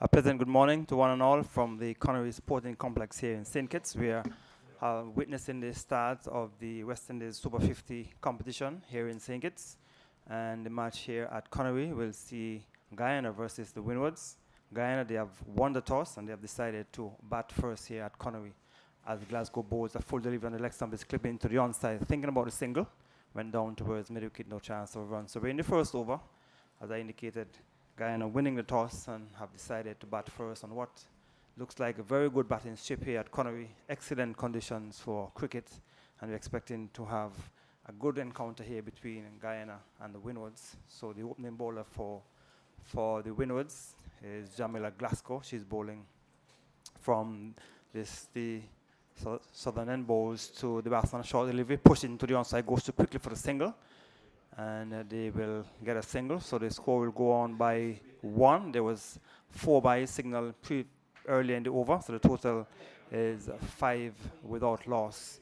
A pleasant good morning to one and all from the Connery Sporting Complex here in St. Kitts. We are witnessing the start of the West Indies Super 50 competition here in St. Kitts. And the match here at Connery will see Guyana versus the Windwards. Guyana, they have won the toss and they have decided to bat first here at Connery. As the Glasgow bowls a full delivery on the leg stump is clipping to the onside, thinking about the single, went down towards mid-wicket, no chance of a run. So we're in the first over, as I indicated. Guyana winning the toss and have decided to bat first on what looks like a very good batting strip here at Connery. Excellent conditions for cricket, and we're expecting to have a good encounter here between Guyana and the Windwards. So the opening bowler for the Windwards is Jamila Glasgow. She's bowling from the southern end, bowls to the batsman, short delivery, pushing to the onside, goes too quickly for the single. And they will get a single, so the score will go on by 1. There was 4 by signal early in the over, so the total is 5 without loss.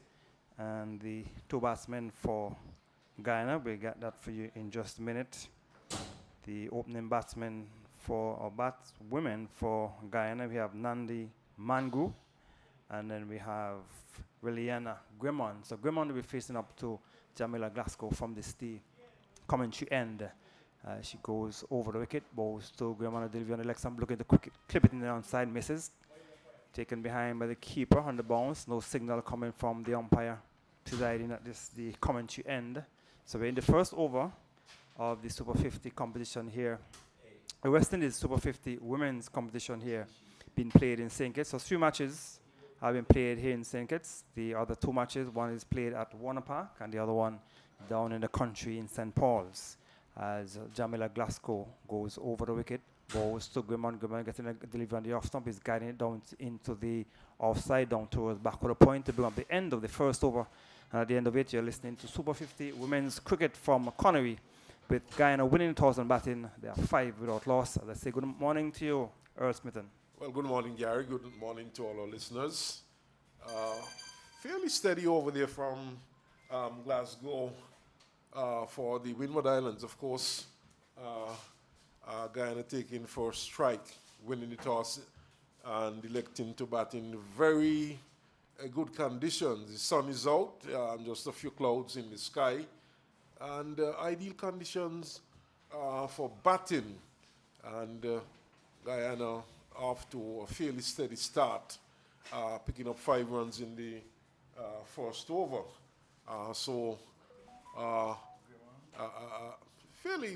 And the 2 batsmen for Guyana, we'll get that for you in just a minute. The opening batsmen or women for Guyana, we have Nandi Mangu, and then we have Liliana Grimond. So Grimond will be facing up to Jamila Glasgow from this tee. Commentary end. She goes over the wicket, bowls to Guyana, delivery on the leg stump, looking to clip it in the onside, misses. Taken behind by the keeper on the bounce. No signal coming from the umpire presiding at the commentary end. So we're in the first over of the Super 50 competition here. The West Indies Super 50 women's competition here being played in St. Kitts. So 3 matches have been played here in St. Kitts. The other 2 matches, one is played at Warner Park and the other one down in the country in St. Paul's, as Jamila Glasgow goes over the wicket, bowls to Grimond. Grimond getting a delivery on the off stump, is guiding it down into the offside, down towards backward a point to bring up the end of the first over. And at the end of it, you're listening to Super 50 women's cricket from Connery, with Guyana winning the toss and batting. They are 5 without loss. As I say, good morning to you, Earl Smithon. Well, good morning, Gary. Good morning to all our listeners. Fairly steady over there from Glasgow for the Windward Islands. Of course, Guyana taking first strike, winning the toss and electing to bat in very good conditions. The sun is out, just a few clouds in the sky, and ideal conditions for batting. And Guyana off to a fairly steady start, picking up 5 runs in the first over.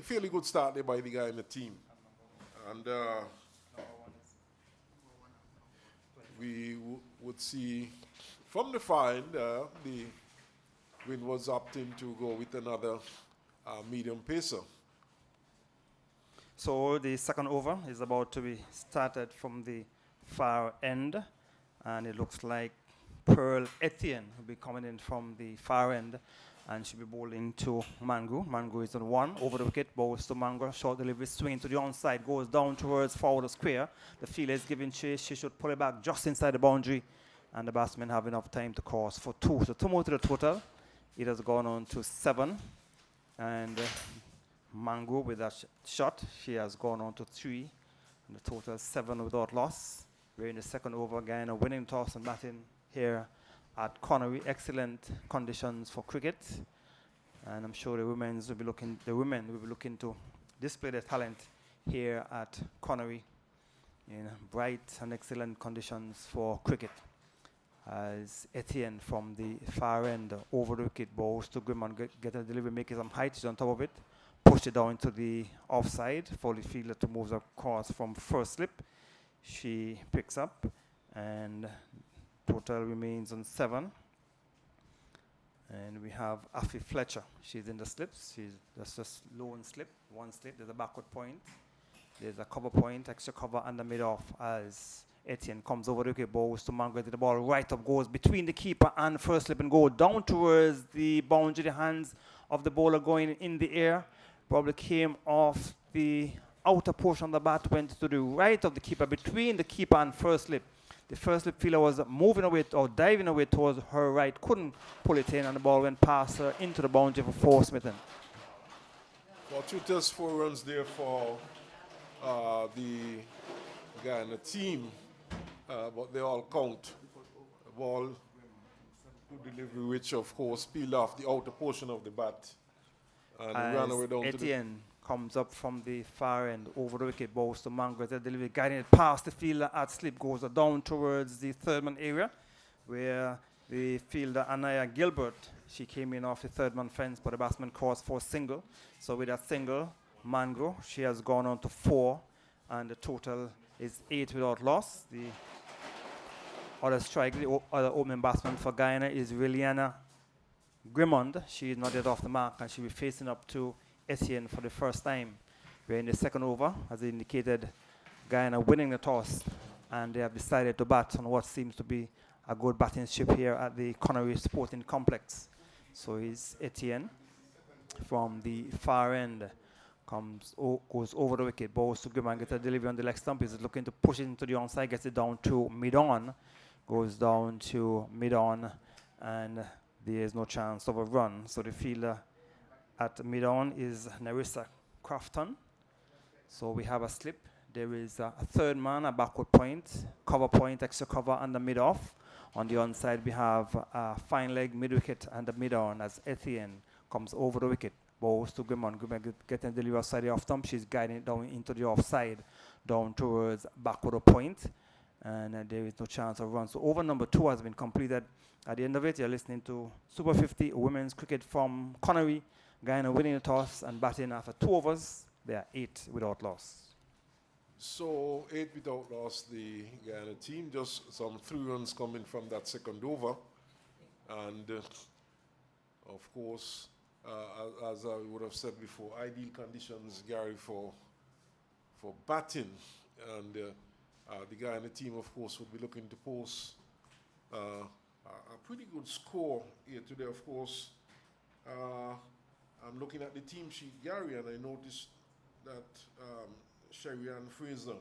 Fairly good start there by the Guyana team. And we would see from the far end, the wind was opting to go with another medium pacer. So the second over is about to be started from the far end, and it looks like Pearl Etienne will be coming in from the far end, and she'll be bowling to Mangu. Mangu is on 1, over the wicket, bowls to Mangu, short delivery, swinging to the onside, goes down towards forward the square. The fielder is giving chase, she should pull it back just inside the boundary, and the batsmen have enough time to cross for 2. So 2 more to the total. It has gone on to 7, and Mangu with that shot, she has gone on to 3, and the total is 7 without loss. We're in the second over, Guyana winning toss and batting here at Connery. Excellent conditions for cricket, and I'm sure the women will be looking to display their talent here at Connery in bright and excellent conditions for cricket. As Etienne from the far end over the wicket, bowls to Grimond, get a delivery, making some height, she's on top of it, push it down into the offside for the fielder to move across from first slip. She picks up, and total remains on 7. And we have Afi Fletcher. She's in the slips. That's just lone slip, 1 slip. There's a backward point. There's a cover point, extra cover, and the mid-off as Etienne comes over the wicket, bowls to Mangu, the ball right up, goes between the keeper and first slip and go down towards the boundary. The hands of the bowler going in the air. Probably came off the outer portion of the bat, went to the right of the keeper, between the keeper and first slip. The first slip fielder was moving away or diving away towards her right, couldn't pull it in, and the ball went past her into the boundary for 4 Smithon. For 2 tests, 4 runs there for the Guyana team, but they all count. The ball, good delivery, which of course peeled off the outer portion of the bat. And ran away down Etienne comes up from the far end over the wicket, balls to Mango. The delivery guiding it past the fielder at slip, goes down towards the third man area, where the fielder Anaya Gilbert, she came in off the third man fence, but the batsman calls for a single. So with that single, Mango, she has gone on to 4, and the total is 8 without loss. The other strike, the other opening batsman for Guyana is Liliana Grimond. She is not yet off the mark, and she'll be facing up to Etienne for the first time. We're in the second over, as indicated, Guyana winning the toss, and they have decided to bat on what seems to be a good batting strip here at the Connery Sporting Complex. So it's Etienne from the far end, goes over the wicket, balls to Grimond, gets a delivery on the leg stump. He's looking to push it into the onside, gets it down to mid-on, goes down to mid-on, and there is no chance of a run. So the fielder at mid-on is Narissa Crafton. So we have a slip. There is a third man, a backward point, cover point, extra cover, and the mid-off. On the onside, we have a fine leg mid-wicket and the mid-on as Etienne comes over the wicket. Balls to Grimond. Grimond getting the delivery outside the off-stump. She's guiding it down into the offside, down towards backward point. And there is no chance of run. So over number 2 has been completed. At the end of it, you're listening to Super 50 women's cricket from Connery. Guyana winning the toss and batting after 2 overs. They are 8 without loss. So 8 without loss, the Guyana team. Just some 3 runs coming from that second over. And of course, as I would have said before, ideal conditions, Gary, for batting. And the Guyana team, of course, would be looking to post a pretty good score here today. Of course, I'm looking at the team sheet, Gary, and I noticed that Sherry-Ann Fraser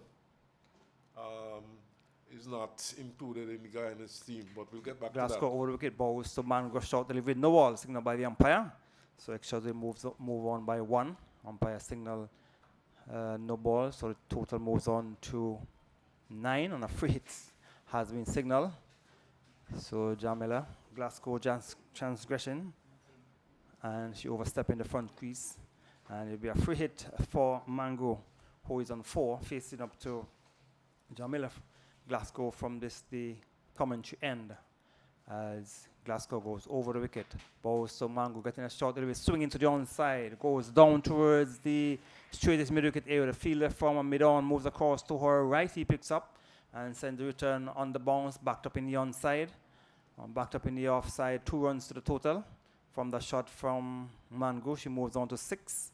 is not included in the Guyana's team, but we'll get back to that. Glasgow over the wicket, balls to Mango, short delivery, no ball, signal by the umpire. So Extraordinary move on by 1. Umpire signal no ball, so the total moves on to 9 on a free hit has been signaled. So Jamila, Glasgow transgression, and she overstepped in the front crease, and it'll be a free hit for Mango, who is on 4, facing up to Jamila Glasgow from the commentary end, as Glasgow goes over the wicket. Balls to Mango, getting a short delivery, swinging to the onside, goes down towards the straightest mid-wicket area. The fielder from a mid-on moves across to her right. He picks up and sends the return on the bounce, backed up in the onside, backed up in the offside. 2 runs to the total from the shot from Mango. She moves on to 6,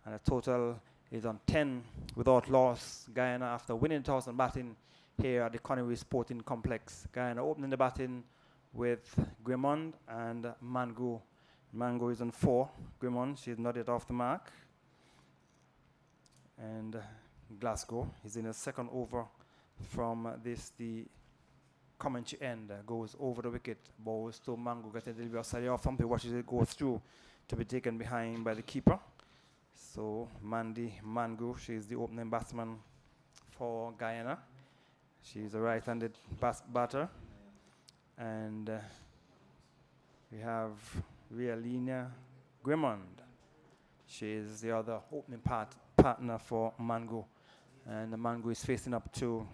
and the total is on 10 without loss. Guyana, after winning toss and batting here at the Connery Sporting Complex. Guyana opening the batting with Grimond and Mango. Mango is on 4. Grimond, she's not yet off the mark. And Glasgow is in a second over from the commentary end. Goes over the wicket, balls to Mango, getting the delivery outside the off stump. He watches it go through to be taken behind by the keeper. So Mandy Mango, she's the opening batsman for Guyana. She's a right-handed batter. And we have Realina Grimond. She is the other opening partner for Mango. And the Mango is facing up to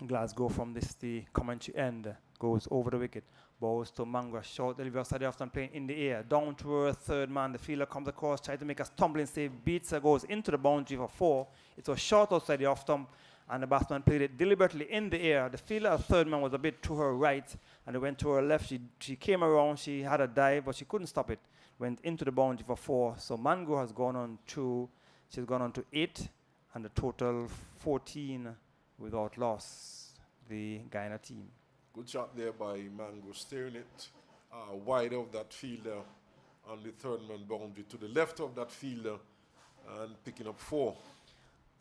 Glasgow from the commentary end. Goes over the wicket. Balls to Mango. Short delivery outside the off-stump, playing in the air. Down to her third man. The fielder comes across, tries to make a stumbling save. Beats her, goes into the boundary for 4. It was short outside the off-stump, and the batsman played it deliberately in the air. The fielder, third man, was a bit to her right, and it went to her left. She came around. She had a dive, but she couldn't stop it. Went into the boundary for 4. So Mango has gone on to, she's gone on to 8, and the total 14 without loss, the Guyana team. Good shot there by Mango, steering it wide of that fielder on the third man boundary to the left of that fielder and picking up 4.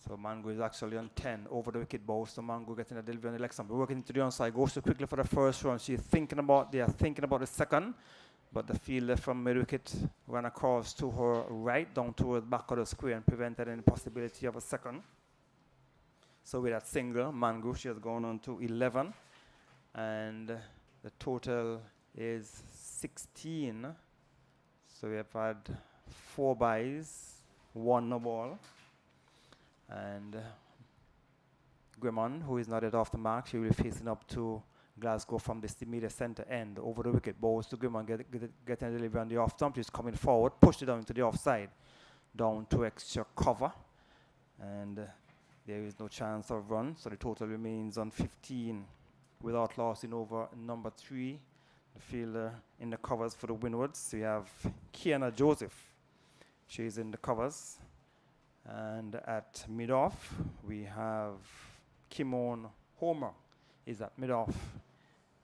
So Mango is actually on 10 over the wicket. Balls to Mango, getting a delivery on the leg stump. Working into the onside, goes too quickly for the first run. They are thinking about the second, but the fielder from mid-wicket ran across to her right, down towards back of the square, and prevented any possibility of a second. So with that single, Mango, she has gone on to 11. And the total is 16. So we have had 4 buys, 1 no ball. And Grimmon, who is not yet off the mark, she will be facing up to Glasgow from the media centre end over the wicket. Balls to Grimmon, getting a delivery on the off stump. She's coming forward, pushed it down to the offside, down to extra cover. And there is no chance of run, so the total remains on 15 without loss in over number 3. The fielder in the covers for the Windwards. We have Kiana Joseph. She's in the covers. And at mid-off, we have Kimon Homer is at mid-off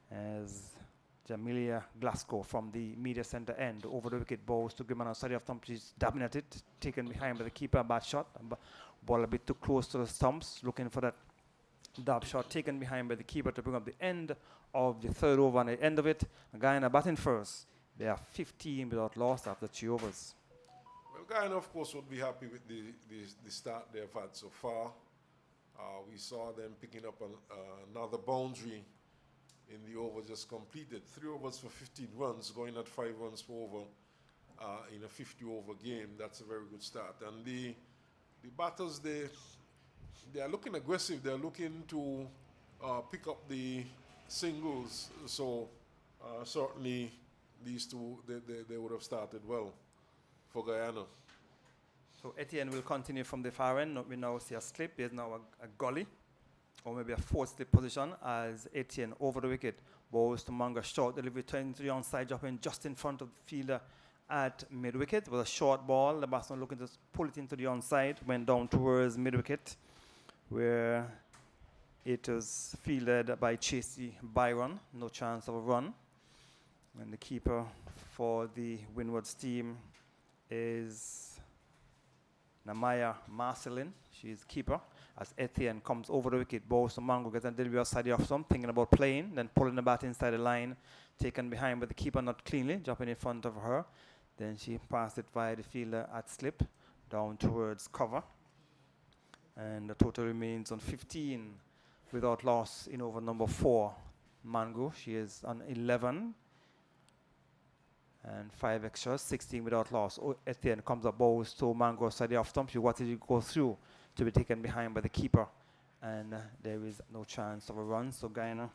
as Jamilia Glasgow from the media centre end over the wicket. Balls to Grimmon outside of stump. She's dabbing at it, taken behind by the keeper. Bad shot. Ball a bit too close to the stumps, looking for that dab shot taken behind by the keeper to bring up the end of the 3rd over. And at the end of it, Guyana batting first. They are 15 without loss after 3 overs. Well, Guyana, of course, would be happy with the start they've had so far. We saw them picking up another boundary in the over just completed. 3 overs for 15 runs, going at 5 runs per over in a 50-over game. That's a very good start. And the batters, they are looking aggressive. They're looking to pick up the singles. So certainly these two, they would have started well for Guyana. So Etienne will continue from the far end. We now see a slip. There's now a gully, or maybe a 4th slip position as Etienne over the wicket. Balls to Manga, short delivery, turning to the onside, dropping just in front of the fielder at mid-wicket. With a short ball, the batsman looking to pull it into the onside, went down towards mid-wicket, where it was fielded by Chasey Byron. No chance of a run. And the keeper for the Windwards team is Namaya Marcelin. She is keeper. As Etienne comes over the wicket, balls to Mango, gets a delivery outside the off stump, thinking about playing, then pulling the bat inside the line, taken behind by the keeper, not cleanly, jumping in front of her. Then she passed it via the fielder at slip, down towards cover. And the total remains on 15 without loss in over number 4. Mango, she is on 11. And 5 extras, 16 without loss. Etienne comes up, balls to Mango outside the off stump. She wanted to go through to be taken behind by the keeper. And there is no chance of a run. So Guyana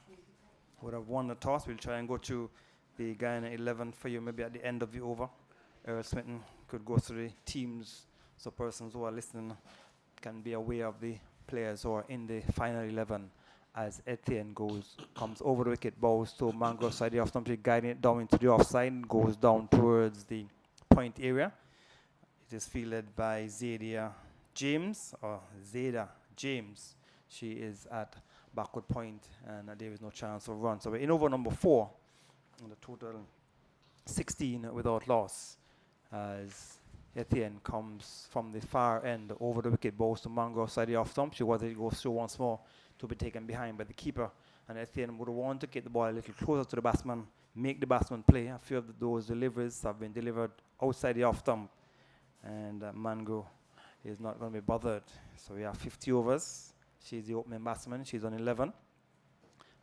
would have won the toss. We'll try and go to the Guyana 11 for you maybe at the end of the over. Earl Smitten could go through the teams so persons who are listening can be aware of the players who are in the final 11 as Etienne comes over the wicket, balls to Mango side the off stump, guiding it down into the offside, goes down towards the point area. It is fielded by Zada James. She is at backward point and there is no chance of run. So we're in over number 4 and the total 16 without loss as Etienne comes from the far end over the wicket, balls to Mango side the off stump. She wanted to go through once more to be taken behind by the keeper, and Etienne would want to get the ball a little closer to the batsman, make the batsman play. A few of those deliveries have been delivered outside the off stump, and Mango is not going to be bothered. So we have 50 overs. She's the opening batsman. She's on 11.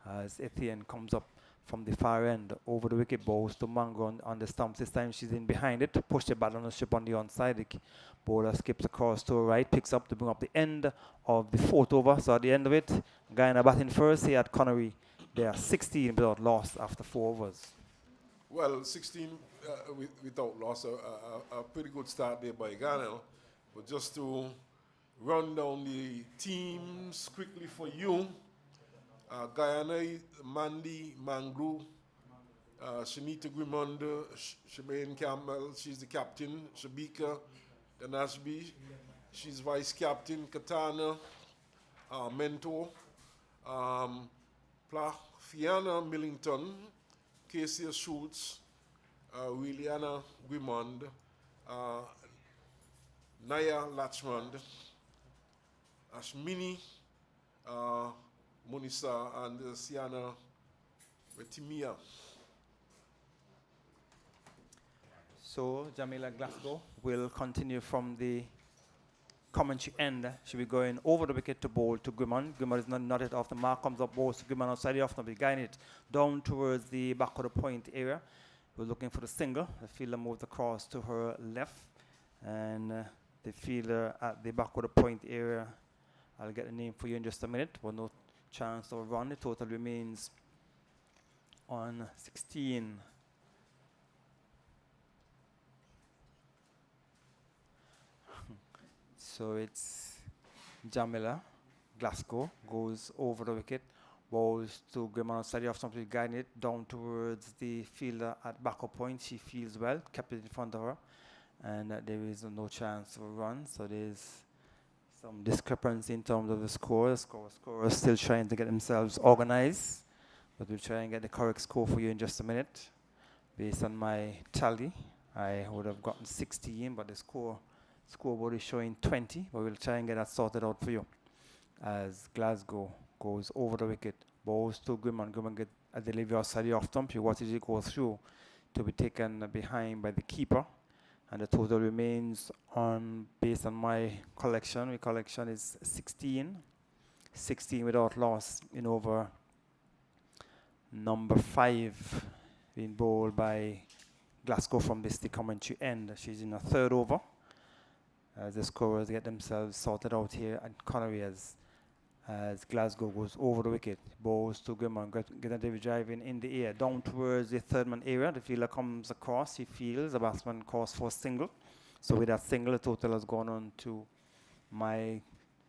As Etienne comes up from the far end over the wicket, balls to Mango on the stumps. This time she's in behind it to push the bat on the strip on the onside. The bowler skips across to her right, picks up to bring up the end of the 4th over. So at the end of it, Guyana batting first here at Connery. They are 16 without loss after 4 overs. Well, 16 without loss, a pretty good start there by Guyana. But just to run down the teams quickly for you, Guyana, Mandy, Mangru, Shanita Grimond, Shemaine Campbell, she's the captain. Shabika Danashbi, she's vice captain. Katana, mentor. Fiona Millington, Casey Schultz, Williana Grimond, Naya Latchmond, Ashmini, Munisa, and Siana Retimia. So Jamila Glasgow will continue from the commentary end. She'll be going over the wicket to bowl to Grimon. Grimon is not it off the mark, comes up, bowls to Grimon outside the off, be guiding it down towards the back of the point area. We're looking for the single. The fielder moved across to her left, and the fielder at the back of the point area, I'll get the name for you in just a minute, but no chance of a run. The total remains on 16. So it's Jamila, Glasgow, goes over the wicket, bowls to Grimon outside the off stump, guiding it down towards the fielder at backup point. She feels well, kept it in front of her, and there is no chance of a run. So there's some discrepancy in terms of the score. The scorer is still trying to get themselves organized, but we'll try and get the correct score for you in just a minute. Based on my tally, I would have gotten 16, but the scoreboard is showing 20, but we'll try and get that sorted out for you. As Glasgow goes over the wicket, bowls to Grimon. Grimon get a delivery outside the off stump. She watches it go through to be taken behind by the keeper, and the total remains on, based on my collection, my collection is 16 without loss in over. Number 5 being bowled by Glasgow from the commentary end. She's in a third over as the scorers get themselves sorted out here at Connery as Glasgow goes over the wicket, bowls to Grimon, get a driving in the air down towards the third man area. The fielder comes across, he feels the batsman calls for a single. So with that single, the total has gone on to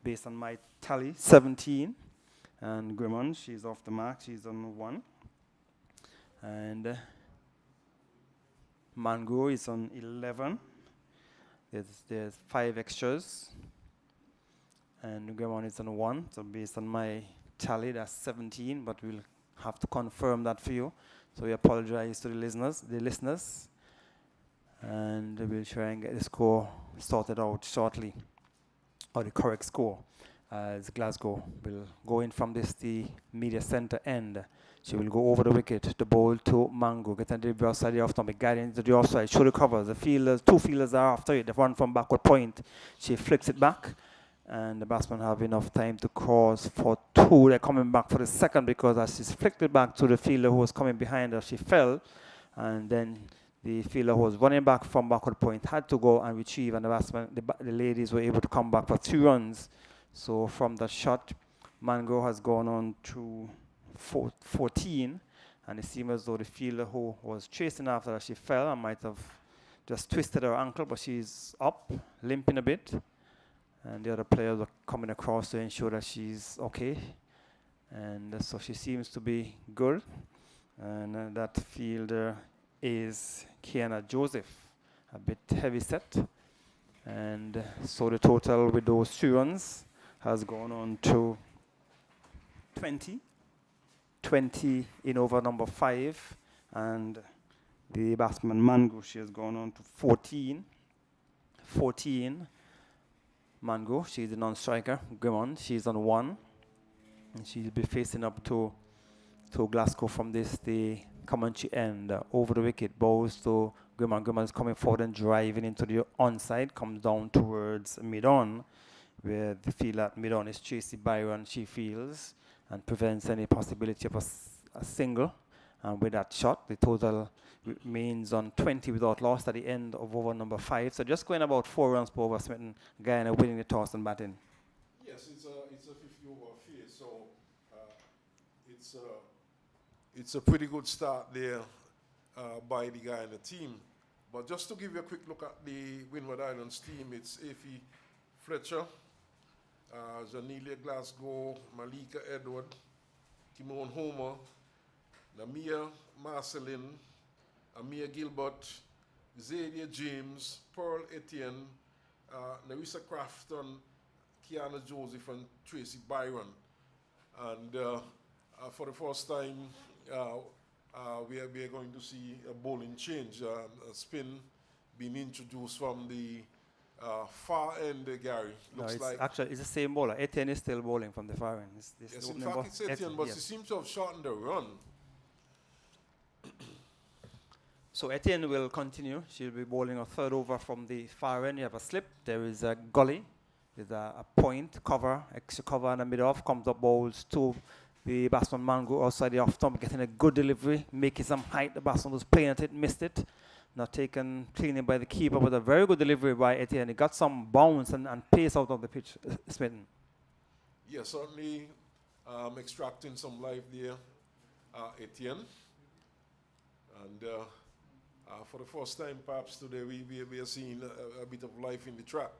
based on my tally, 17. And Grimon, she's off the mark, she's on 1. And Mango is on 11. There's 5 extras, and Grimon is on 1. So based on my tally, that's 17. But we'll have to confirm that for you. So we apologize to the listeners, and we'll try and get the score sorted out shortly, or the correct score, as Glasgow will go in from the media center end. She will go over the wicket, the ball to Mango, get on the outside the off stump, guiding to the offside, shoulder covers. The two fielders are after it. The one from backward point, she flicks it back, and the batsmen have enough time to cross for 2. They're coming back for the second, because as she's flicked it back to the fielder who was coming behind her, she fell, and then the fielder who was running back from backward point had to go and retrieve, and the batsmen, the ladies were able to come back for 3 runs. So from that shot, Mango has gone on to 14, and it seems as though the fielder who was chasing after her, she fell and might have just twisted her ankle, but she's up, limping a bit, and the other players are coming across to ensure that she's okay, and so she seems to be good. And that fielder is Kiana Joseph, a bit heavy set, and so the total with those 3 runs has gone on to 20 in over number 5, and the batsman Mango, she has gone on to 14. Mango, she's the non-striker. Grimon, she's on 1, and she'll be facing up to Glasgow from the commentary end. Over the wicket, bowls to Grimon. Grimon is coming forward and driving into the onside, comes down towards mid-on, where the fielder at mid-on is Tracy Byron, she feels, and prevents any possibility of a single. And with that shot, the total remains on 20 without loss at the end of over number 5. So just going about 4 runs per over. Smitten, Guyana winning the toss and batting. Yes, it's a 50 over affair, so it's a pretty good start there by the Guyana team. But just to give you a quick look at the Windward Islands team, it's Effie Fletcher, Janelia Glasgow, Malika Edward, Timon Homer, Namia Marcelin, Amir Gilbert, Zadia James, Pearl Etienne, Narissa Crafton, Kiana Joseph, and Tracy Byron. And for the first time, we are going to see a bowling change, a spin being introduced from the far end, Gary. Looks like actually it's the same bowler. Etienne is still bowling from the far end. Yes, in fact it's Etienne, but she seems to have shortened the run. So Etienne will continue. She'll be bowling a third over from the far end. You have a slip. There is a gully There's a point, cover, extra cover in the middle off, comes up bowls to the batsman Mango outside the off stump, getting a good delivery, making some height. The batsman was playing at it, missed it. Not taken cleanly by the keeper, but a very good delivery by Etienne. He got some bounce and pace out of the pitch, Smitten. Yeah, certainly extracting some life there, Etienne. And for the first time, perhaps today, we are seeing a bit of life in the track.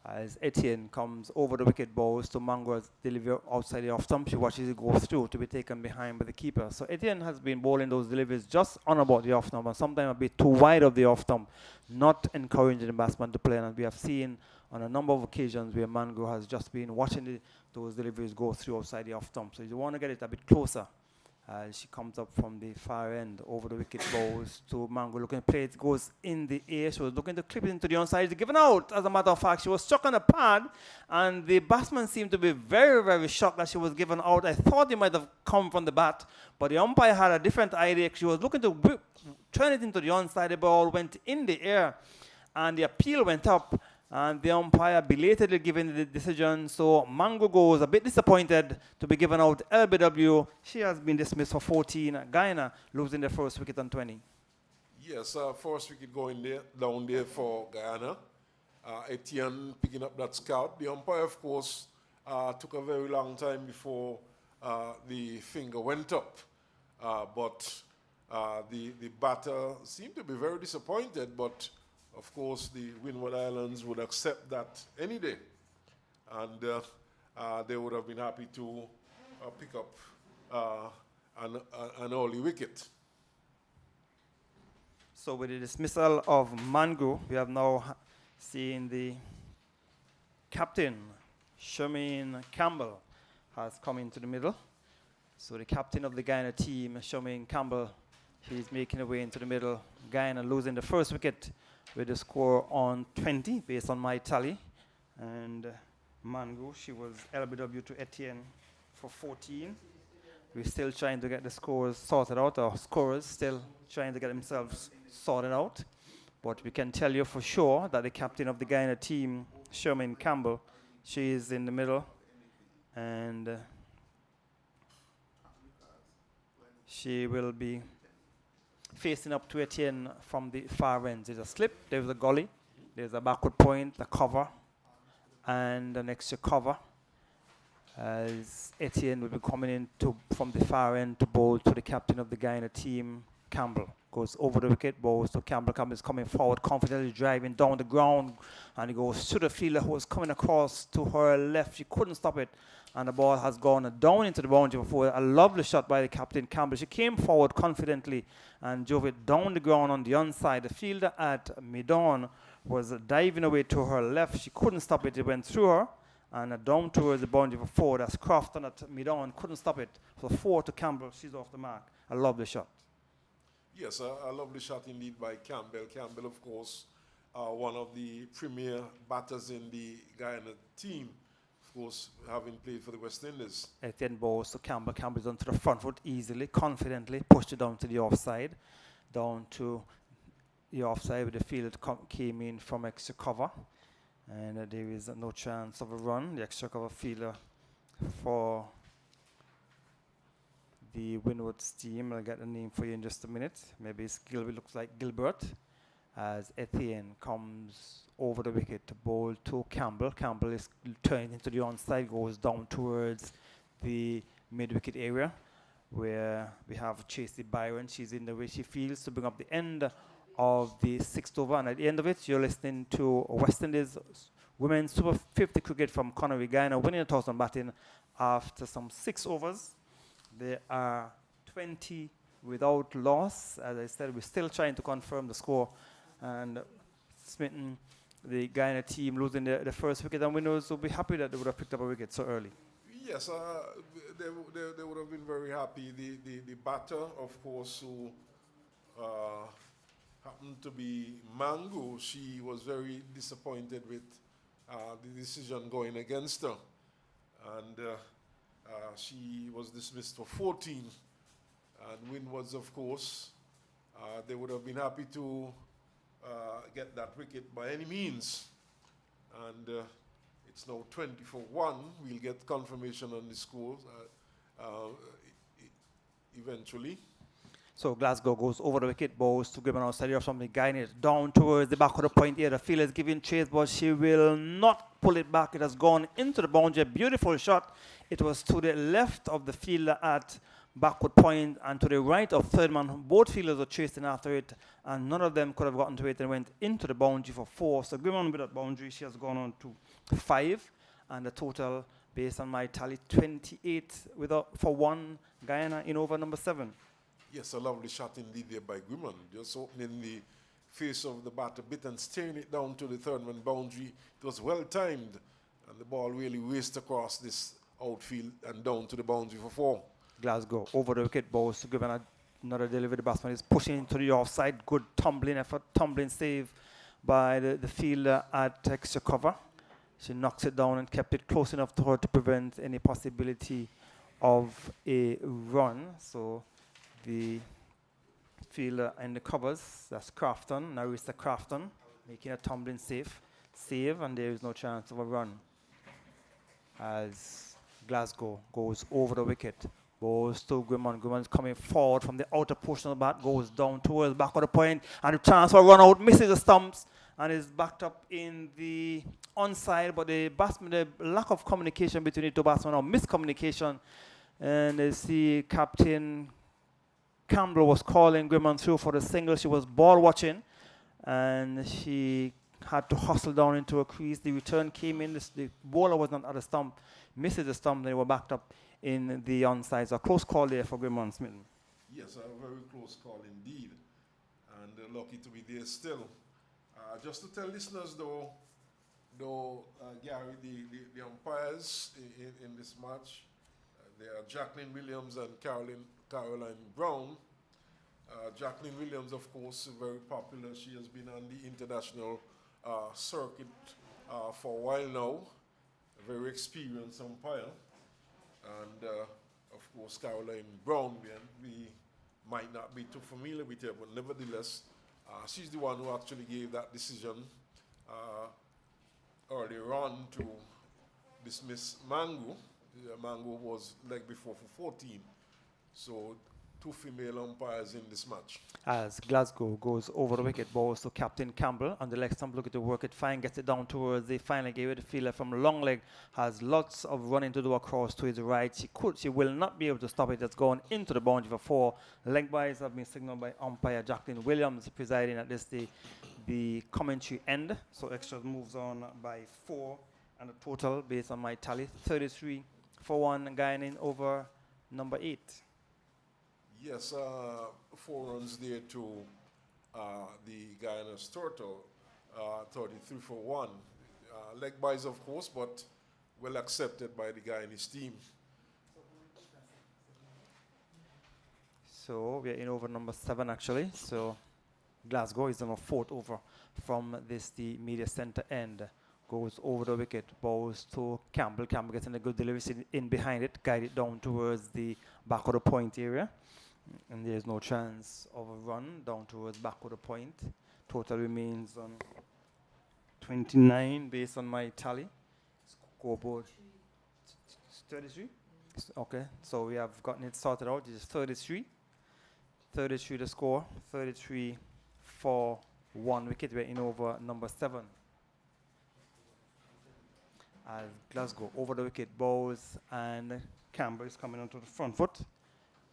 As Etienne comes over the wicket balls to Mango's delivery outside the off stump, she watches it go through to be taken behind by the keeper. So Etienne has been bowling those deliveries just on about the off stump and sometimes a bit too wide of the off stump, not encouraging the batsman to play. And we have seen on a number of occasions where Mango has just been watching those deliveries go through outside the off stump. So you want to get it a bit closer. She comes up from the far end over the wicket balls to Mango looking to play. It goes in the air. She was looking to clip it into the onside. It's given out. As a matter of fact, she was struck on the pad, and the batsman seemed to be very, very shocked that she was given out. I thought it might have come from the bat, but the umpire had a different idea. She was looking to turn it into the onside. The ball went in the air, and the appeal went up. And the umpire belatedly giving the decision. So Mango goes a bit disappointed to be given out LBW. She has been dismissed for 14. Guyana losing the first wicket on 20. Yes, first wicket going down there for Guyana. Etienne picking up that scout. The umpire, of course, took a very long time before the finger went up. But the batter seemed to be very disappointed, but of course, the Windward Islands would accept that any day. And they would have been happy to pick up an early wicket. So with the dismissal of Mango, we have now seen the captain, Charmaine Campbell, has come into the middle. So the captain of the Guyana team, Charmaine Campbell, she's making her way into the middle. Guyana losing the first wicket with a score on 20 based on my tally. And Mango, she was LBW to Etienne for 14. We're still trying to get the scores sorted out. Our scorers still trying to get themselves sorted out. But we can tell you for sure that the captain of the Guyana team, Charmaine Campbell, she is in the middle. And she will be facing up to Etienne from the far end. There's a slip, there's a gully, there's a backward point, a cover, and an extra cover. As Etienne will be coming in from the far end to bowl to the captain of the Guyana team, Campbell. Goes over the wicket, bowls to Campbell. Campbell is coming forward, confidently driving down the ground, and he goes to the fielder who was coming across to her left. She couldn't stop it, and the ball has gone down into the boundary before. A lovely shot by the captain, Campbell. She came forward confidently and drove it down the ground on the onside. The fielder at mid-on was diving away to her left. She couldn't stop it. It went through her and down towards the boundary for 4. That's Crofton at mid-on. Couldn't stop it. So 4 to Campbell. She's off the mark. A lovely shot. Yes, a lovely shot indeed by Campbell. Campbell, of course, one of the premier batters in the Guyana team, of course, having played for the West Indies. Etienne balls to Campbell. Campbell's onto the front foot easily, confidently, pushed it down to the offside, down to the offside where the field came in from extra cover. And there is no chance of a run. The extra cover fielder for the Windwards team. I'll get the name for you in just a minute. Maybe it's Gilbert, looks like Gilbert, as Etienne comes over the wicket to bowl to Campbell. Campbell is turning into the onside, goes down towards the mid-wicket area where we have Chasey Byron. She's in the way she feels to bring up the end of the 6th over. And at the end of it, you're listening to West Indies Women's Super 50 cricket from Connery, Guyana, winning the toss and batting after some 6 overs. There are 20 without loss. As I said, we're still trying to confirm the score. And Smitten, the Guyana team, losing the first wicket. And Windies will be happy that they would have picked up a wicket so early. Yes, they would have been very happy. The batter, of course, who happened to be Mango, she was very disappointed with the decision going against her. And she was dismissed for 14. And Windwards, of course, they would have been happy to get that wicket by any means. And it's now 20-1. We'll get confirmation on the score eventually. So Glasgow goes over the wicket, balls to Grimmon outside of something. Guyana down towards the back of the point here. The fielder is giving chase, but she will not pull it back. It has gone into the boundary. Beautiful shot. It was to the left of the fielder at backward point and to the right of third man. Both fielders were chasing after it, and none of them could have gotten to it and went into the boundary for 4. So Grimmon with that boundary, she has gone on to 5, and the total, based on my tally, 28 for 1 Guyana in over number 7. Yes, a lovely shot indeed there by Grimmon, just opening the face of the bat a bit and steering it down to the third man boundary. It was well timed, and the ball really raced across this outfield and down to the boundary for 4. Glasgow over the wicket, balls to Grimmon. Another delivery. The batsman is pushing into the offside. Good tumbling effort, tumbling save by the fielder at extra cover. She knocks it down and kept it close enough to her to prevent any possibility of a run. So the fielder in the covers, that's Crafton, Narissa Crafton, making a tumbling save, and there is no chance of a run as Glasgow goes over the wicket. Goes to Grimmon. Grimmon is coming forward from the outer portion of the bat, goes down towards the back of the point, and the chance for a run out, misses the stumps, and is backed up in the onside, but the batsman, the lack of communication between the two batsmen, or miscommunication, and you see Captain Campbell was calling Grimmon through for the single. She was ball watching, and she had to hustle down into a crease. The return came in. The bowler was not at the stump, misses the stump. They were backed up in the onside. So a close call there for Grimmon Smith. Yes, a very close call indeed, and lucky to be there still. Just to tell listeners, though Gary, the umpires in this match, they are Jacqueline Williams and Caroline Brown. Jacqueline Williams, of course, very popular. She has been on the international circuit for a while now. A very experienced umpire. And, of course, Caroline Brown, we might not be too familiar with her, but nevertheless, she's the one who actually gave that decision earlier on to dismiss Mango. Mango was leg before for 14. So 2 female umpires in this match. As Glasgow goes over the wicket, balls to Captain Campbell on the leg stump, looking to work it fine, gets it down towards the final gave it. The fielder from long leg has lots of running to do across to his right. She will not be able to stop it. It's gone into the boundary for 4. Leg byes have been signaled by umpire Jacqueline Williams, presiding at this the commentary end. So extras moves on by 4, and the total, based on my tally, 33 for 1 Guyana over number 8. Yes, 4 runs there to the Guyana's total, 33 for 1. Leg byes, of course, but well accepted by the Guyanese team. So we're in over number 7 actually. So Glasgow is on a 4th over from the media center end. Goes over the wicket, balls to Campbell. Campbell gets in a good delivery in behind it, guided down towards the back of the point area. And there's no chance of a run down towards back of the point. Total remains on 29 based on my tally. Scoreboard 33. Okay, so we have gotten it sorted out. This is 33. 33 the score. 33 for 1 wicket. We're in over number 7. As Glasgow over the wicket, balls, and Campbell is coming onto the front foot.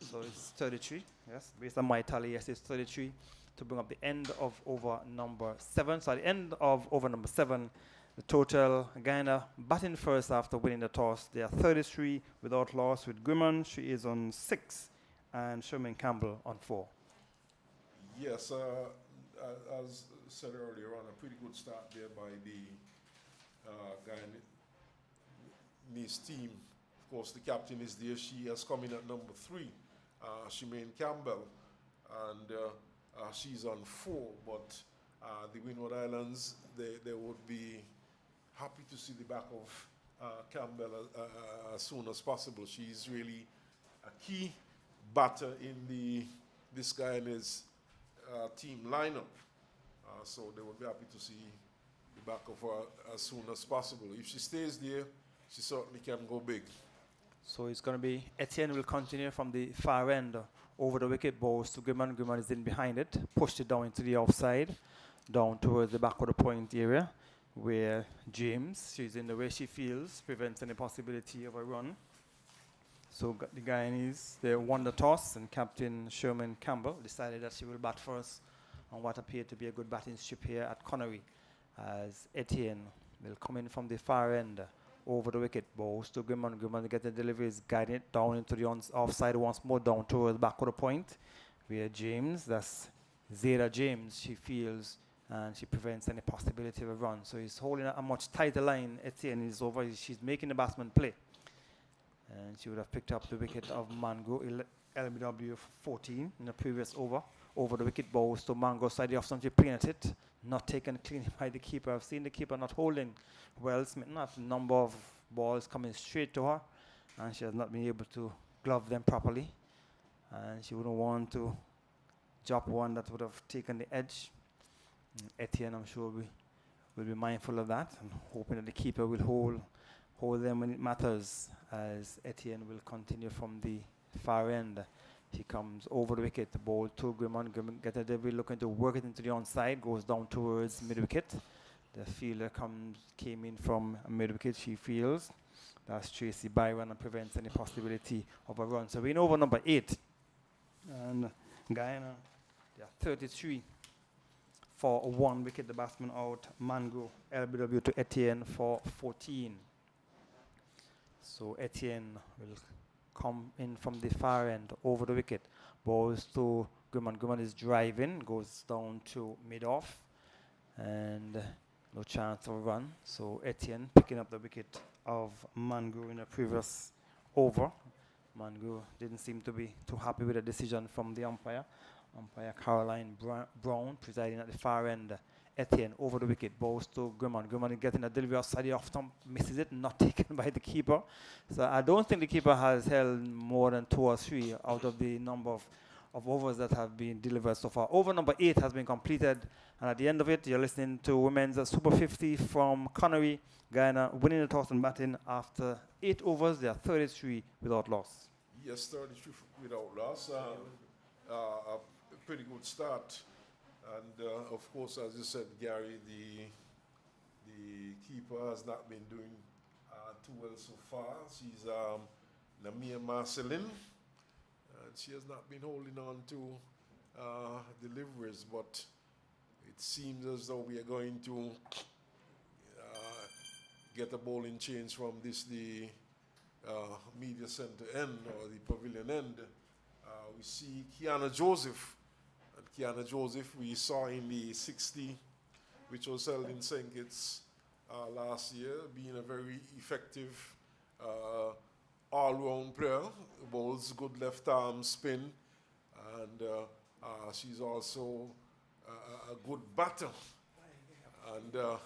So it's 33, yes. Based on my tally, yes, it's 33 to bring up the end of over number 7. So at the end of over number 7, the total, Guyana batting first after winning the toss. They are 33 without loss with Grimmon. She is on 6, and Sherman Campbell on 4. Yes, as said earlier on, a pretty good start there by the Guyanese team. Of course, the captain is there. She has come in at number 3. Shemaine Campbell, and she's on 4, but the Windward Islands, they would be happy to see the back of Campbell as soon as possible. She's really a key batter in this Guyana's team lineup, so they would be happy to see the back of her as soon as possible. If she stays there, she certainly can go big. So it's going to be Etienne will continue from the far end over the wicket, balls to Griman. Griman is in behind it, pushed it down into the offside, down towards the back of the point area, where James, she's in the way she feels, prevents any possibility of a run. So the Guyanese, they won the toss, and Captain Sherman Campbell decided that she will bat first on what appeared to be a good batting strip here at Connery, as Etienne will come in from the far end over the wicket, balls to Griman. Griman gets the deliveries, guiding it down into the offside once more, down towards the back of the point, where James, that's Zeta James, she feels, and she prevents any possibility of a run. So he's holding a much tighter line. Etienne is over, she's making the batsman play. And she would have picked up the wicket of Mango, LBW 14 in the previous over. Over the wicket, balls to Mango, side off something playing at it, not taken clean by the keeper. I've seen the keeper not holding well. Smith, not a number of balls coming straight to her, and she has not been able to glove them properly. And she wouldn't want to drop one that would have taken the edge. Etienne, I'm sure, will be mindful of that, and hoping that the keeper will hold them when it matters, as Etienne will continue from the far end. He comes over the wicket, the ball to Griman. Griman gets a delivery, looking to work it into the onside, goes down towards mid-wicket. The fielder came in from mid-wicket, she feels. That's Tracy Byron, and prevents any possibility of a run. So we're in over number 8. And Guyana, they are 33 for 1 wicket. The batsman out, Mango, LBW to Etienne for 14. So Etienne will come in from the far end over the wicket. Balls to Griman. Griman is driving, goes down to mid-off, and no chance of a run. So Etienne picking up the wicket of Mango in the previous over. Mango didn't seem to be too happy with the decision from the umpire. Umpire Caroline Brown presiding at the far end. Etienne over the wicket, balls to Griman. Griman is getting a delivery outside the off stump, misses it, not taken by the keeper. So I don't think the keeper has held more than 2 or 3 out of the number of overs that have been delivered so far. Over number 8 has been completed, and at the end of it, you're listening to Women's Super 50 from Connery. Guyana winning the toss and batting after 8 overs. They are 33 without loss. Yes, 33 without loss. A pretty good start. And of course, as you said, Gary, the keeper has not been doing too well so far. She's Namia Marcelin, and she has not been holding on to deliveries, but it seems as though we are going to get a bowling change from the media center end or the pavilion end. We see Kiana Joseph. Kiana Joseph, we saw in the 60, which was held in St. Kitts last year, being a very effective all-round player, bowls good left arm spin, and she's also a good batter. And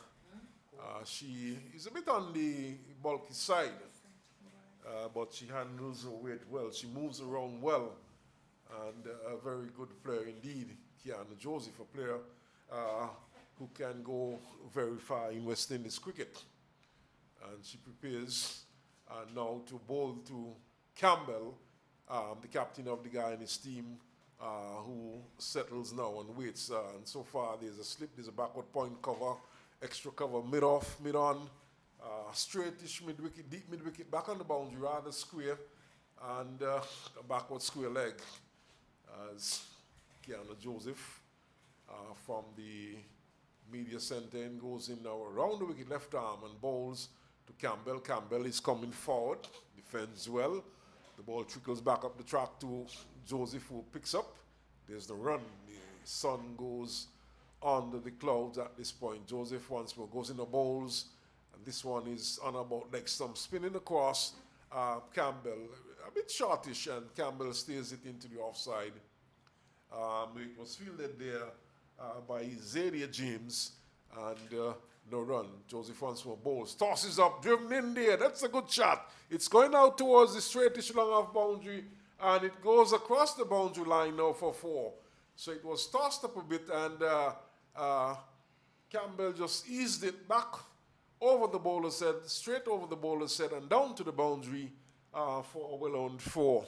she is a bit on the bulky side, but she handles her weight well. She moves around well. And a very good player indeed, Kiana Joseph, a player who can go very far in West Indies cricket. And she prepares now to bowl to Campbell, the captain of the Guyanese team, who settles now and waits. And so far there's a slip, there's a backward point cover, extra cover mid-off, mid-on, straightish mid-wicket, deep mid-wicket, back on the boundary, rather square, and a backward square leg. As Kiana Joseph from the media center and goes in now around the wicket, left arm, and bowls to Campbell. Campbell is coming forward, defends well. The ball trickles back up the track to Joseph, who picks up. There's the run. The sun goes under the clouds at this point. Joseph once more goes in the bowls, and this one is on about leg stump, spinning across. Campbell, a bit shortish, and Campbell steers it into the offside. It was fielded there by Zeta James, and no run. Joseph once more bowls, tosses up, driven in there. That's a good shot. It's going out towards the straightish long off boundary, and it goes across the boundary line now for 4. So it was tossed up a bit, and Campbell just eased it back over the bowler's head, straight over the bowler's head, and down to the boundary for a well-owned 4.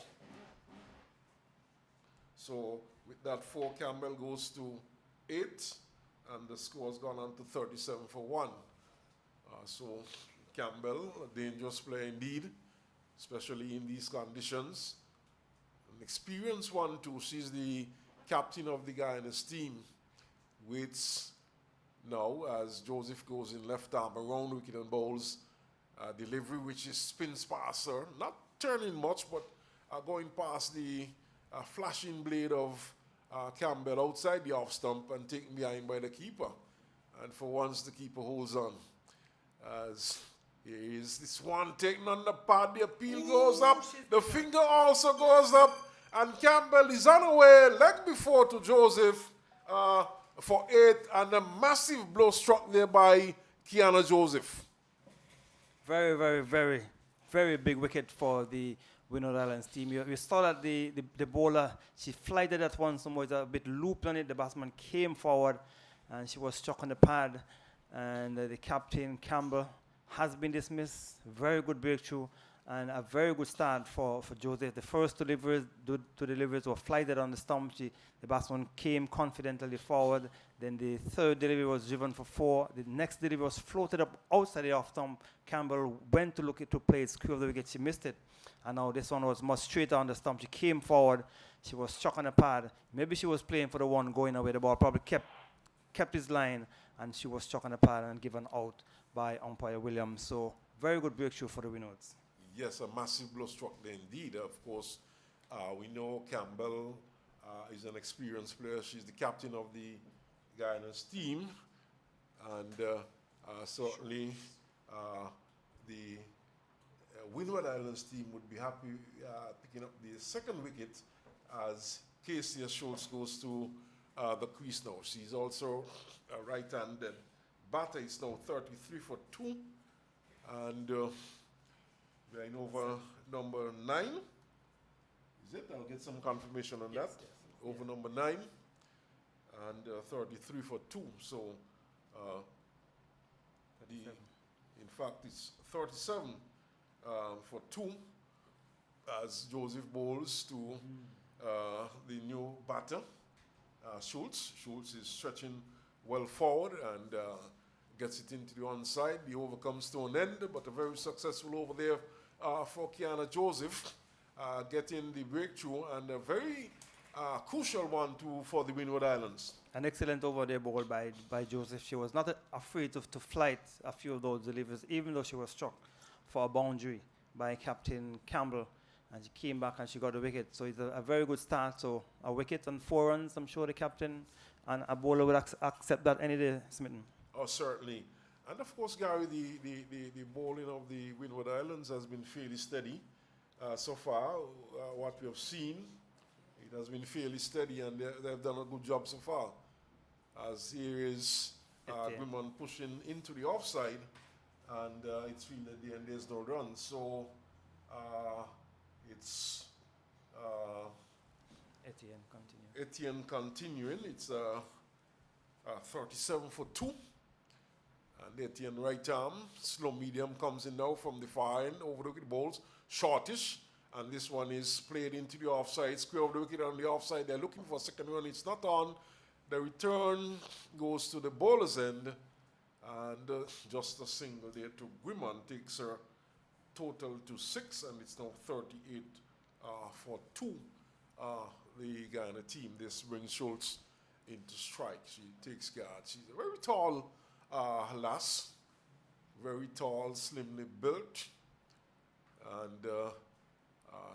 So with that 4, Campbell goes to 8, and the score's gone on to 37 for 1. So Campbell, a dangerous player indeed, especially in these conditions. An experienced one too. She's the captain of the Guyana's team. Waits now as Joseph goes in left arm around wicket and bowls delivery, which is spins past her. Not turning much, but going past the flashing blade of Campbell outside the off stump and taken behind by the keeper. And for once, the keeper holds on. As here is this one taken on the pad. The appeal goes up. The finger also goes up. And Campbell is unaware, leg before to Joseph for 8. And a massive blow struck there by Kiana Joseph. Very, very, very, very big wicket for the Windward Islands team. You saw that the bowler, she flighted at one, somewhere a bit looped on it. The batsman came forward and she was struck on the pad. And the captain, Campbell, has been dismissed. Very good breakthrough and a very good start for Joseph. The first two deliveries were flighted on the stump. The batsman came confidently forward. Then the third delivery was driven for 4. The next delivery was floated up outside the off stump. Campbell went to look to play it, screw of the wicket. She missed it. And now this one was much straighter on the stump. She came forward. She was struck on the pad. Maybe she was playing for the one going away. The ball probably kept his line, and she was struck on the pad and given out by umpire Williams. So very good breakthrough for the Windwards. Yes, a massive blow struck there indeed. Of course, we know Campbell is an experienced player. She's the captain of the Guyana's team. And certainly the Windward Islands team would be happy picking up the second wicket as Casey Schultz goes to the crease now. She's also a right-handed batter. It's now 33 for 2. And going over number 9. Is it? I'll get some confirmation on that. Yes. Over number 9. And 33 for 2. So, in fact, it's 37 for 2 as Joseph bowls to the new batter, Schultz. Schultz is stretching well forward and gets it into the onside. The over comes to an end, but a very successful over there for Kiana Joseph, getting the breakthrough and a very crucial one too for the Windward Islands. An excellent over there ball by Joseph. She was not afraid to flight a few of those deliveries, even though she was struck for a boundary by Captain Campbell. And she came back and she got a wicket. So it's a very good start. So a wicket and 4 runs, I'm sure the captain and a bowler would accept that any day, Smitten. Oh, certainly. And of course, Gary, the bowling of the Windward Islands has been fairly steady so far. What we have seen, it has been fairly steady, and they've done a good job so far. As here is Grimman pushing into the offside, and it's fielded there, and there's no run. So it's Etienne continuing. It's 37 for 2. And Etienne right arm, slow medium comes in now from the far end over the wicket balls, shortish. And this one is played into the offside, square of the wicket on the offside. They're looking for a second run. It's not on. The return goes to the bowler's end. And just a single there to Grimman takes her total to 6. And it's now 38 for 2. The Guyana team. This brings Schultz into strike. She takes guard. She's a very tall lass. Very tall, slimly built. And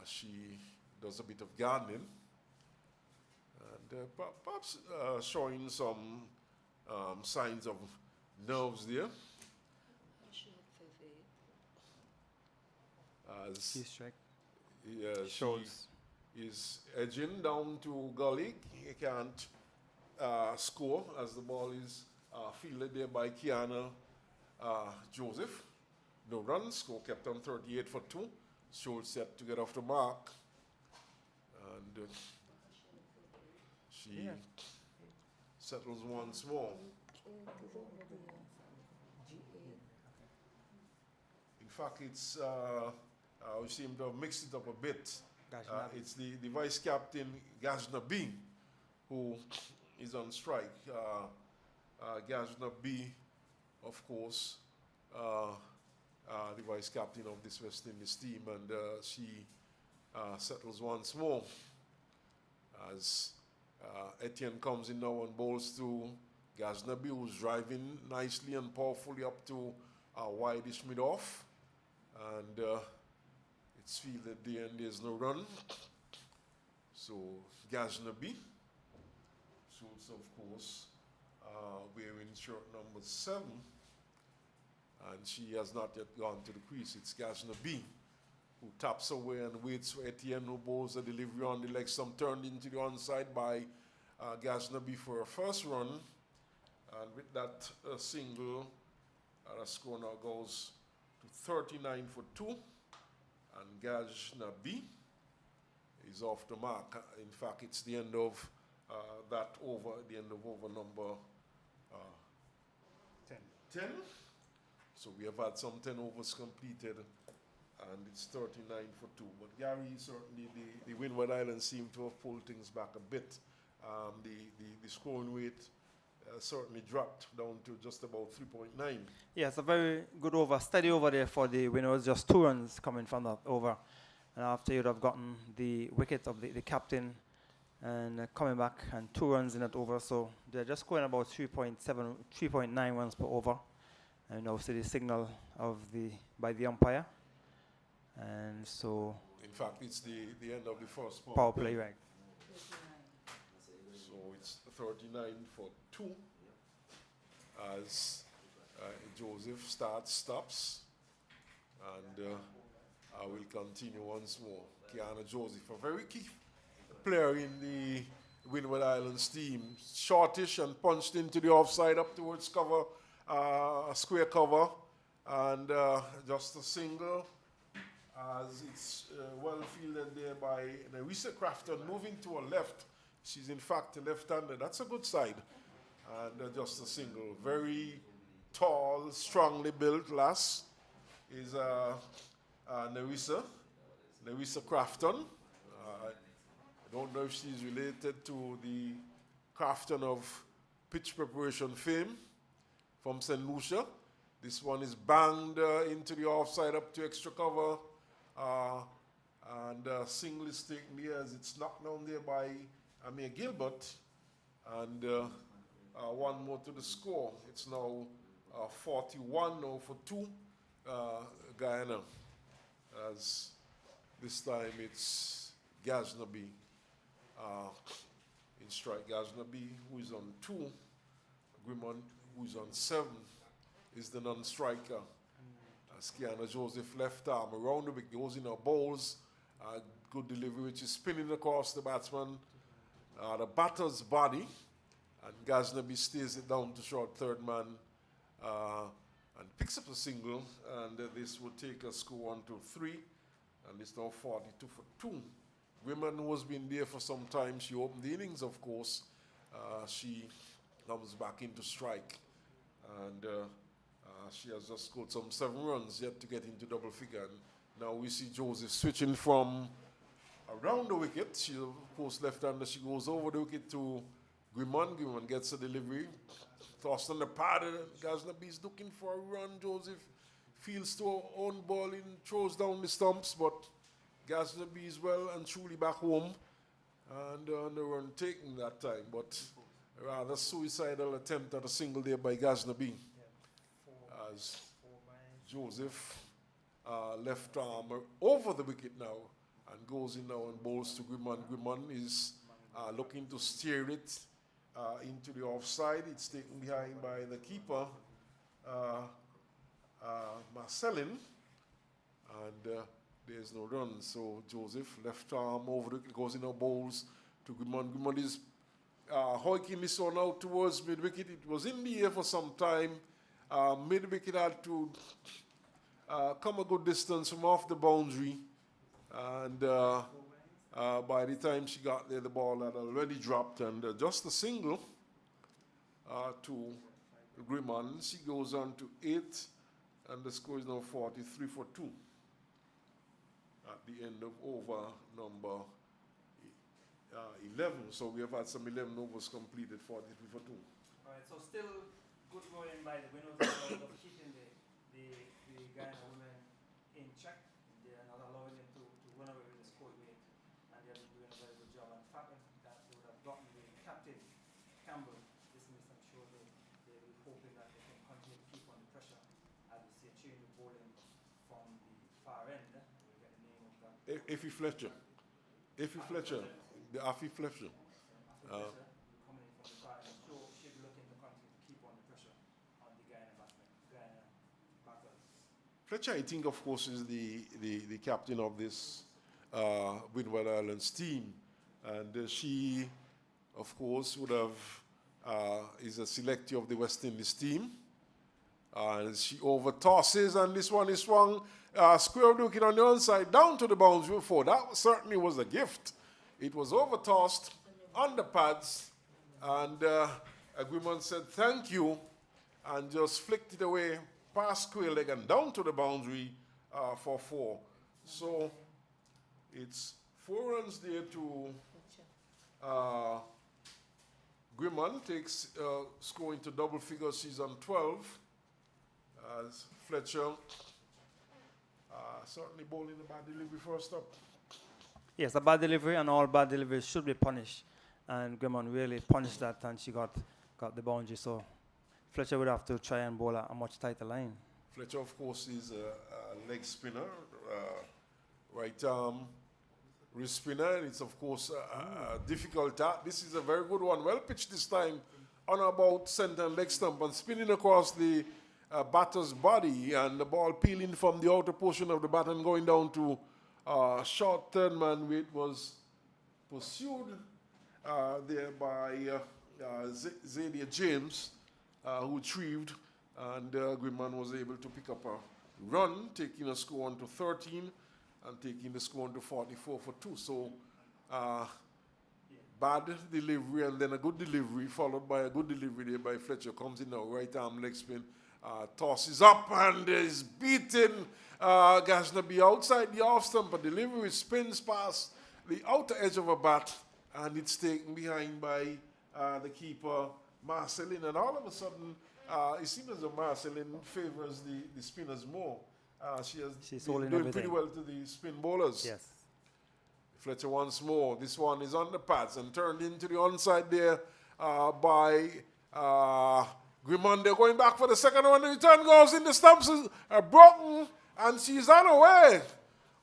she does a bit of gardening. And perhaps showing some signs of nerves there. As she is edging down to gully. He can't score as the ball is fielded there by Kiana Joseph. No runs, score kept on 38 for 2. Schultz set to get off the mark. And she settles once more. In fact, it's we seem to have mixed it up a bit. It's the vice captain Gajna B who is on strike. Gajna B, of course, the vice captain of this West Indies team, and she settles once more as Etienne comes in now and bowls to Gajna B, who's driving nicely and powerfully up to wideish mid-off, and it's fielded there and there's no run. So Gajna B shoots, of course, wearing shirt number 7, and she has not yet gone to the crease. It's Gajna B who taps away and waits for Etienne, who bowls a delivery on the leg stump, turned into the onside by Gajna B for a first run. And with that single, the score now goes to 39 for 2. And Gajna B is off the mark. In fact, it's the end of that over, the end of over number 10. So we have had some 10 overs completed, and it's 39 for 2. But Gary, certainly the Windward Islands seem to have pulled things back a bit. The scoring weight certainly dropped down to just about 3.9. Yeah, it's a very good over, steady over there for the Windwards. Just 2 runs coming from that over. And after you'd have gotten the wicket of the captain and coming back and 2 runs in that over. So they're just scoring about 3.9 runs per over. And obviously the signal of by the umpire. And so in fact, it's the end of the first power play, right? So it's 39 for 2 as Joseph stops, and I will continue once more. Guyana Joseph, a very key player in the Windward Islands team, shortish and punched into the offside up towards cover, square cover, and just a single as it's well fielded there by Nerissa Crafton, moving to her left. She's in fact a left-hander. That's a good side. And just a single. Very tall, strongly built lass is Nerissa Crafton. I don't know if she's related to the Crafton of pitch preparation fame from St. Lucia. This one is banged into the offside up to extra cover. And single is taken there as it's knocked down there by Amir Gilbert. And one more to the score. It's now 41 now for 2 Guyana. As this time it's Gajna B in strike. Gajna B, who is on 2. Grimond, who is on 7, is the non-striker. Guyana Joseph left arm around the wicket, goes in our bowls. Good delivery, which is spinning across the batsman, the batter's body, and Gajna B stays it down to short third man and picks up a single, and this will take a score 1-3, and it's now 42 for 2. Women who has been there for some time, she opened the innings, of course. She comes back into strike, and she has just scored some 7 runs yet to get into double figure. And now we see Joseph switching from around the wicket. She's of course left-hander. She goes over the wicket to Grimond. Grimond gets a delivery. Tossed on the pad. Gajna B is looking for a run. Joseph fields to her own ball and throws down the stumps, but Gajna B is well and truly back home. And no run taken that time, but a rather suicidal attempt at a single there by Gajna B. As Joseph left arm over the wicket now and goes in now and bowls to Grimond. Grimond is looking to steer it into the offside. It's taken behind by the keeper, Marcelin, and there's no run. So Joseph left arm over the wicket, goes in now, bowls to Grimond. Grimond is hoiking this one out towards mid-wicket. It was in the air for some time. Mid-wicket had to come a good distance from off the boundary, and by the time she got there, the ball had already dropped, and just a single to Griman. She goes on to 8, and the score is now 43 for 2 at the end of over number 11. So we have had some 11 overs completed, 43 for 2. All right, so still good going by the Windies of keeping the Guyana women in check. They are not allowing them to run away with the score weight, and they have been doing a very good job. And the fact that they would have gotten the captain, Campbell, dismissed, I'm sure they will be hoping that they can continue to keep on the pressure as we see a change of bowling from the far end. We'll get the name of that. Effie Fletcher. Effie Fletcher. The Effie Fletcher. Coming in from the far end. So she'll be looking to continue to keep on the pressure on the Guyana batters. Fletcher, I think, of course, is the captain of this Windward Islands team. And she, of course, would have, is a selectee of the West Indies team. And she over tosses, and this one is swung square looking on the onside down to the boundary before. That certainly was a gift. It was over tossed on the pads, and Agreement said thank you, and just flicked it away past square leg and down to the boundary for 4. So it's 4 runs there to Griman takes scoring to double figures. She's on 12. As Fletcher certainly bowling a bad delivery for a stop. Yes, a bad delivery, and all bad deliveries should be punished. And Griman really punished that, and she got the boundary. So Fletcher would have to try and bowl a much tighter line. Fletcher, of course, is a leg spinner, right arm wrist spinner. And it's, of course, a difficult task. This is a very good one. Well pitched this time on about center and leg stump and spinning across the batter's body, and the ball peeling from the outer portion of the bat and going down to short third man, where it was pursued there by Zadia James, who retrieved, and Griman was able to pick up a run, taking a score on to 13 and taking the score on to 44 for 2. So bad delivery and then a good delivery, followed by a good delivery there by Fletcher. Comes in now, right arm leg spin, tosses up and is beaten. Ghaznabi outside the off stump, a delivery spins past the outer edge of a bat, and it's taken behind by the keeper, Marcelin. And all of a sudden, it seems as though Marcelin favors the spinners more. She's doing pretty well to the spin bowlers. Yes. Fletcher once more. This one is on the pads and turned into the onside there by Griman. They're going back for the second one. The return goes in. The stumps are broken, and she's on her way.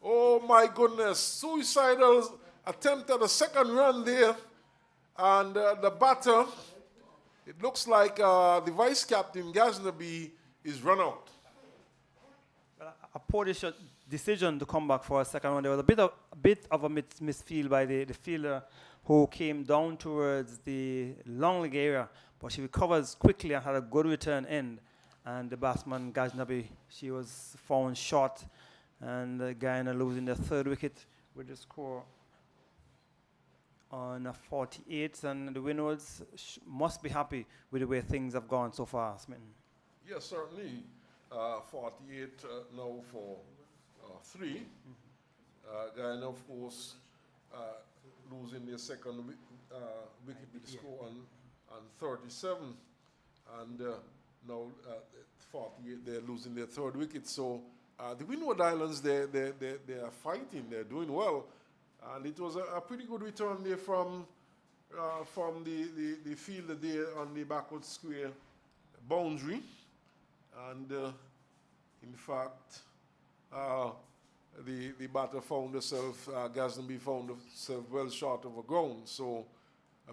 Oh, my goodness. Suicidal attempt at a second run there. And the batter, it looks like the vice captain, Ghaznabi, is run out. A poor decision to come back for a second one. There was a bit of a misfield by the fielder, who came down towards the long leg area, but she recovers quickly and had a good return end. And the batsman, Ghaznabi, she was found short, and Guyana losing their third wicket with the score on 48. And the Windwards must be happy with the way things have gone so far, Smitten. Yes, certainly. 48 now for 3. Guyana, of course, losing their second wicket with the score on 37. And now 48, they're losing their third wicket. So the Windward Islands, they are fighting. They're doing well. And it was a pretty good return there from the fielder there on the backward square boundary. And in fact, the batter found herself, Ghaznabi found herself well short of the ground. So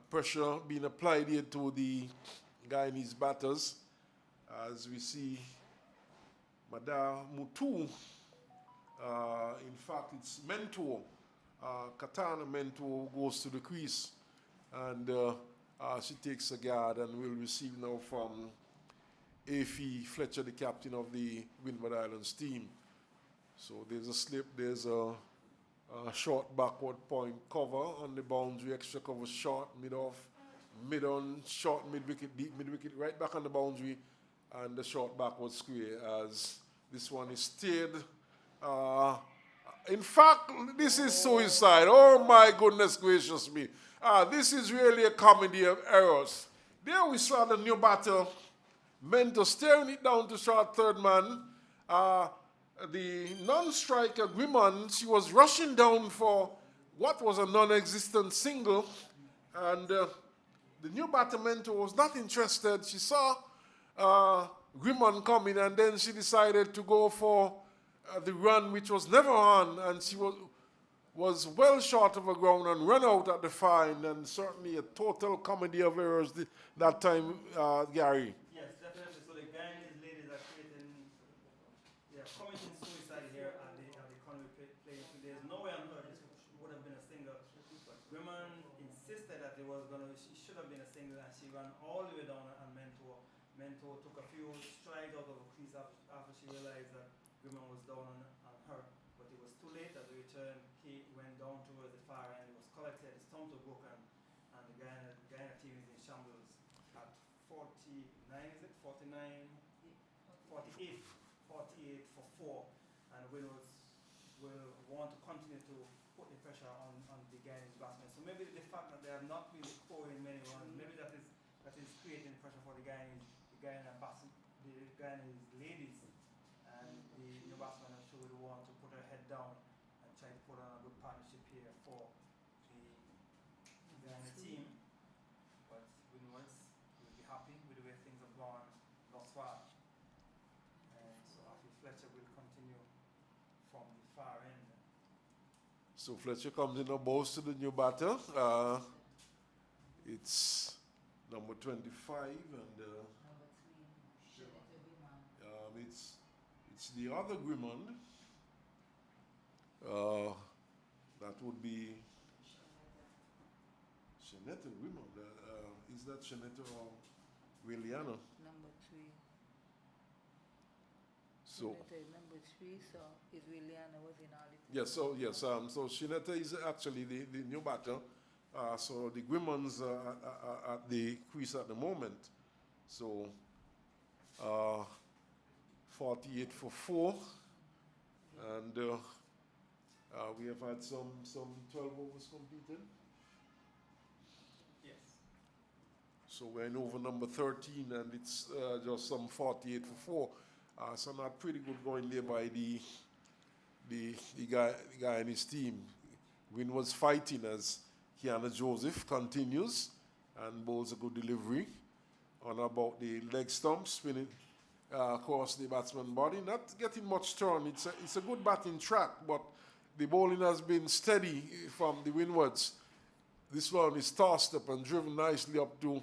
pressure being applied here to the Guyanese batters, as we see Mada Mutu. In fact, it's Mentor, Katana Mentor, goes to the crease, and she takes a guard and will receive now from Effie Fletcher, the captain of the Windward Islands team. So there's a slip, there's a short backward point cover on the boundary, extra cover short, mid-off, mid-on, short mid-wicket, deep mid-wicket, right back on the boundary, and the short back was square as this one is steered. In fact, this is suicide. Oh my goodness gracious me. This is really a comedy of errors. There we saw the new batter, Mento staring it down to short third man. The non-striker Grimmon, she was rushing down for what was a non-existent single, and the new batter Mento was not interested. She saw Grimmon coming, and then she decided to go for the run, which was never on, and she was well short of the ground and run out at the far end, and certainly a total comedy of errors that time, Gary. Yes, definitely. So the Guyanese ladies are committing suicide here at the Conway playing. So there's no way on earth this would have been a single. But Grimmon insisted that she should have been a single, and she ran all the way down and Mento took a few strides out of the crease after she realized that Grimmon was down on her. But it was too late. At the return, Kate went down towards the far end. It was collected. The stumps were broken, and the Guyana team is in shambles at 49, is it? 49, 48 for 4. And Windwards will want to continue to put the pressure on the Guyanese batsmen. So maybe the fact that they have not really scoring many runs, maybe that is creating pressure for the Guyanese ladies. And the new batsman, I'm sure, will want to put her head down and try to put on a good partnership here for the Guyana team. But Windwards will be happy with the way things have gone thus far. And so Afi Fletcher will continue from the far end. So Fletcher comes in a bows to the new batter. It's number 25, and it's the other Grimmond. That would be Shanetta Grimmond. Is that Shanetta or Williana? Number 3. So Shanetta is number 3, so is Williana was in all it. yes, so Shanetta is actually the new batter. So the Grimmonds are at the crease at the moment. So 48 for 4, and we have had some 12 overs completed. Yes. So we're in over number 13, and it's just some 48 for 4. So not pretty good going there by the Guyanese team. Windwards fighting as Kiana Joseph continues and bowls a good delivery on about the leg stump, spinning across the batsman's body. Not getting much turn. It's a good batting track, but the bowling has been steady from the Windwards. This one is tossed up and driven nicely up to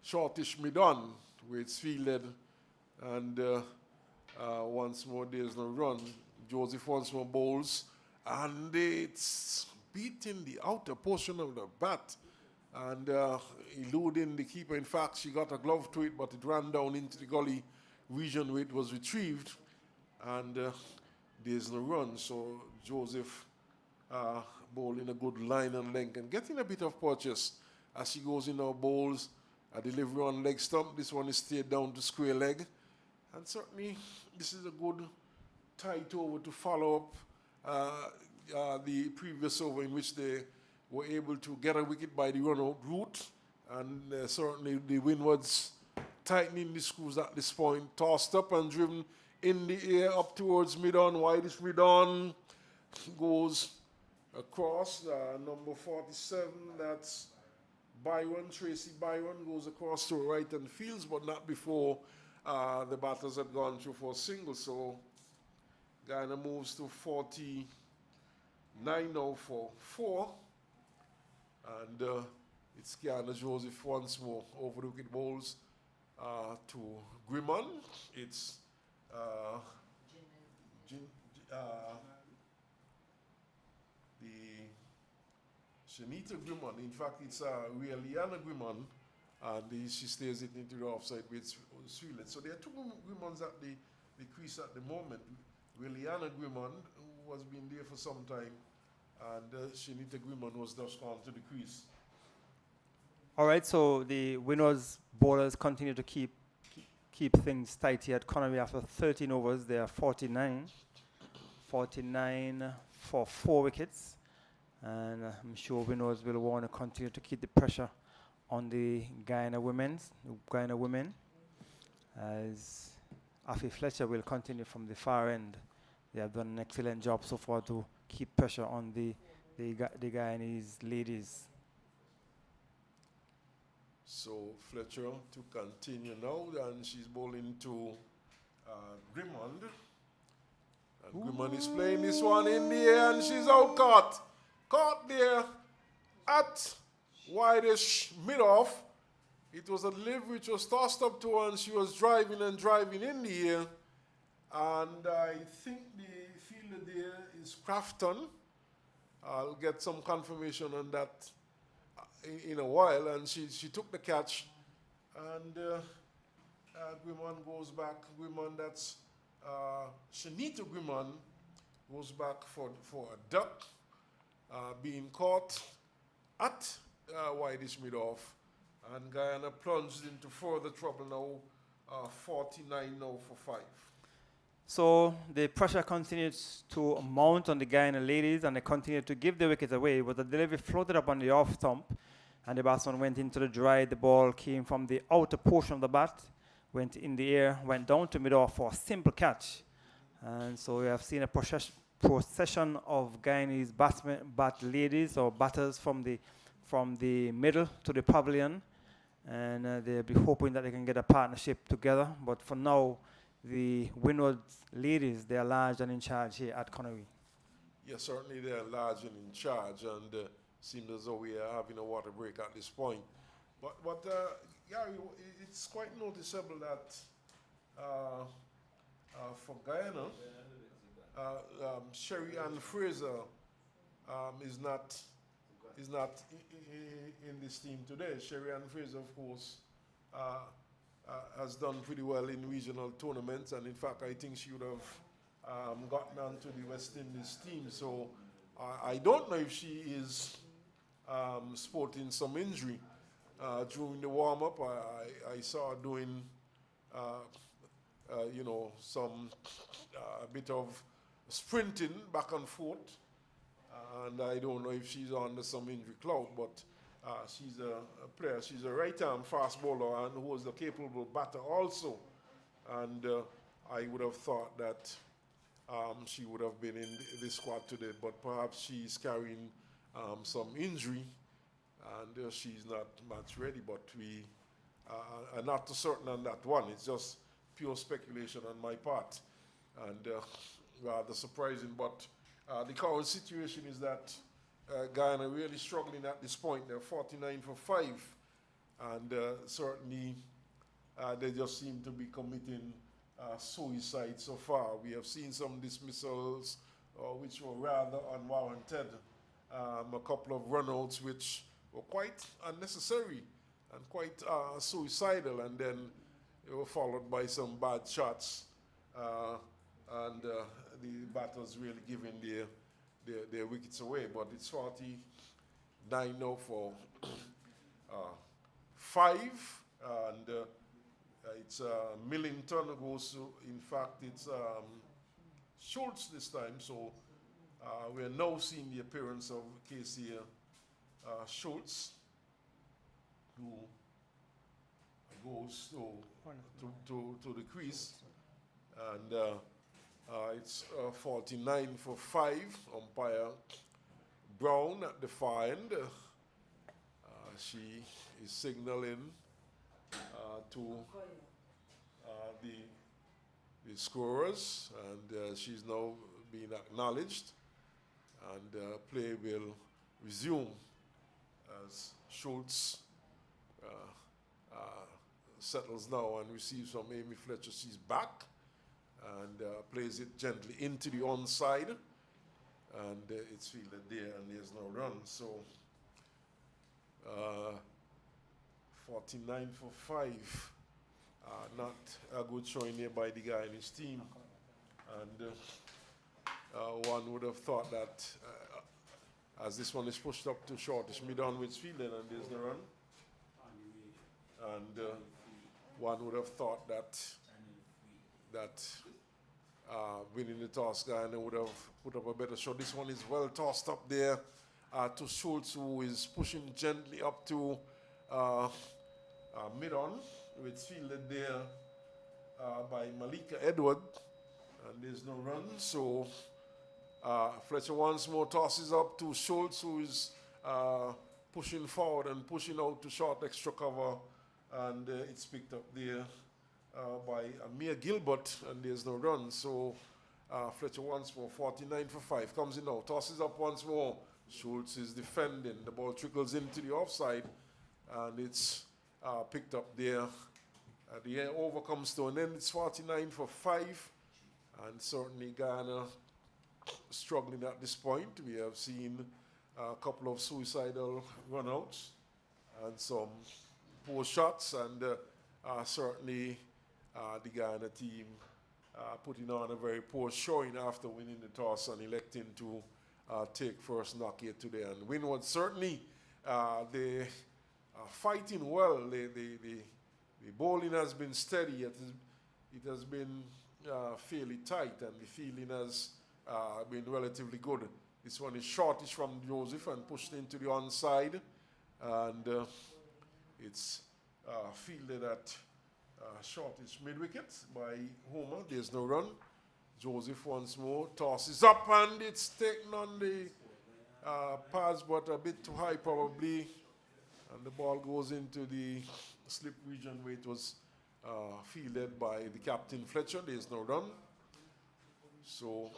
shortish mid-on, where it's fielded, and once more there's no run. Joseph once more bowls, and it's beating the outer portion of the bat and eluding the keeper. In fact, she got a glove to it, but it ran down into the gully region where it was retrieved, and there's no run. So Joseph bowling a good line and length and getting a bit of purchase as she goes in our bowls. A delivery on leg stump. This one is stayed down to square leg, and certainly this is a good tight over to follow up the previous over in which they were able to get a wicket by the run-out route, and certainly the Windwards tightening the screws at this point, tossed up and driven in the air up towards mid-on, widest mid-on, goes across, number 47, that's Tracy Byron goes across to right and fields, but not before the batters had gone through for a single. So Guyana moves to 49 now for 4. And it's Kiana Joseph once more over the wicket bowls to Grimmon. It's the Shanita Grimmon. In fact, it's Liana Grimmon, and she stays it into the offside with Sweelet. So there are two Grimmons at the crease at the moment. Liana Grimmon, who has been there for some time, And Shanita Grimman was just gone to the crease. All right, so the Windwards bowlers continue to keep things tight here at Connery after 13 overs. They are 49 for 4 wickets. And I'm sure Windwards will want to continue to keep the pressure on the Guyana women, as Afi Fletcher will continue from the far end. They have done an excellent job so far to keep pressure on the Guyanese ladies. So Fletcher to continue now, and she's bowling to Grimmond. And Grimmond is playing this one in the air, and she's out caught. Caught there at wideish mid-off. It was a delivery which was tossed up to her, and she was driving and driving in the air. And I think the fielder there is Crafton. I'll get some confirmation on that in a while. And she took the catch. And Grimmond goes back. Grimmond, that's Shanita Grimmond, goes back for a duck. Being caught at wideish mid-off. And Guyana plunged into further trouble now, 49 now for 5. So the pressure continues to mount on the Guyana ladies, and they continue to give the wickets away. But the delivery floated up on the off stump, and the batsman went into the dry. The ball came from the outer portion of the bat, went in the air, went down to mid-off for a simple catch. And so we have seen a procession of Guyanese bat ladies or batters from the middle to the pavilion, and they'll be hoping that they can get a partnership together. But for now, the Windwards ladies, they are large and in charge here at Connery. Yes, certainly they are large and in charge, and seems as though we are having a water break at this point. But Gary, it's quite noticeable that for Guyana, Sherry Ann Fraser is not in this team today. Sherry Ann Fraser, of course, has done pretty well in regional tournaments, and in fact, I think she would have gotten onto the West Indies team. So I don't know if she is sporting some injury. During the warm-up, I saw her doing, some a bit of sprinting back and forth, and I don't know if she's under some injury cloud, but she's a player. She's a right-arm fast bowler and who is a capable batter also. And I would have thought that she would have been in the squad today, but perhaps she's carrying some injury and she's not match ready. But we are not certain on that one. It's just pure speculation on my part, and rather surprising. But the current situation is that Guyana really struggling at this point. They're 49 for 5, and certainly they just seem to be committing suicide so far. We have seen some dismissals which were rather unwarranted, a couple of runouts which were quite unnecessary and quite suicidal, and then they were followed by some bad shots, and the batters really giving their wickets away. But it's 49 now for 5, and it's Millington goes to, in fact, it's Schultz this time. So we are now seeing the appearance of Casey Schultz, who goes to the crease, and it's 49 for 5. Umpire Brown at the far end. She is signaling to the scorers, and she's now being acknowledged, and play will resume as Schultz settles now and receives from Amy Fletcher. She's back and plays it gently into the onside, and it's fielded there, and there's no run. So 49 for 5, not a good showing here by the guy in his team, and one would have thought that as this one is pushed up to shortish mid-on with fielding, and there's the run. And one would have thought that winning the toss, Guyana would have put up a better shot. This one is well tossed up there to Schultz, who is pushing gently up to mid-on. It's fielded there by Malika Edward, and there's no run. So Fletcher once more tosses up to Schultz, who is pushing forward and pushing out to short extra cover, and it's picked up there by Amir Gilbert, and there's no run. So Fletcher once more, 49 for 5, comes in now, tosses up once more. Schultz is defending. The ball trickles into the offside, and it's picked up there. The air over comes to an end. It's 49 for 5, and certainly Guyana struggling at this point. We have seen a couple of suicidal runouts and some poor shots, and certainly the Guyana team putting on a very poor showing after winning the toss and electing to take first knock here today. And Windwards certainly they are fighting well. The bowling has been steady. It has been fairly tight, and the fielding has been relatively good. This one is shortish from Joseph and pushed into the onside, and it's fielded at shortish mid-wicket by Homer. There's no run. Joseph once more tosses up, and it's taken on the pads, but a bit too high probably, and the ball goes into the slip region where it was fielded by the captain Fletcher. There's no run. So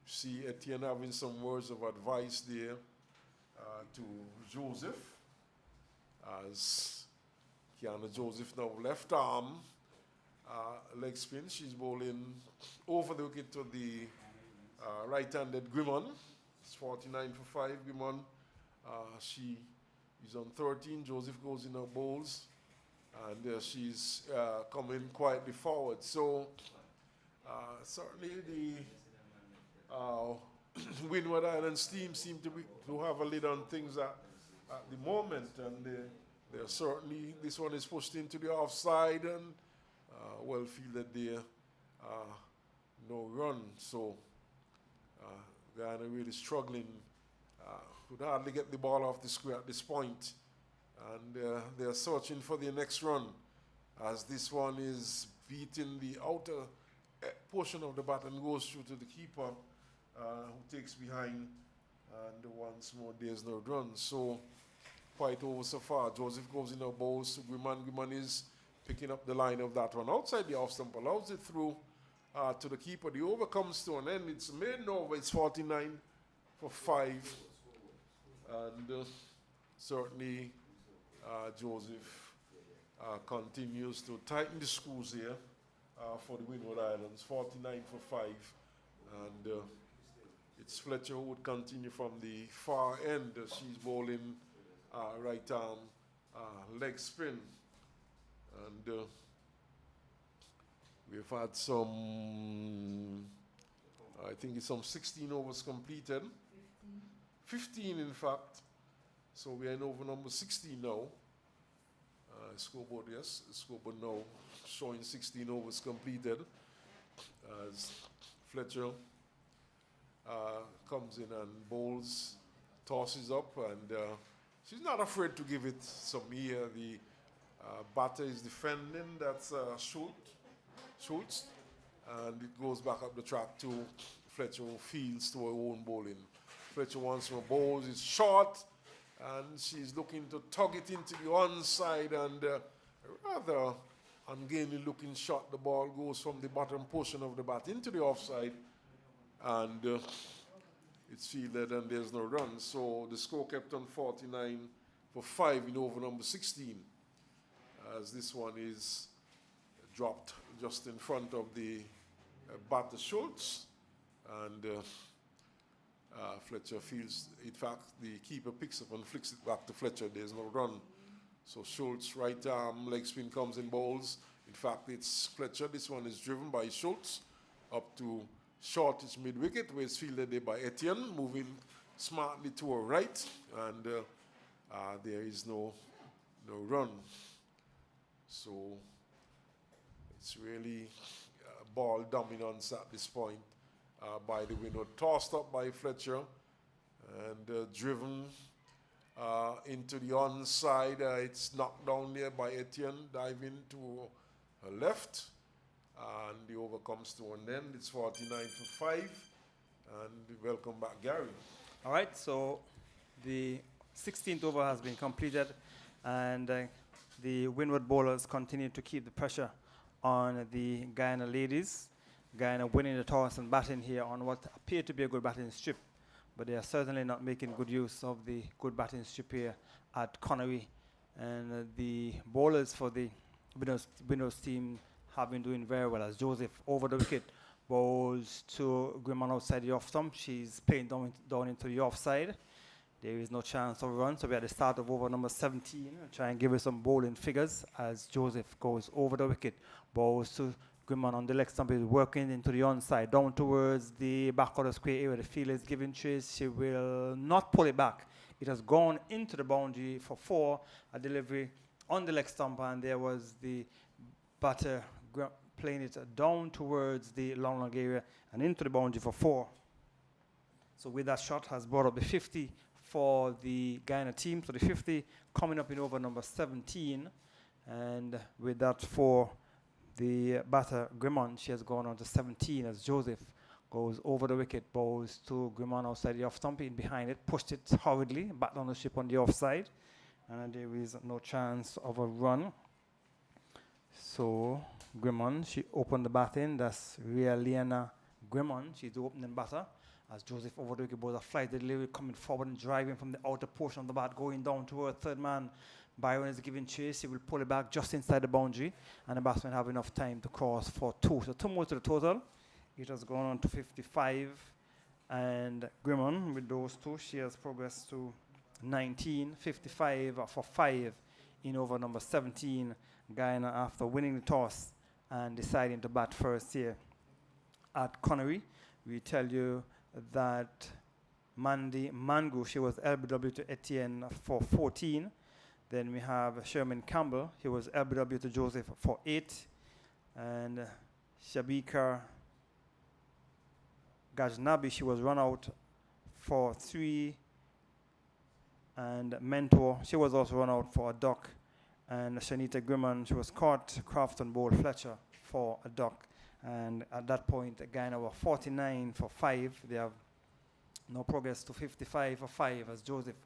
see Etienne having some words of advice there to Joseph, as Kiana Joseph now left arm leg spin. She's bowling over the wicket to the right-handed Guimon. It's 49 for 5. Guimon, she is on 13. Joseph goes in her bowls, and she's coming quietly forward. So certainly the Windward Islands team seem to have a lid on things at the moment, and they're certainly, this one is pushed into the offside and well fielded there, no run. So Guyana really struggling, could hardly get the ball off the square at this point, and they're searching for the next run, as this one is beating the outer portion of the bat and goes through to the keeper, who takes behind, and once more there's no run. So quite over so far. Joseph goes in a bowls to Guiman. Guiman is picking up the line of that one outside the off stump, allows it through to the keeper. The over comes to an end. It's made over. It's 49 for 5, and certainly Joseph continues to tighten the screws here for the Windward Islands. 49 for 5, and it's Fletcher who would continue from the far end. She's bowling right arm leg spin, and we've had some, I think it's some 16 overs completed. 15 in fact. So we are in over number 16 now. Scoreboard, yes, scoreboard now showing 16 overs completed, as Fletcher comes in and bowls, tosses up, and she's not afraid to give it some ear. The batter is defending, that's Schultz, and it goes back up the track to Fletcher, who fields to her own bowling. Fletcher wants more bowls, it's short, and she's looking to tug it into the onside, and a rather ungainly looking shot. The ball goes from the bottom portion of the bat into the offside, and it's fielded, and there's no run. So the score kept on 49 for 5 in over number 16, as this one is dropped just in front of the batter Schultz, and Fletcher fields. In fact, the keeper picks up and flicks it back to Fletcher. There's no run. So Schultz, right arm, leg spin comes in bowls. In fact, it's Fletcher. This one is driven by Schultz up to shortish mid-wicket, where it's fielded there by Etienne, moving smartly to her right, and there is no run. So it's really ball dominance at this point by the Windward. Tossed up by Fletcher and driven into the onside. It's knocked down there by Etienne, diving to her left. And the over comes to an end. It's 49 for 5. And welcome back, Gary. All right, so the 16th over has been completed, and the Windward bowlers continue to keep the pressure on the Guyana ladies. Guyana winning the toss and batting here on what appeared to be a good batting strip, but they are certainly not making good use of the good batting strip here at Connery. And the bowlers for the Windows team have been doing very well, as Joseph over the wicket bowls to Grimman outside the off stump. She's playing down into the offside. There is no chance of a run, so we're at the start of over number 17. I'll try and give her some bowling figures as Joseph goes over the wicket, bowls to Grimman on the leg stump, is working into the onside, down towards the back of the square area. The field is giving chase. She will not pull it back. It has gone into the boundary for 4, a delivery on the leg stump, and there was the batter playing it down towards the long area and into the boundary for 4. So with that shot has brought up the 50 for the Guyana team. So the 50 coming up in over number 17. And with that for the batter Grimman, she has gone on to 17 as Joseph goes over the wicket, bowls to Grimman outside the off stump, in behind it, pushed it hurriedly, back on the ship on the offside. And there is no chance of a run. So Grimman, she opened the batting. That's Liana Grimman. She's the opening batter. As Joseph over the wicket, bowls a flight delivery coming forward and driving from the outer portion of the bat, going down to her third man. Byron is giving chase. He will pull it back just inside the boundary, and the batsman have enough time to cross for 2. So 2 more to the total. It has gone on to 55. And Grimman, with those 2, she has progressed to 19, 55 for 5 in over number 17. Guyana, after winning the toss and deciding to bat first here at Connery. We tell you that Mandy Mangu, she was LBW to Etienne for 14. Then we have Sherman Campbell, he was LBW to Joseph for 8. And Shabika Gajnabi, she was run out for 3. And Mentor, she was also run out for a duck. And Shanita Grimman, she was caught. Crafton bowled Fletcher for a duck. And at that point, Guyana were 49 for 5. They have no progress to 55 for 5 as Joseph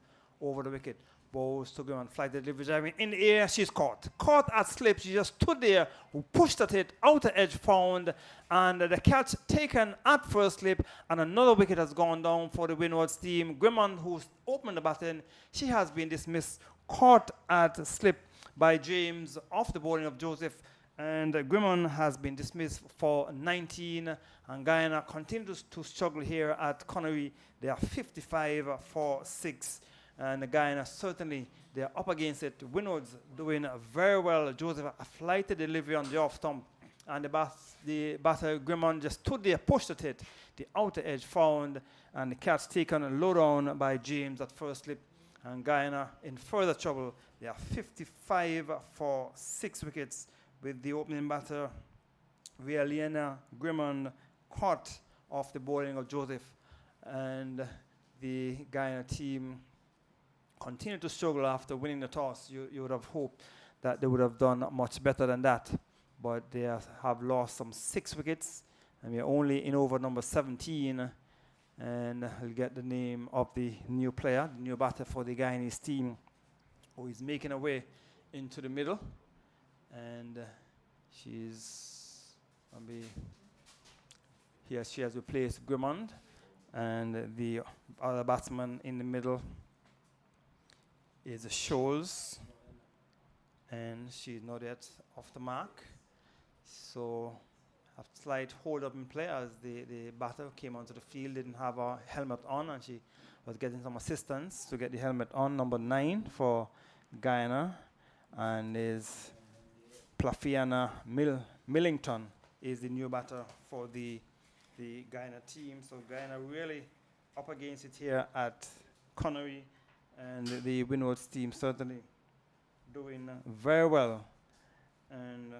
over the wicket bowls to Grimman. Flight delivery driving in the air. She's caught. Caught at slip. She just stood there, pushed at it, outer edge found, and the catch taken at first slip. And another wicket has gone down for the Windwards team. Grimman, who's opened the batting, she has been dismissed. Caught at slip by James off the bowling of Joseph, and Grimman has been dismissed for 19, and Guyana continues to struggle here at Connery. They are 55 for 6, and Guyana certainly, they are up against it. Windwards doing very well. Joseph, a flighted delivery on the off stump, and the batter Grimman just stood there, pushed at it, the outer edge found, and the catch taken low down by James at first slip. And Guyana in further trouble. They are 55 for 6 wickets with the opening batter, Liana Grimman, caught off the bowling of Joseph. And the Guyana team continue to struggle after winning the toss. You would have hoped that they would have done much better than that. But they have lost some 6 wickets. And we're only in over number 17. And I'll get the name of the new player, the new batter for the Guyanese team, who is making her way into the middle. And she's going to be here. She has replaced Grimond. And the other batsman in the middle is Scholes. And she's not yet off the mark. So a slight hold up in play as the batter came onto the field, didn't have a helmet on, and she was getting some assistance to get the helmet on. Number 9 for Guyana, and is Plafiana Millington is the new batter for the Guyana team. So Guyana really up against it here at Connery, and the Windwards team certainly doing very well, and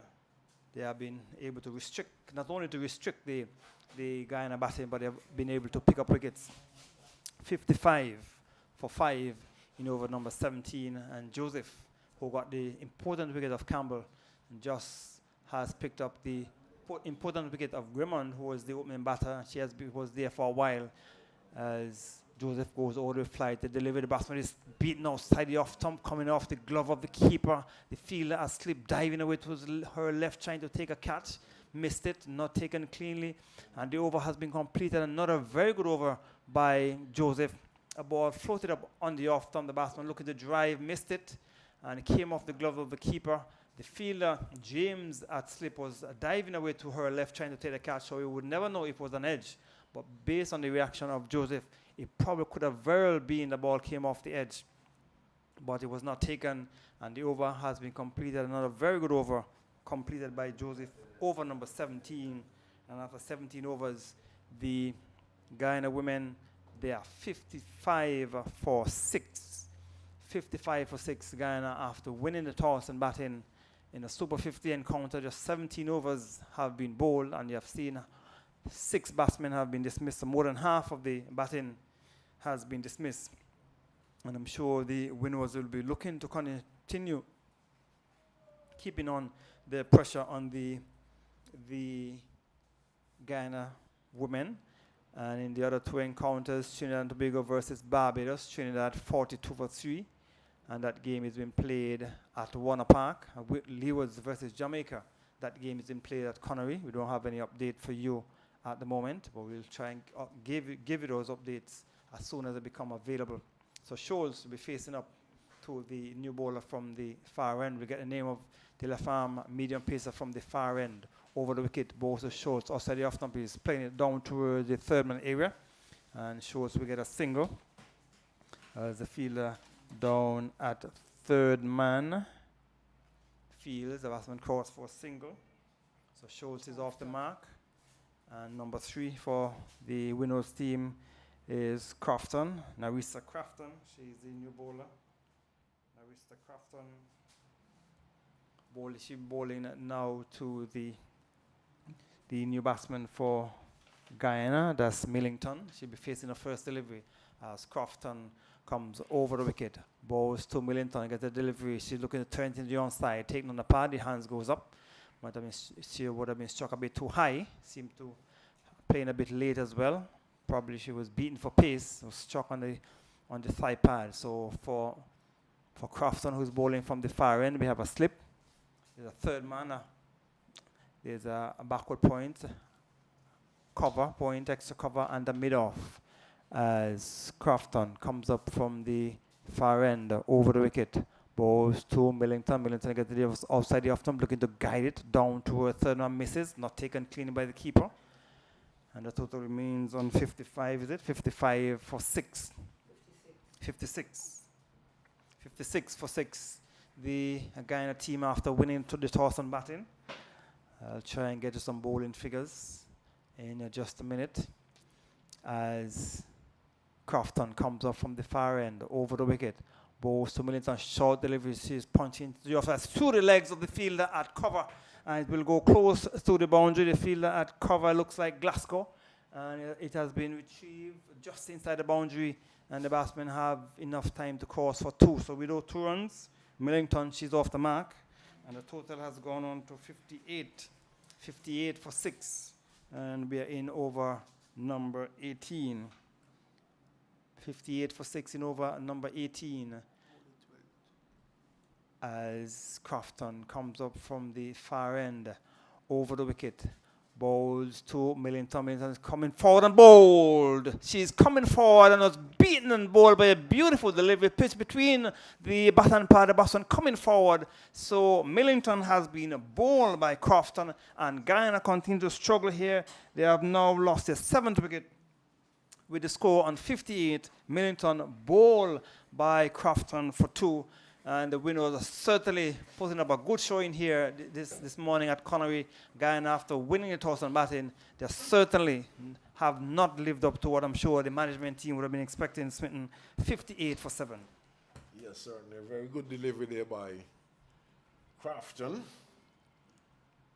they have been able to restrict, not only to restrict the Guyana batting, but they have been able to pick up wickets. 55 for 5 in over number 17, and Joseph, who got the important wicket of Campbell, just has picked up the important wicket of Grimmond, who was the opening batter. She was there for a while as Joseph goes over the flight. The delivery, the batsman is beaten outside the off stump, coming off the glove of the keeper. The fielder has slipped, diving away to her left, trying to take a catch. Missed it, not taken cleanly. And the over has been completed. Another very good over by Joseph. A ball floated up on the off stump. The batsman looking to drive, missed it. And it came off the glove of the keeper. The fielder, James, at slip, was diving away to her left, trying to take the catch. So we would never know if it was an edge. But based on the reaction of Joseph, it probably could have very well been the ball came off the edge. But it was not taken, and the over has been completed. Another very good over completed by Joseph, over number 17. And after 17 overs, the Guyana women, they are 55 for 6. 55 for 6, Guyana, after winning the toss and batting in a Super 50 encounter. Just 17 overs have been bowled, and you have seen 6 batsmen have been dismissed. So more than half of the batting has been dismissed. And I'm sure the Windwards will be looking to continue keeping on the pressure on the Guyana women. And in the other 2 encounters, Trinidad and Tobago versus Barbados, Trinidad 42 for 3. And that game is being played at Warner Park. Leewards versus Jamaica, that game is being played at Connery. We don't have any update for you at the moment, but we'll try and give you those updates as soon as they become available. So Scholes will be facing up to the new bowler from the far end. We get the name of the La Femme medium pacer from the far end. Over the wicket, bowls of Scholes. Outside the off stump, he's playing it down towards the third man area. And Scholes will get a single. As the fielder down at third man fields, the batsman cross for a single. So Scholes is off the mark. And number 3 for the Windwards team is Crafton, Narissa Crafton. She's the new bowler. Narissa Crafton. She's bowling now to the new batsman for Guyana, that's Millington. She'll be facing the first delivery as Crafton comes over the wicket. Bowls to Millington, gets the delivery. She's looking to turn it into the onside, taking on the pad, the hands goes up. But she would have been struck a bit too high. Seemed to playing a bit late as well. Probably she was beaten for pace, was struck on the thigh pad. So for Crafton, who's bowling from the far end, we have a slip. There's a third man. There's a backward point, cover point, extra cover, and a mid-off as Crafton comes up from the far end over the wicket. Bowls to Millington. Millington gets the outside the off stump, looking to guide it down to a third man, misses, not taken cleanly by the keeper. And the total remains on 55, is it? 55 for 6. 56. 56 for 6. The Guyana team, after winning to the toss and batting. I'll try and get you some bowling figures in just a minute. As Crafton comes up from the far end over the wicket. Bowls to Millington, short delivery. She's punching to the offside through the legs of the fielder at cover. And it will go close to the boundary. The fielder at cover looks like Glasgow. And it has been retrieved just inside the boundary. And the batsmen have enough time to cross for 2. So we do 2 runs. Millington, she's off the mark. And the total has gone on to 58. 58 for 6. And we are in over number 18. 58 for 6 in over number 18. As Crafton comes up from the far end over the wicket. Bowls to Millington. Millington is coming forward and bowled. She's coming forward and was beaten and bowled by a beautiful delivery pitch between the bat and pad, the batsman coming forward. So Millington has been bowled by Crafton, and Guyana continue to struggle here. They have now lost their 7th wicket with the score on 58. Millington bowled by Crafton for 2. And the Windies are certainly putting up a good showing here this morning at Connery. Guyana, after winning the toss and batting, they certainly have not lived up to what I'm sure the management team would have been expecting. Smitten 58 for 7. Yes, certainly. A very good delivery there by Crafton.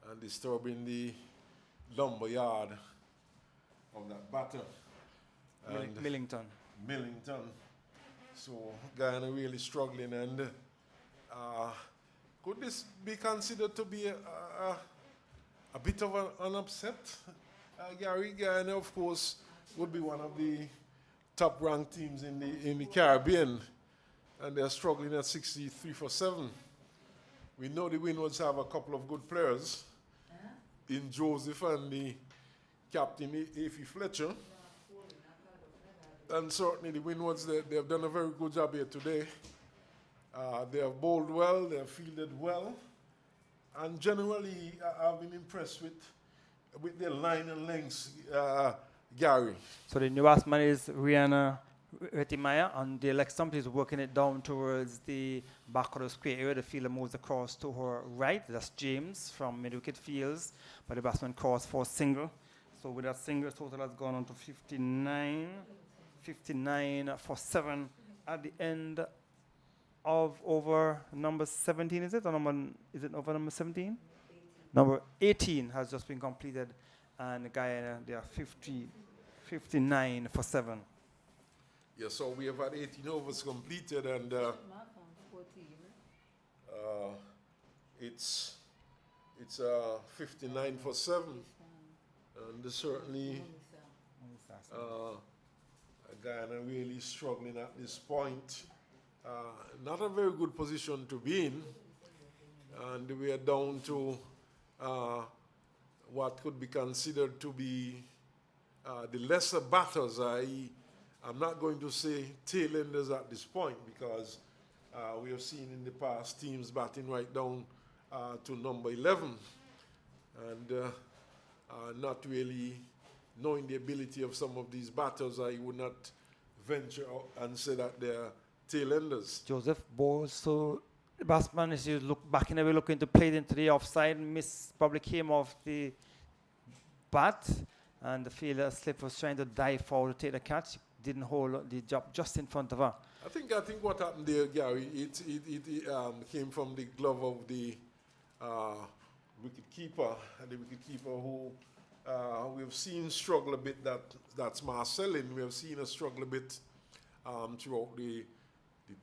And disturbing the lumber yard of that batter. And Millington. So Guyana really struggling, and could this be considered to be a bit of an upset? Gary, Guyana, of course, would be one of the top-ranked teams in the Caribbean, and they're struggling at 63 for 7. We know the Windwards have a couple of good players in Joseph and the captain, A.F. Fletcher. And certainly the Windwards, they have done a very good job here today. They have bowled well, they have fielded well. And generally, I've been impressed with their line and lengths, Gary. So the new batsman is Rihanna Retimaya, and the leg stump is working it down towards the back of the square area. The fielder moves across to her right. That's James from mid-wicket fields, but the batsman crossed for a single. So with that single, total has gone on to 59 for 7 at the end of over number 17, is it? Or is it over number 17? 18. Number 18 has just been completed, and Guyana, they are 59 for 7. Yeah, so we have had 18 overs completed, and it's 59 for 7, and certainly Guyana really struggling at this point. Not a very good position to be in, and we are down to what could be considered to be the lesser batters. I'm not going to say tail-enders at this point, because we have seen in the past teams batting right down to number 11, and not really knowing the ability of some of these batters, I would not venture out and say that they're tail-enders. Joseph bowls, so the batsman, as you look back in the way, looking to play it into the offside, probably came off the bat, and the fielder Slip was trying to dive forward to take the catch, didn't hold the job just in front of her. I think what happened there, Gary, it came from the glove of the wicketkeeper, and the wicketkeeper who we've seen struggle a bit. That's Marcelin. We have seen her struggle a bit throughout the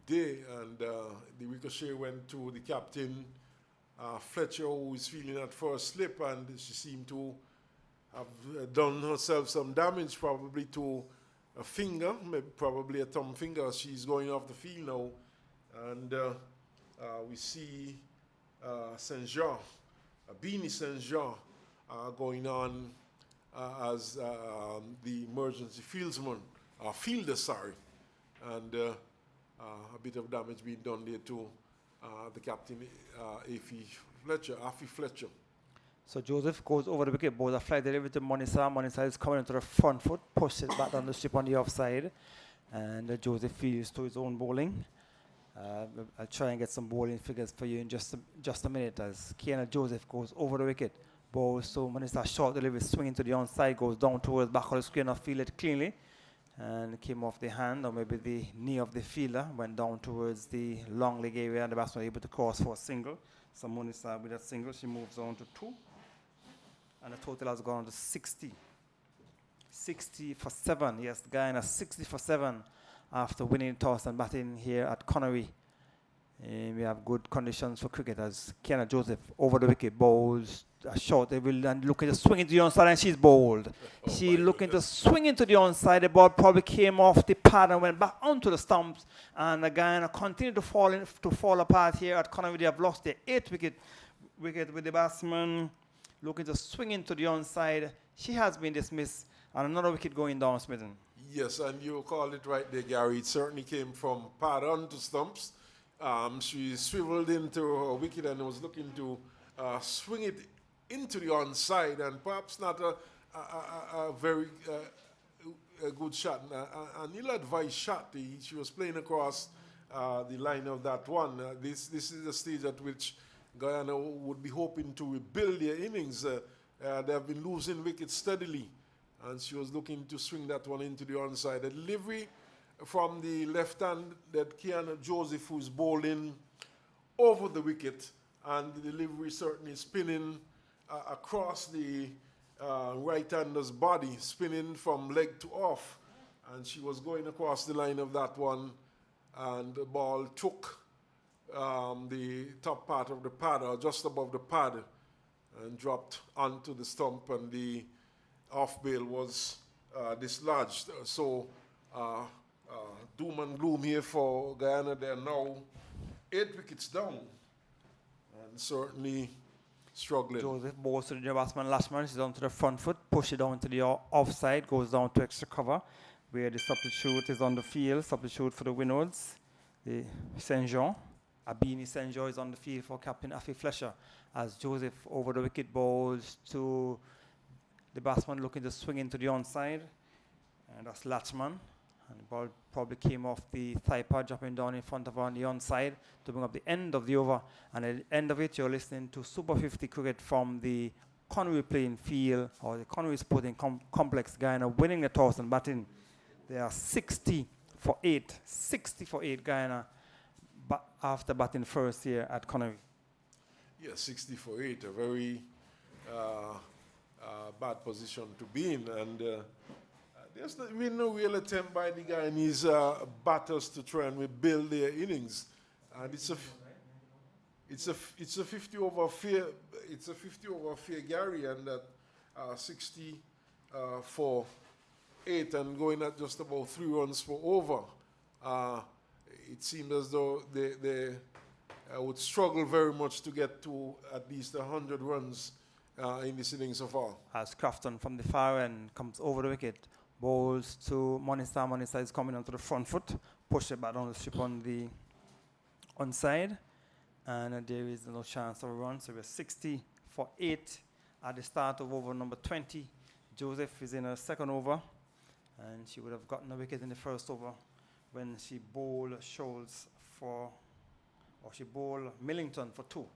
day, and the ricochet went to the captain, Fletcher, who is feeling at first slip, and she seemed to have done herself some damage, probably to a finger, maybe probably a thumb finger. She's going off the field now, and we see Saint Jean, Beanie Saint Jean, going on as the emergency fielder, and a bit of damage being done there to the captain, Afi Fletcher. So Joseph goes over the wicket, bowls a fly delivery to Monisa. Monisa is coming into the front foot, pushes it back down the strip on the offside, and Joseph fields to his own bowling. I'll try and get some bowling figures for you in just a minute, as Kiana Joseph goes over the wicket, bowls to Monisa, short delivery, swinging to the onside, goes down towards back of the screen, and field it cleanly, and came off the hand or maybe the knee of the fielder, went down towards the long leg area, and the batsman able to cross for a single. So Monisa with that single, she moves on to 2. And the total has gone to 60. 60 for 7. Yes, Guyana 60 for 7 after winning toss and batting here at Connery. We have good conditions for cricket, as Kiana Joseph over the wicket bowls a short. They will and looking to swing into the onside, and she's bowled. She looking to swing into the onside. The ball probably came off the pad and went back onto the stumps. And the Guyana continued to fall apart here at Connery. They have lost their 8th wicket with the batsman looking to swing into the onside. She has been dismissed, and another wicket going down, Smitten. Yes, and you called it right there, Gary. It certainly came from pad onto stumps. She swiveled into her wicket and was looking to swing it into the onside, and perhaps not a very good shot, an ill-advised shot. She was playing across the line of that one. This is the stage at which Guyana would be hoping to rebuild their innings. They have been losing wickets steadily, and she was looking to swing that one into the onside. The delivery from the left hand that Kiana Joseph, who's bowling over the wicket, and the delivery certainly spinning across the right-hander's body, spinning from leg to off, and she was going across the line of that one, and the ball took the top part of the pad, or just above the pad, and dropped onto the stump, and the off bail was dislodged. So doom and gloom here for Guyana. They're now 8 wickets down, and certainly struggling. Joseph bowls to the batsman Lashman. She's onto the front foot, push it down to the offside, goes down to extra cover, where the substitute is on the field. Substitute for the Windwards, the St. Jean. Abini St. Jean is on the field for Captain Afi Fletcher, as Joseph over the wicket bowls to the batsman looking to swing into the onside, and that's Latchman. And the ball probably came off the thigh pad, dropping down in front of her on the onside to bring up the end of the over. And at the end of it, you're listening to Super 50 cricket from the Conwy playing field, or the Conwy Sporting Complex. Guyana winning the toss and batting. They are 60 for 8. 60 for 8 Guyana after batting first here at Conwy. Yeah, 60 for 8, a very bad position to be in. And there's been no real attempt by the Guyanese batters to try and rebuild their innings. And it's a 50 over fair Gary, and that 60 for 8 and going at just about 3 runs for over. It seemed as though they would struggle very much to get to at least 100 runs in this innings so far. As Crafton from the far end comes over the wicket, bowls to Monistar. Monistar is coming onto the front foot, push it back down the strip on the onside, and there is no chance of a run. So we're 60 for 8 at the start of over number 20. Joseph is in her second over, and she would have gotten a wicket in the first over when she bowled Scholes she bowled Millington for 2,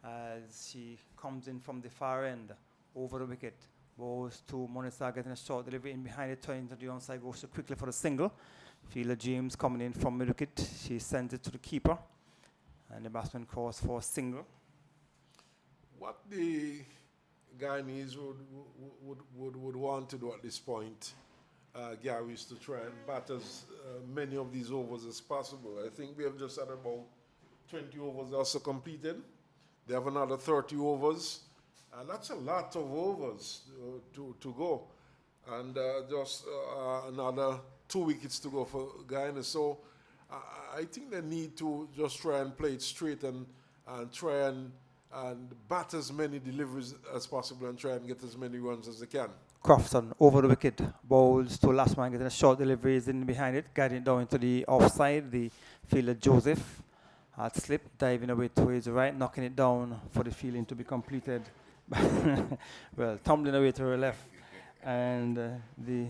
as she comes in from the far end over the wicket. Bowls to Monistar, getting a short delivery in behind it, turning to the onside, goes quickly for the single. Fielder James coming in from mid wicket. She sends it to the keeper, and the batsman calls for a single. What the Guyanese would want to do at this point, Gary, is to try and bat as many of these overs as possible. I think we have just had about 20 overs also completed. They have another 30 overs. And that's a lot of overs to go. And just another 2 wickets to go for Guyana. So I think they need to just try and play it straight and try and bat as many deliveries as possible and try and get as many runs as they can. Crofton over the wicket, bowls to last man, getting a short delivery, is in behind it, guiding it down into the offside. The fielder Joseph had slipped, diving away to his right, knocking it down for the fielding to be completed. Well, tumbling away to her left, and the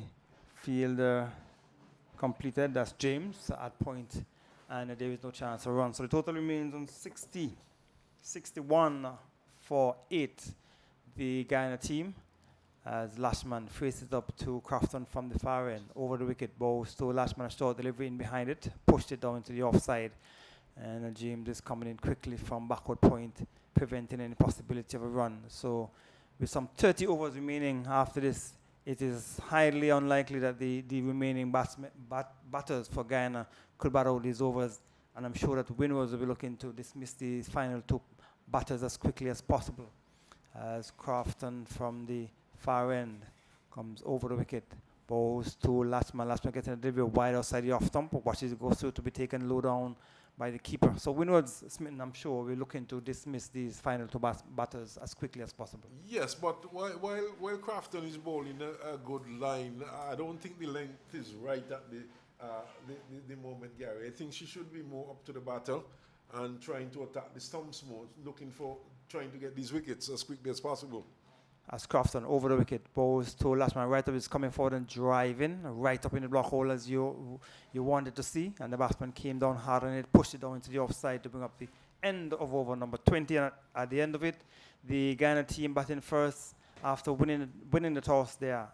fielder completed. That's James at point, and there is no chance of run. So the total remains on 61 for 8. The Guyana team, as Lashman faces up to Crofton from the far end over the wicket, bowls to Lashman, a short delivery in behind it, pushed it down into the offside, and James is coming in quickly from backward point, preventing any possibility of a run. So with some 30 overs remaining after this, it is highly unlikely that the remaining batters for Guyana could bat out these overs, and I'm sure that Windwards will be looking to dismiss these final 2 batters as quickly as possible, as Crofton from the far end comes over the wicket, bowls to Lashman. Lashman getting a delivery wide outside the off stump, watches it go through to be taken low down by the keeper. So Windwards, Smith, I'm sure, we're looking to dismiss these final 2 batters as quickly as possible. Yes, but while Crafton is bowling a good line, I don't think the length is right at the moment, Gary. I think she should be more up to the battle and trying to attack the stumps more, trying to get these wickets as quickly as possible. as Crofton over the wicket. Bowls to last man right up, is coming forward and driving right up in the block hole as you wanted to see. And the batsman came down hard on it, pushed it down into the offside to bring up the end of over number 20. And at the end of it, the Guyana team batting first after winning the toss. They are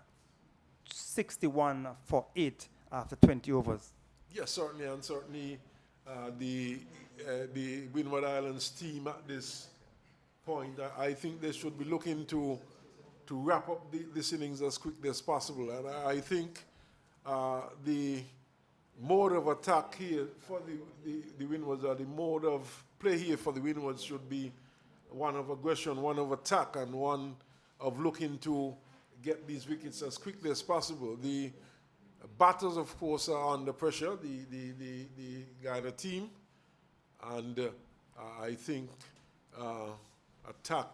61 for 8 after 20 overs. Yes, certainly, and certainly the Windward Islands team at this point, I think they should be looking to wrap up this innings as quickly as possible. And I think the mode of attack here for the Windwards, or the mode of play here for the Windwards, should be one of aggression, one of attack, and one of looking to get these wickets as quickly as possible. The batters, of course, are under pressure, the Guyana team, and I think attack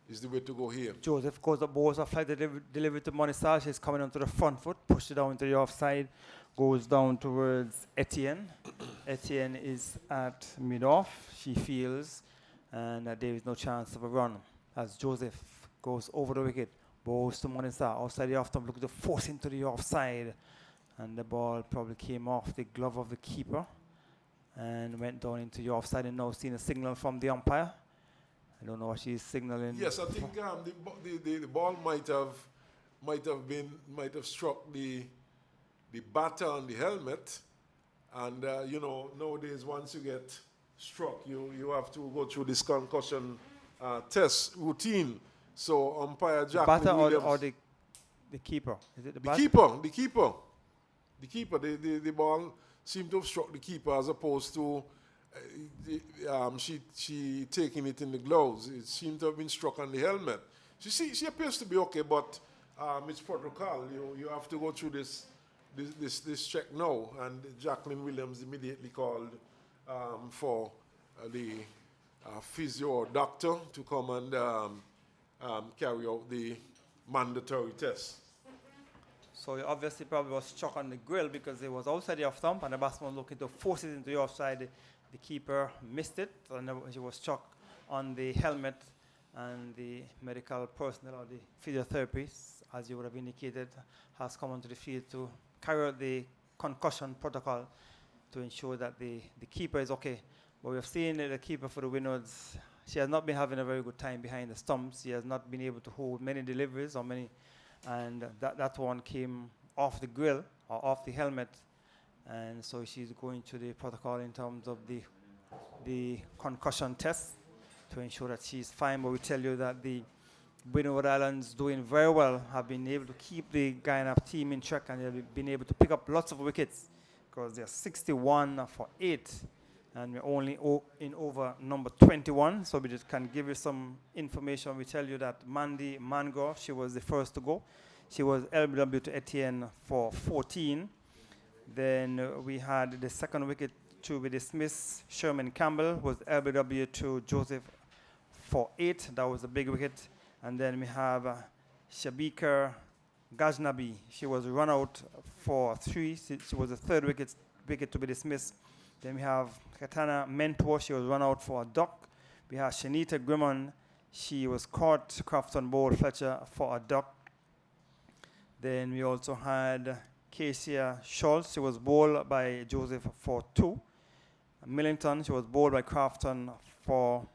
is the way to go here. Joseph goes up, balls are flight delivered to Monisal. She's coming onto the front foot, pushed it down to the offside, goes down towards Etienne. Etienne is at mid-off, she feels, and there is no chance of a run as Joseph goes over the wicket. Balls to Monisal, outside the off-stump, looking to force into the offside, and the ball probably came off the glove of the keeper and went down into the offside, and now seeing a signal from the umpire. I don't know what she's signaling. Yes, I think the ball might have struck the batter on the helmet, and nowadays once you get struck, you have to go through this concussion test routine. So umpire Jack batter Williams, or the keeper? Is it the batter? The keeper. The ball seemed to have struck the keeper as opposed to she taking it in the gloves. It seemed to have been struck on the helmet. She appears to be okay, but it's protocol. You have to go through this check now. And Jacqueline Williams immediately called for the physio or doctor to come and carry out the mandatory test. So he obviously probably was struck on the grill because it was outside the off-stump, and the batsman looking to force it into the offside. The keeper missed it, and he was struck on the helmet, and the medical personnel or the physiotherapist, as you would have indicated, has come onto the field to carry out the concussion protocol to ensure that the keeper is okay. But we have seen the keeper for the Windwards, she has not been having a very good time behind the stumps. She has not been able to hold many deliveries and that one came off the grill or off the helmet. And so she's going through the protocol in terms of the concussion test to ensure that she's fine. But we tell you that the Windward Islands doing very well, have been able to keep the Guyana team in check, and they've been able to pick up lots of wickets because they're 61 for 8. And we're only in over number 21. So we just can give you some information. We tell you that Mandy Mango, she was the first to go. She was LBW to Etienne for 14. Then we had the second wicket to be dismissed. Sherman Campbell was LBW to Joseph for 8. That was a big wicket. And then we have Shabika Ghaznabi. She was run out for 3. She was the third wicket to be dismissed. Then we have Katana Mentor. She was run out for a duck. We have Shanita Grimmon. She was caught. Crofton bowled Fletcher for a duck. Then we also had Kesia Schultz. She was bowled by Joseph for 2. Millington, she was bowled by Crofton for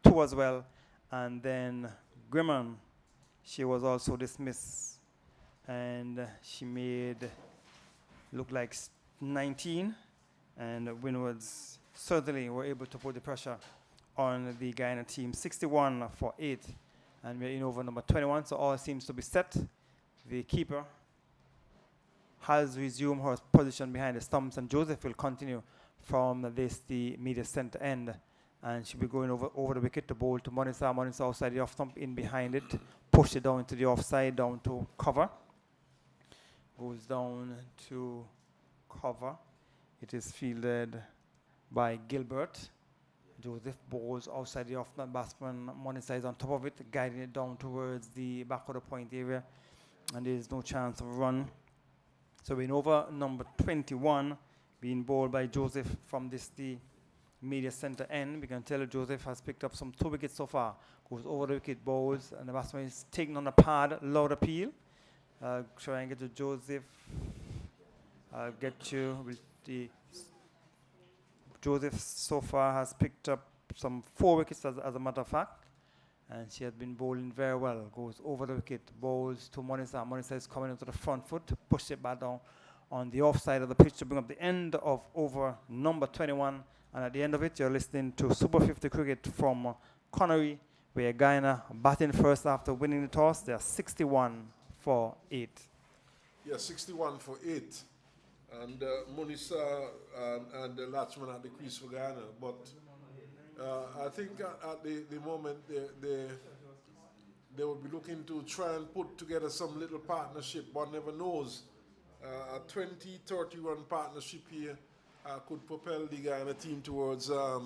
2 as well. And then Grimmon, she was also dismissed. And she made look like 19. And Windwards certainly were able to put the pressure on the Guyana team. 61 for 8. And we're in over number 21, so all seems to be set. The keeper has resumed her position behind the stumps, and Joseph will continue from the media center end. And she'll be going over the wicket to bowl to Monisa. Monisa outside the off stump, in behind it. Push it down into the offside, down to cover. Goes down to cover. It is fielded by Gilbert. Joseph bowls outside the off-stump. Batsman Monisa is on top of it, guiding it down towards the back of the point area. And there is no chance of a run. So we're in over number 21, being bowled by Joseph from the media center end. We can tell Joseph has picked up some 2 wickets so far. Goes over the wicket, bowls, and the batsman is taking on the pad, loud appeal. Try and get to Joseph. I'll get you with the Joseph so far has picked up some 4 wickets as a matter of fact, and she has been bowling very well. Goes over the wicket, bowls to Monisa. Monisa is coming into the front foot to push it back down on the offside of the pitch to bring up the end of over number 21. And at the end of it, you're listening to Super 50 cricket from Connery, where Guyana batting first after winning the toss. They are 61 for 8. Yeah, 61 for 8. And Monisa and the Latchman at the crease for Guyana. But I think at the moment they will be looking to try and put together some little partnership. One never knows. A 20-30 run partnership here could propel the Guyana team towards a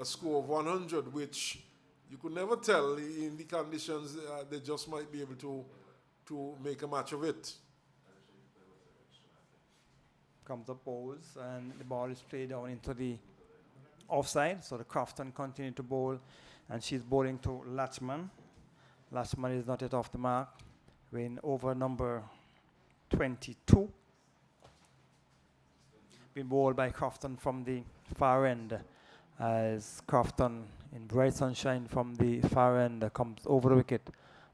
score of 100, which you could never tell in the conditions. They just might be able to make a match of it. Comes the bowls, and the ball is played down into the offside. So the Crofton continue to bowl, and she's bowling to Latchman. Latchman is not yet off the mark. When over number 22. Been bowled by Crofton from the far end, as Crofton in bright sunshine from the far end comes over the wicket.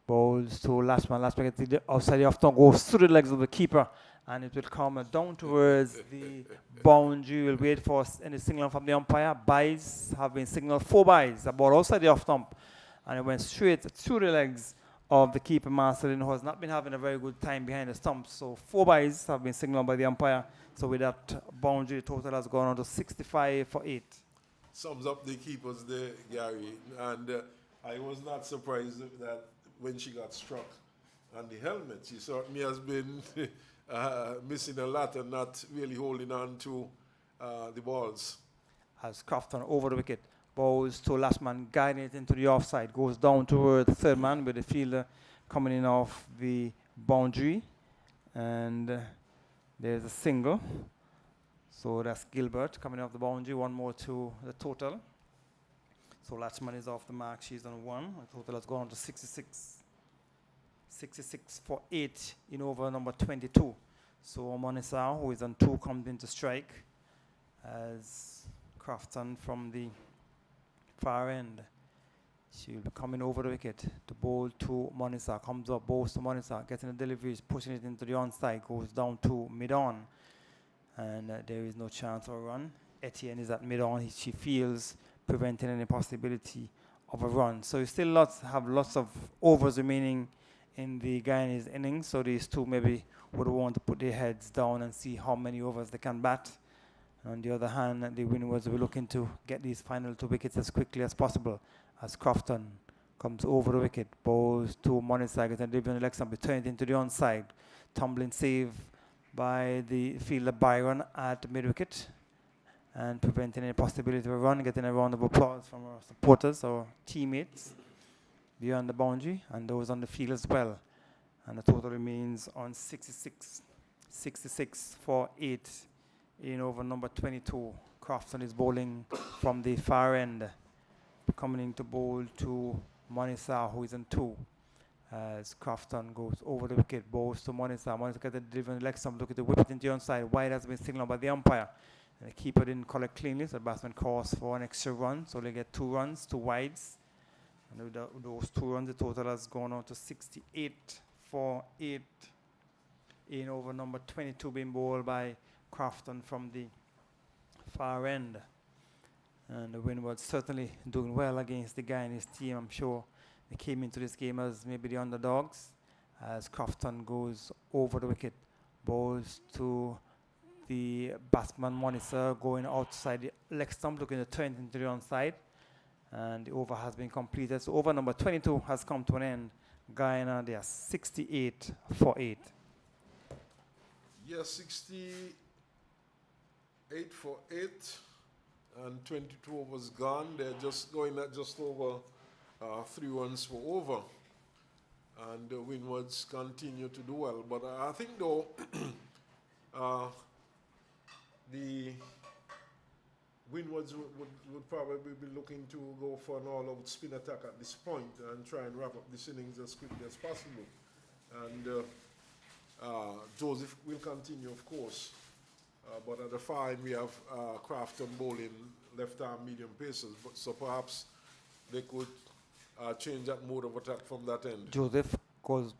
Bowls to Latchman. Latchman gets the outside the off stump, goes through the legs of the keeper, and it will come down towards the boundary. We'll wait for any signal from the umpire. Byes have been signaled 4 byes. The ball outside the off stump, and it went straight through the legs of the keeper, Marcelin, who has not been having a very good time behind the stumps. So 4 byes have been signaled by the umpire. So with that boundary, the total has gone on to 65 for 8. Sums up the keepers there, Gary. And I was not surprised that when she got struck on the helmet, she certainly has been missing a lot and not really holding on to the balls. As Crofton over the wicket, bowls to last man, guiding it into the offside, goes down toward the third man with the fielder coming in off the boundary, and there's a single. So that's Gilbert coming off the boundary, 1 more to the total. So Latchman is off the mark, she's on 1. The total has gone on to 66. 66 for 8 in over number 22. So Monisa, who is on 2, comes in to strike as Crofton from the far end. She'll be coming over the wicket to bowl to Monisa. Comes up, bowls to Monisa, getting the deliveries, pushing it into the onside, goes down to mid-on. And there is no chance of a run. Etienne is at mid-on. She feels preventing any possibility of a run. So you still have lots of overs remaining in the Guyanese innings. So these two maybe would want to put their heads down and see how many overs they can bat. On the other hand, the Windwards will be looking to get these final 2 wickets as quickly as possible, as Crofton comes over the wicket, bowls to Monisa, gets a delivery on the leg stump, turns it into the onside. Tumbling save by the fielder Byron at mid-wicket, and preventing any possibility of a run, getting a round of applause from our supporters or teammates beyond the boundary, and those on the field as well. And the total remains on 66. 66 for 8. In over number 22, Crofton is bowling from the far end, coming in to bowl to Monisa, who is on 2. As Crofton goes over the wicket, bowls to Monisa. Monisa gets the delivery on the leg stump, look at the whip it into the onside. Wide has been signaled by the umpire. And the keeper didn't collect cleanly, so the batsman calls for an extra run. So they get 2 runs, 2 wides. And with those 2 runs, the total has gone on to 68 for 8. In over number 22, being bowled by Crofton from the far end. And the Windwards certainly doing well against the Guyanese team. I'm sure they came into this game as maybe the underdogs, as Crofton goes over the wicket, bowls to the batsman Monisa, going outside the leg stump, looking to turn it into the onside. And the over has been completed. So over number 22 has come to an end. Guyana, they are 68 for 8. Yeah, 68 for 8, and 22 overs gone. They're just going at just over 3 runs for over. And the Windwards continue to do well. But I think, though, the Windwards would probably be looking to go for an all-out spin attack at this point and try and wrap up this innings as quickly as possible. And Joseph will continue, of course. But at the far end, we have Crafton bowling left-arm medium paces. So perhaps they could change that mode of attack from that end. Joseph goes,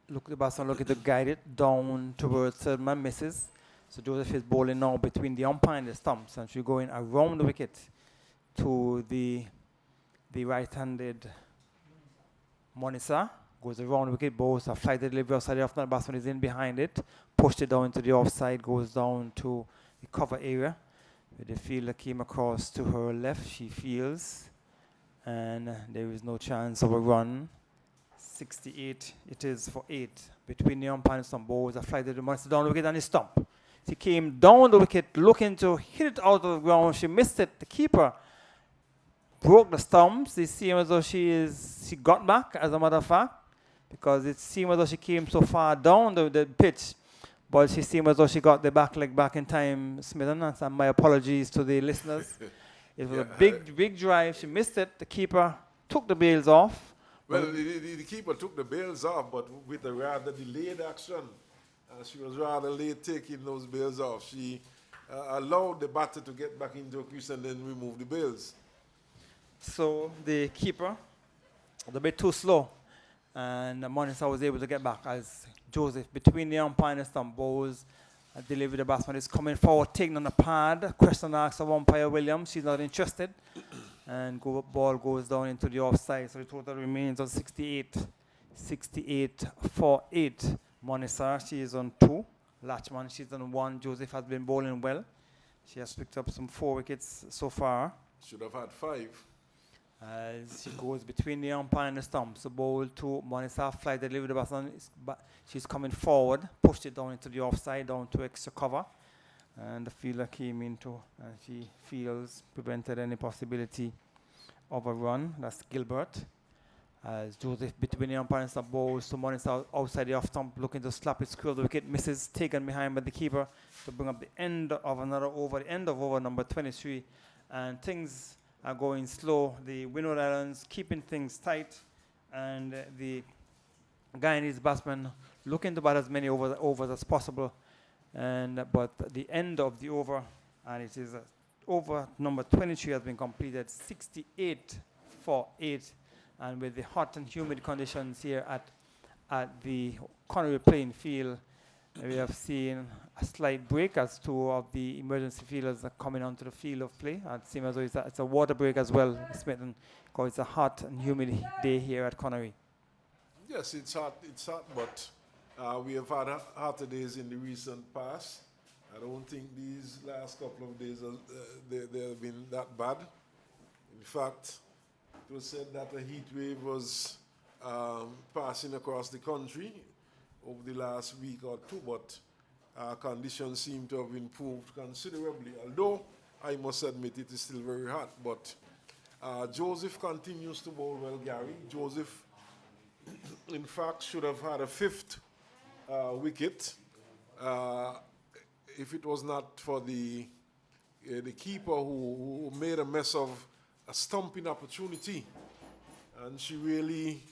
look the batsman looking to guide it down towards third man, misses. So Joseph is bowling now between the umpire and the stumps, and she's going around the wicket to the right-handed Monisa. Goes around the wicket, bowls a flight delivery outside the off, the batsman is in behind it, pushed it down to the offside, goes down to the cover area. With the fielder came across to her left, she fields, and there is no chance of a run. 68 it is for 8. Between the umpire and stump, bowls a flight delivery, Monisa down the wicket and the stump. She came down the wicket looking to hit it out of the ground. She missed it. The keeper broke the stumps. It seemed as though she got back, as a matter of fact, because it seemed as though she came so far down the pitch. But she seemed as though she got the back leg back in time, Smithon. And my apologies to the listeners. It was a big drive. She missed it. The keeper took the bails off. Well, the keeper took the bails off, but with a rather delayed action. She was rather late taking those bails off. She allowed the batter to get back into a crease and then remove the bails. So the keeper was a bit too slow, and Monisa was able to get back as Joseph, between the umpire and the stump, bowls delivered. The batsman is coming forward, taking on the pad. Question asks of umpire Williams. She's not interested. And ball goes down into the offside. So the total remains on 68 for 8. Monisa, she is on 2. Latchman, she's on 1. Joseph has been bowling well. She has picked up some 4 wickets so far. Should have had 5. As she goes between the umpire and the stump. So bowl to Monisa, fly delivery the batsman. She's coming forward, pushed it down into the offside, down to extra cover. And the fielder came into, and she feels prevented any possibility of a run. That's Gilbert. As Joseph between the umpire and stump, bowls to Monisa outside the off stump, looking to slap it square. The wicket misses, taken behind by the keeper to bring up the end of another over, the end of over number 23. And things are going slow. The Windward Islands keeping things tight, and the Guyanese batsmen looking to bat as many overs as possible. But the end of the over, and it is over number 23 has been completed, 68 for 8. And with the hot and humid conditions here at the Connery playing field, we have seen a slight break as 2 of the emergency fielders are coming onto the field of play. It seems as though it's a water break as well, Smithon, because it's a hot and humid day here at Connery. Yes, it's hot, but we have had hotter days in the recent past. I don't think these last couple of days they have been that bad. In fact, it was said that a heat wave was passing across the country over the last week or 2, but conditions seem to have improved considerably. Although, I must admit, it is still very hot. But Joseph continues to bowl well, Gary. Joseph, in fact, should have had a 5th wicket if it was not for the keeper who made a mess of a stumping opportunity, and she really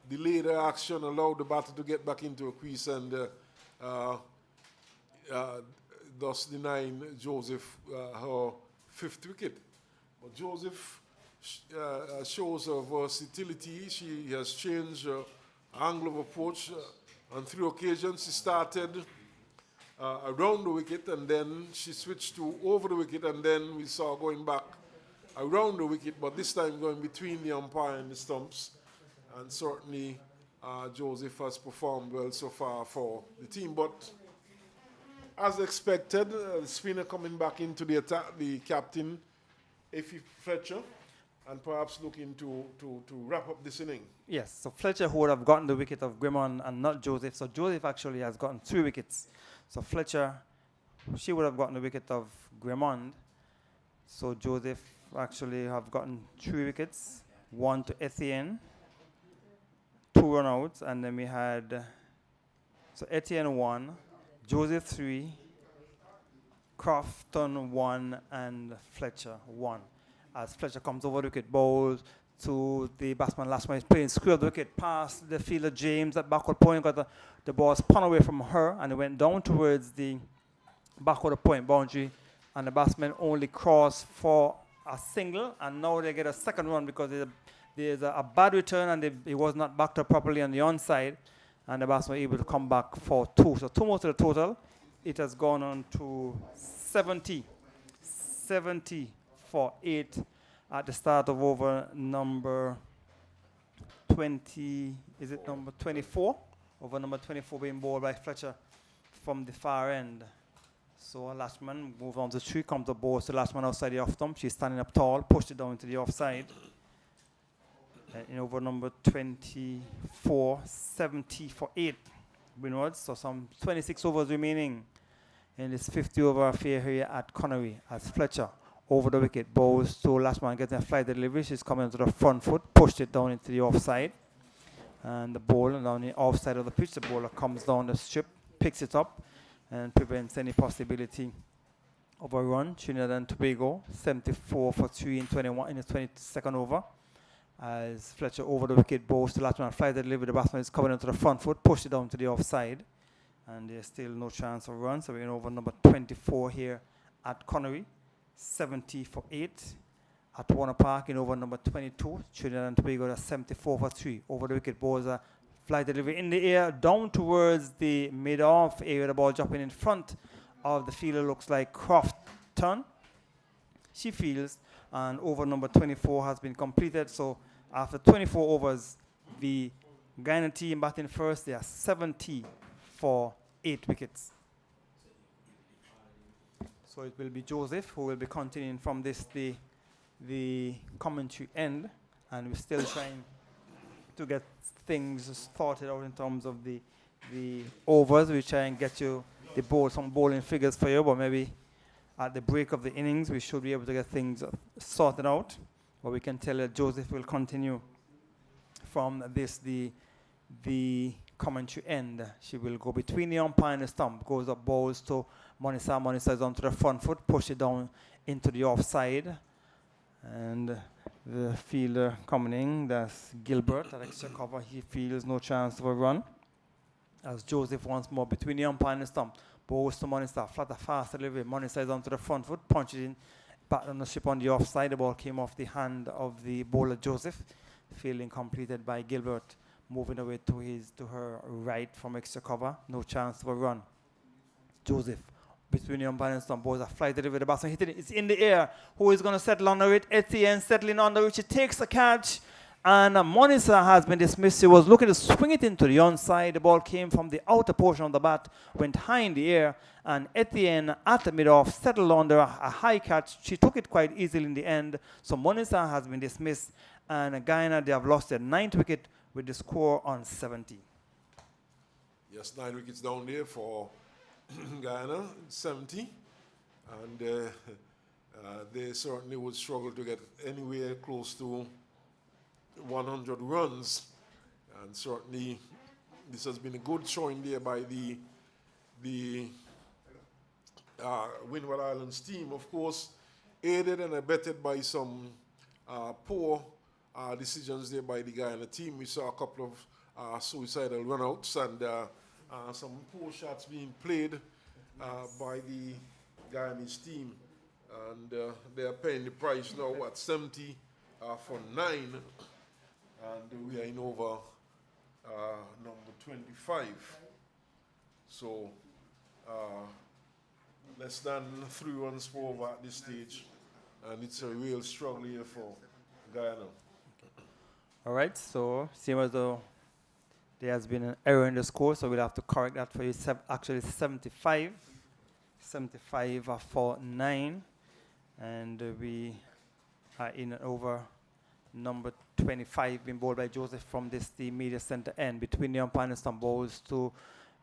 delayed her action, allowed the batter to get back into a crease, and thus denying Joseph her 5th wicket. But Joseph shows her versatility. She has changed her angle of approach. On 3 occasions, she started around the wicket, and then she switched to over the wicket, and then we saw going back around the wicket, but this time going between the umpire and the stumps. And certainly Joseph has performed well so far for the team. But as expected, the spinner coming back into the attack, the captain, Effie Fletcher, and perhaps looking to wrap up this inning. Yes, so Fletcher, who would have gotten the wicket of Grimmond and not Joseph. So Joseph actually has gotten 3 wickets. So Fletcher, she would have gotten the wicket of Grimmond. So Joseph actually have gotten 3 wickets, 1 to Etienne, 2 run-outs, and then we had, so Etienne 1, Joseph 3, Crofton 1 and Fletcher 1. As Fletcher comes over the wicket, bowls to the batsman. Last one is playing square of the wicket past the fielder James at backward point. Got the ball spun away from her and it went down towards the backward point boundary. And the batsman only crossed for a single. And now they get a second run because there's a bad return and it was not backed up properly on the onside. And the batsman was able to come back for 2. So 2 more to the total. It has gone on to 70 for 8 at the start of over number 20, is it number 24? Over number 24 being bowled by Fletcher from the far end. So last man moves on to 3, comes the ball to the last man outside the off stump. She's standing up tall, pushed it down to the offside. In over number 24, 70 for 8 Windwards. So some 26 overs remaining in this 50 over affair here at Connery as Fletcher over the wicket bowls to last man getting a flight delivery. She's coming onto the front foot, pushed it down into the offside. And the ball down the offside of the pitch, the bowler comes down the strip, picks it up and prevents any possibility of a run. Trinidad and Tobago 74 for 3 in 21 in the 22nd over. As Fletcher over the wicket bowls to last man, flight delivery, the batsman is coming onto the front foot, pushed it down to the offside. And there's still no chance of run. So we're in over number 24 here at Connery. 70 for 8 at Warner Park in over number 22. Trinidad and Tobago are 74 for 3. Over the wicket balls a fly delivery in the air down towards the mid-off area. The ball dropping in front of the fielder looks like Crofton. She fields and over number 24 has been completed. So after 24 overs, the Guyana team batting first. They are 70 for 8 wickets. So it will be Joseph who will be continuing from this the commentary end, and we're still trying to get things sorted out in terms of the overs. We try and get you some bowling figures for you, but maybe at the break of the innings we should be able to get things sorted out. But we can tell that Joseph will continue from this the commentary end. She will go between the umpire and the stump, goes up, bowls to Monisa. Monisa is onto the front foot, push it down into the offside. And the fielder coming in, that's Gilbert at extra cover. He feels no chance of a run. As Joseph once more between the umpire and the stump, bowls to Monisa, flatter fast delivery. Monisa is onto the front foot, punches in, back on the ship on the offside. The ball came off the hand of the bowler Joseph. Fielding completed by Gilbert. Moving away to her right from extra cover. No chance of a run. Joseph between the umpire and stump. Balls a fly delivery. The batsman hitting it. It's in the air. Who is going to settle under it? Etienne settling under it. She takes the catch. And Monisa has been dismissed. She was looking to swing it into the onside. The ball came from the outer portion of the bat, went high in the air. And Etienne at the mid-off settled under a high catch. She took it quite easily in the end. So Monisa has been dismissed. And Guyana, they have lost their 9th wicket with the score on 70. Yes, 9 wickets down there for Guyana, 70. And they certainly would struggle to get anywhere close to 100 runs. And certainly this has been a good showing there by the Windward Islands team. Of course, aided and abetted by some poor decisions there by the Guyana team. We saw a couple of suicidal runouts and some poor shots being played by the Guyanese team. And they are paying the price now at 70 for 9. And we are in over number 25. So less than 3 runs for over at this stage. And it's a real struggle here for Guyana. All right, so same as though there has been an error in the score, so we'll have to correct that for you. Actually 75 for 9, and we are in over number 25 being bowled by Joseph from the media center end between the umpire and stump. Balls to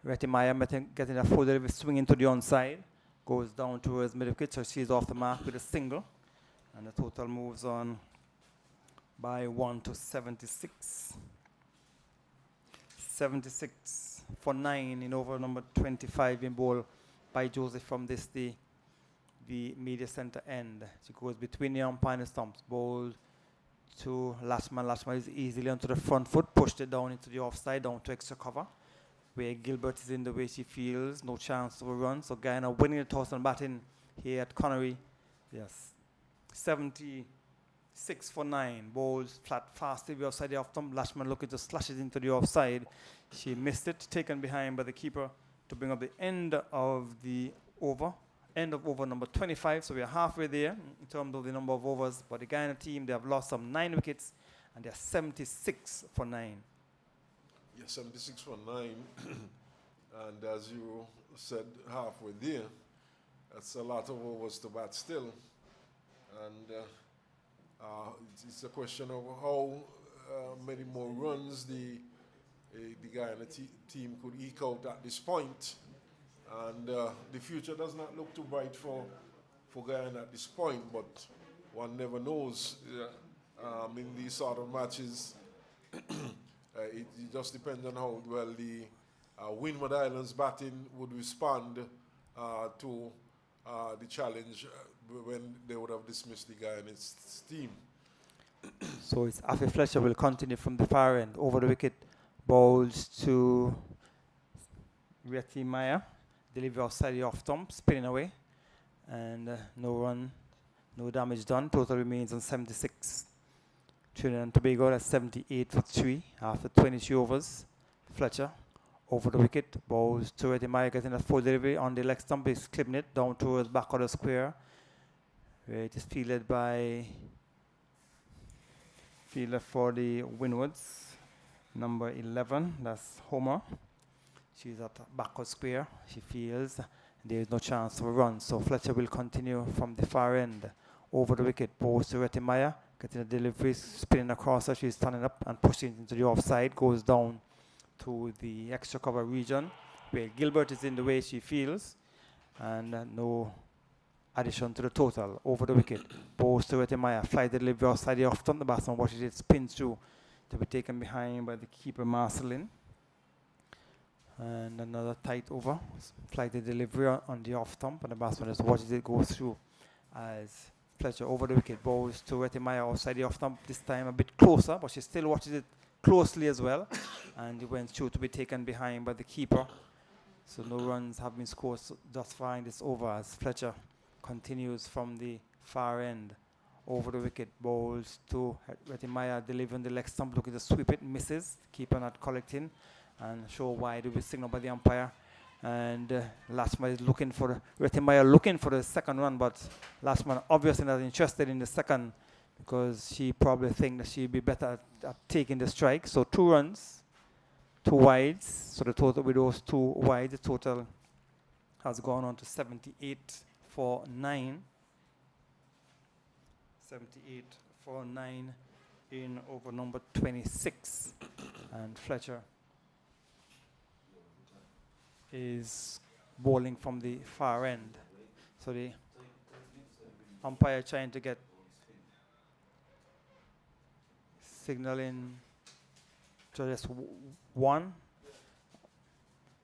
Retimaya, getting a full delivery, swinging to the onside, goes down towards middle wicket, so she's off the mark with a single, and the total moves on by 1 to 76. 76 for 9 in over number 25 being bowled by Joseph from the the media center end. She goes between the umpire and the stumps. Ball to last man. Last man is easily onto the front foot, pushed it down into the offside, down to extra cover, where Gilbert is in the way she feels. No chance of a run. So Guyana winning the toss and batting here at Connery. Yes. 76 for 9. Balls flat, fast away outside the off stump. Lashman looking to slash it into the offside. She missed it, taken behind by the keeper to bring up the end of the over. End of over number 25. So we are halfway there in terms of the number of overs. But the Guyana team, they have lost some 9 wickets and they are 76 for 9. Yeah, 76 for 9. And as you said, halfway there, that's a lot of overs to bat still. And it's a question of how many more runs the Guyana team could eke out at this point. And the future does not look too bright for Guyana at this point, but one never knows. In these sort of matches, it just depends on how well the Windward Islands batting would respond to the challenge when they would have dismissed the Guyanese team. So it's Afi Fletcher will continue from the far end over the wicket. Balls to Rieti Maya. Delivery outside the off stump, spinning away. And no run, no damage done. Total remains on 76. Trinidad and Tobago at 78 for 3 after 22 overs. Fletcher over the wicket. Balls to Rieti Maya getting a full delivery on the leg stump. Is clipping it down towards back of the square. Where it is fielded by fielder for the Windwards. Number 11, that's Homer. She's at backward square. She feels there is no chance for a run. So Fletcher will continue from the far end over the wicket. Balls to Rieti Maya, getting a delivery, spinning across her. She's turning up and pushing into the offside. Goes down to the extra cover region where Gilbert is in the way she feels. And no addition to the total over the wicket. Balls to Rieti Maya, fly the delivery outside the off stump. The batsman watches it spin through to be taken behind by the keeper Marcelin. And another tight over. Flight the delivery on the off stump, and the batsman just watches it go through as Fletcher over the wicket. Balls to Rieti Maya outside the off stump, this time a bit closer, but she still watches it closely as well. And it went through to be taken behind by the keeper. So no runs have been scored thus far in this over as Fletcher continues from the far end over the wicket. Balls to Rieti Maya, delivering the leg stump, looking to sweep it, misses. Keeper not collecting, and show wide will be signaled by the umpire. And Lashman is looking for Rieti Maya looking for the second run, but Lashman obviously not interested in the second because she probably thinks that she'd be better at taking the strike. So 2 runs, 2 wides. So the total with those 2 wides, the total has gone on to 78 for 9. 78 for 9 in over number 26. And Fletcher is bowling from the far end. So the umpire trying to get signaling to just 1.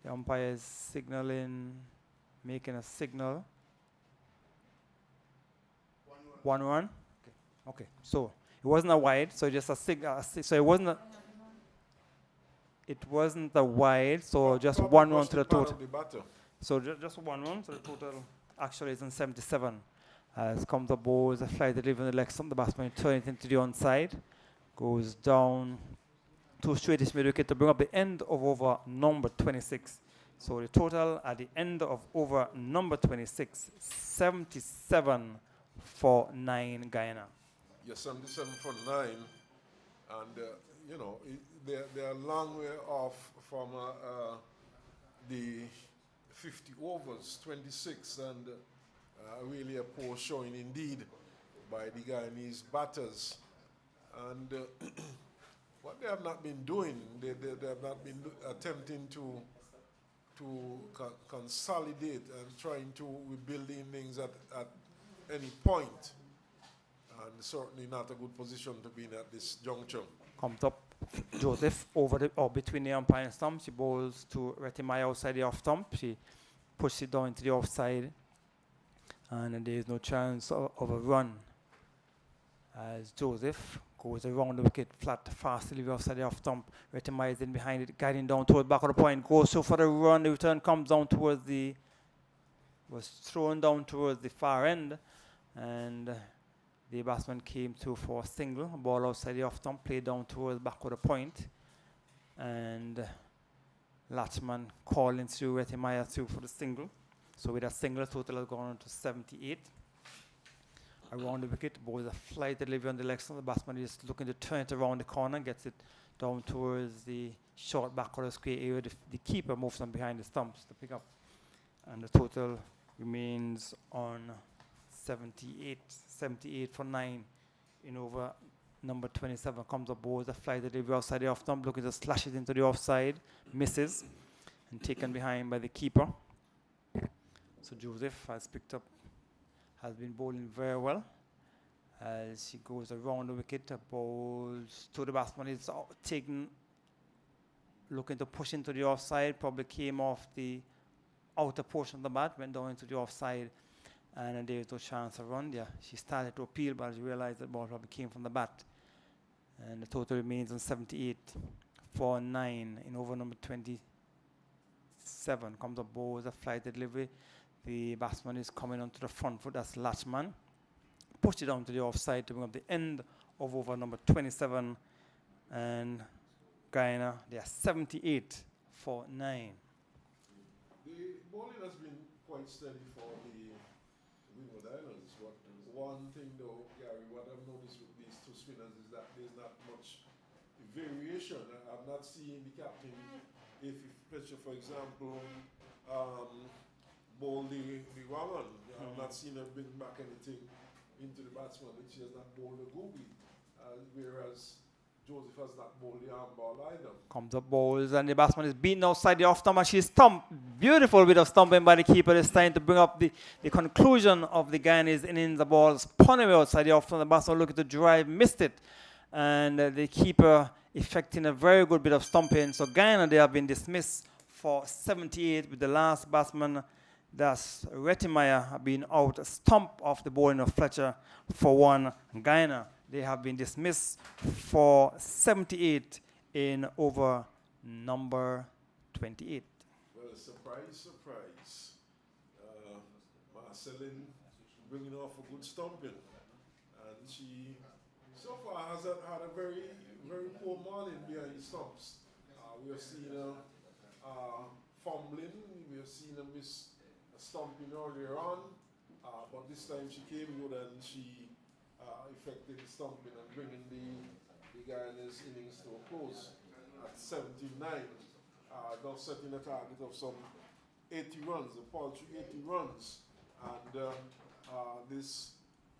The umpire is signaling, making a signal. 1 run. Okay. So it wasn't a wide, so just a signal. So it wasn't a wide, so just 1 run to the total. So just 1 run, so the total actually is on 77. As comes the balls, a fly delivery on the leg stump, the batsman turn it into the onside, goes down to straightish mid wicket to bring up the end of over number 26. So the total at the end of over number 26, 77 for 9 Guyana. Yes, 77 for 9, and they're a long way off from the 50 overs, 26, and really a poor showing indeed by the Guyanese batters. And what they have not been doing, they have not been attempting to consolidate and trying to rebuild the innings at any point. And certainly not a good position to be in at this juncture. Comes up Joseph over the or between the umpire and stump. She bowls to Rieti Maya outside the off stump. She pushes it down into the offside. And there is no chance of a run as Joseph goes around the wicket flat, fast delivery offside the off stump. Retema is in behind it, guiding down towards back of the point. Goes so for the run. The return comes down towards was thrown down towards the far end, and the batsman came through for a single. Ball outside the off stump, played down towards back of the point, and Latchman calling through Retema through for the single. So with a single, total has gone on to 78. Around the wicket, bowls a flight delivery on the leg side. The batsman is looking to turn it around the corner, gets it down towards the short back of the square area. The keeper moves from behind the stumps to pick up. And the total remains on 78. 78 for 9 in over number 27. Comes up, bowls a flight delivery outside the off stump, looking to slash it into the offside. Misses. And taken behind by the keeper. So Joseph has been bowling very well as she goes around the wicket, bowls to the batsman. It's taken, looking to push into the offside, probably came off the outer portion of the bat, went down into the offside, and there was no chance of run there. She started to appeal, but she realized that ball probably came from the bat. And the total remains on 78 for 9 in over number 27. Comes up, bowls a flight delivery. The batsman is coming onto the front foot. That's Latchman. Pushed it down to the offside to bring up the end of over number 27. And Guyana, they are 78 for 9. The bowling has been quite steady for the Windward Islands. But one thing though, Gary, what I've noticed with these two spinners is that there's not much variation. I'm not seeing the captain, if picture, for example, bowl the wrong one. I'm not seeing her bring back anything into the batsman, which she has not bowled the googly, whereas Joseph has not bowled the arm ball either. Comes up, bowls, and the batsman is beaten outside the off stump, and she's stumped. Beautiful bit of stumping by the keeper this time to bring up the conclusion of the Guyanese innings. The ball spun away outside the off stump. The batsman looking to drive, missed it, and the keeper effecting a very good bit of stumping. So Guyana, they have been dismissed for 78 with the last batsman. That's Retema being out, a stump off the bowling of Fletcher for 1. Guyana, they have been dismissed for 78 in over number 28. Well, surprise. Marceline bringing off a good stumping. And she, so far, has had a very, very poor morning behind the stumps. We have seen her fumbling. We have seen her miss stumping earlier on, but this time she came good and she effected the stumping and bringing the Guyana's innings to a close at 79. Thus setting a target of some 80 runs, a paltry 80 runs, and this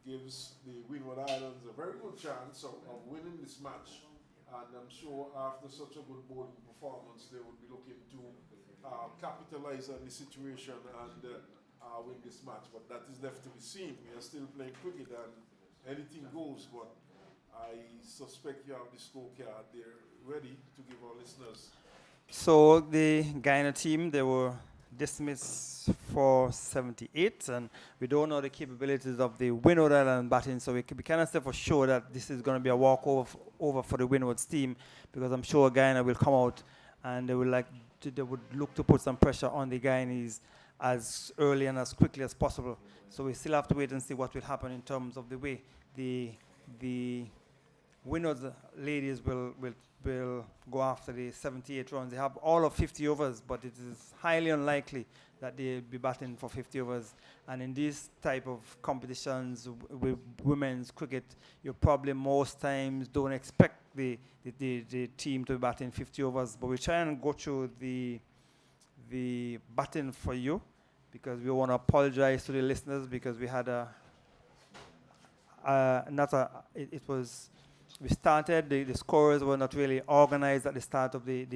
gives the Windward Islands a very good chance of winning this match. And I'm sure after such a good bowling performance, they would be looking to capitalize on the situation and win this match. But that is left to be seen. We are still playing cricket and anything goes, but I suspect you have the scorecard there ready to give our listeners. So the Guyana team, they were dismissed for 78, and we don't know the capabilities of the Windward Island batting, so we cannot say for sure that this is going to be a walkover for the Windwards team, because I'm sure Guyana will come out and they would look to put some pressure on the Guyanese as early and as quickly as possible. So we still have to wait and see what will happen in terms of the way the Windwards ladies will go after the 78 runs. They have all of 50 overs, but it is highly unlikely that they'll be batting for 50 overs. And in these type of competitions with women's cricket, you probably most times don't expect the team to be batting 50 overs. But we try and go through the batting for you, because we want to apologize to the listeners, because we had we started, the scorers were not really organized at the start of the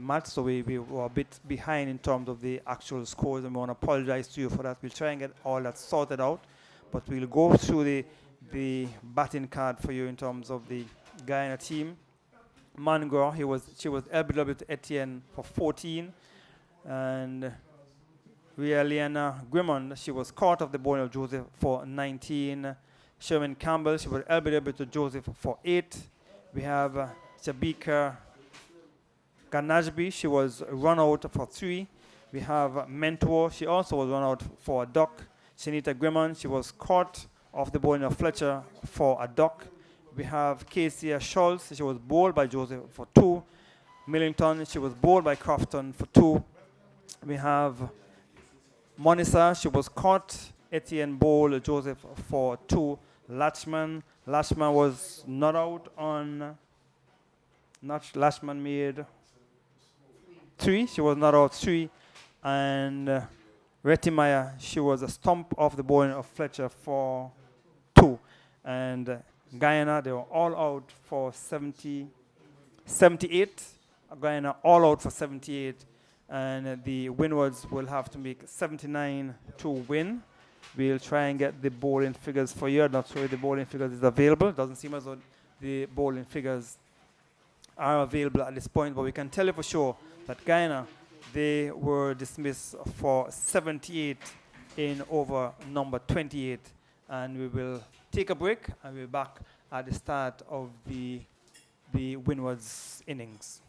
match, so we were a bit behind in terms of the actual scores, and we want to apologize to you for that. We'll try and get all that sorted out, but we'll go through the batting card for you in terms of the Guyana team. Mangro, she was LBW to Etienne for 14, and Liana Grimond, she was caught off the bowling of Joseph for 19. Sherman Campbell, she was LBW to Joseph for 8. We have Jabika Ganajbi, she was run out for 3. We have Mentor, she also was run out for a duck. Shanita Grimond, she was caught off the bowling of Fletcher for a duck. We have Casey Schultz, she was bowled by Joseph for 2. Millington, she was bowled by Crofton for 2. We have Monisa, she was caught. Etienne bowled Joseph for 2. Lachman was not out on. Lachman made 3. She was not out 3. And Retimaya, she was a stump off the bowling of Fletcher for 2. And Guyana, they were all out for 78. Guyana all out for 78. And the Windwards will have to make 79 to win. We'll try and get the bowling figures for you. I'm not sure if the bowling figures is available. It doesn't seem as though the bowling figures are available at this point, but we can tell you for sure that Guyana, they were dismissed for 78 in over number 28. And we will take a break and we'll be back at the start of the Windwards innings.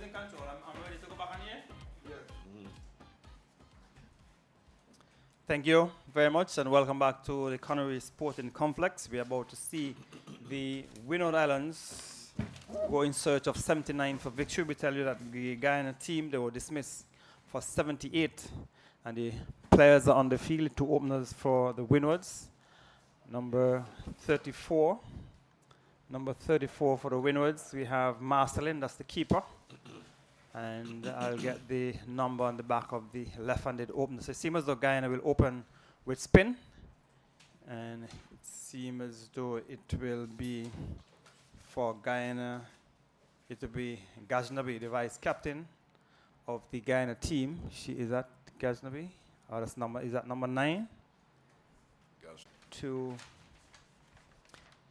in control. I'm ready to go back on here. Thank you very much and welcome back to the Connery Sporting Complex. We are about to see the Windward Islands go in search of 79 for victory. We tell you that the Guyana team, they were dismissed for 78 and the players are on the field, two openers for the Windwards. Number 34 for the Windwards, we have Marcelin, that's the keeper. And I'll get the number on the back of the left-handed opener. So it seems as though Guyana will open with spin. And it seems as though it will be for Guyana, it will be Gajnabi, the vice captain of the Guyana team. Is that Gajnabi? Or is that number 9? To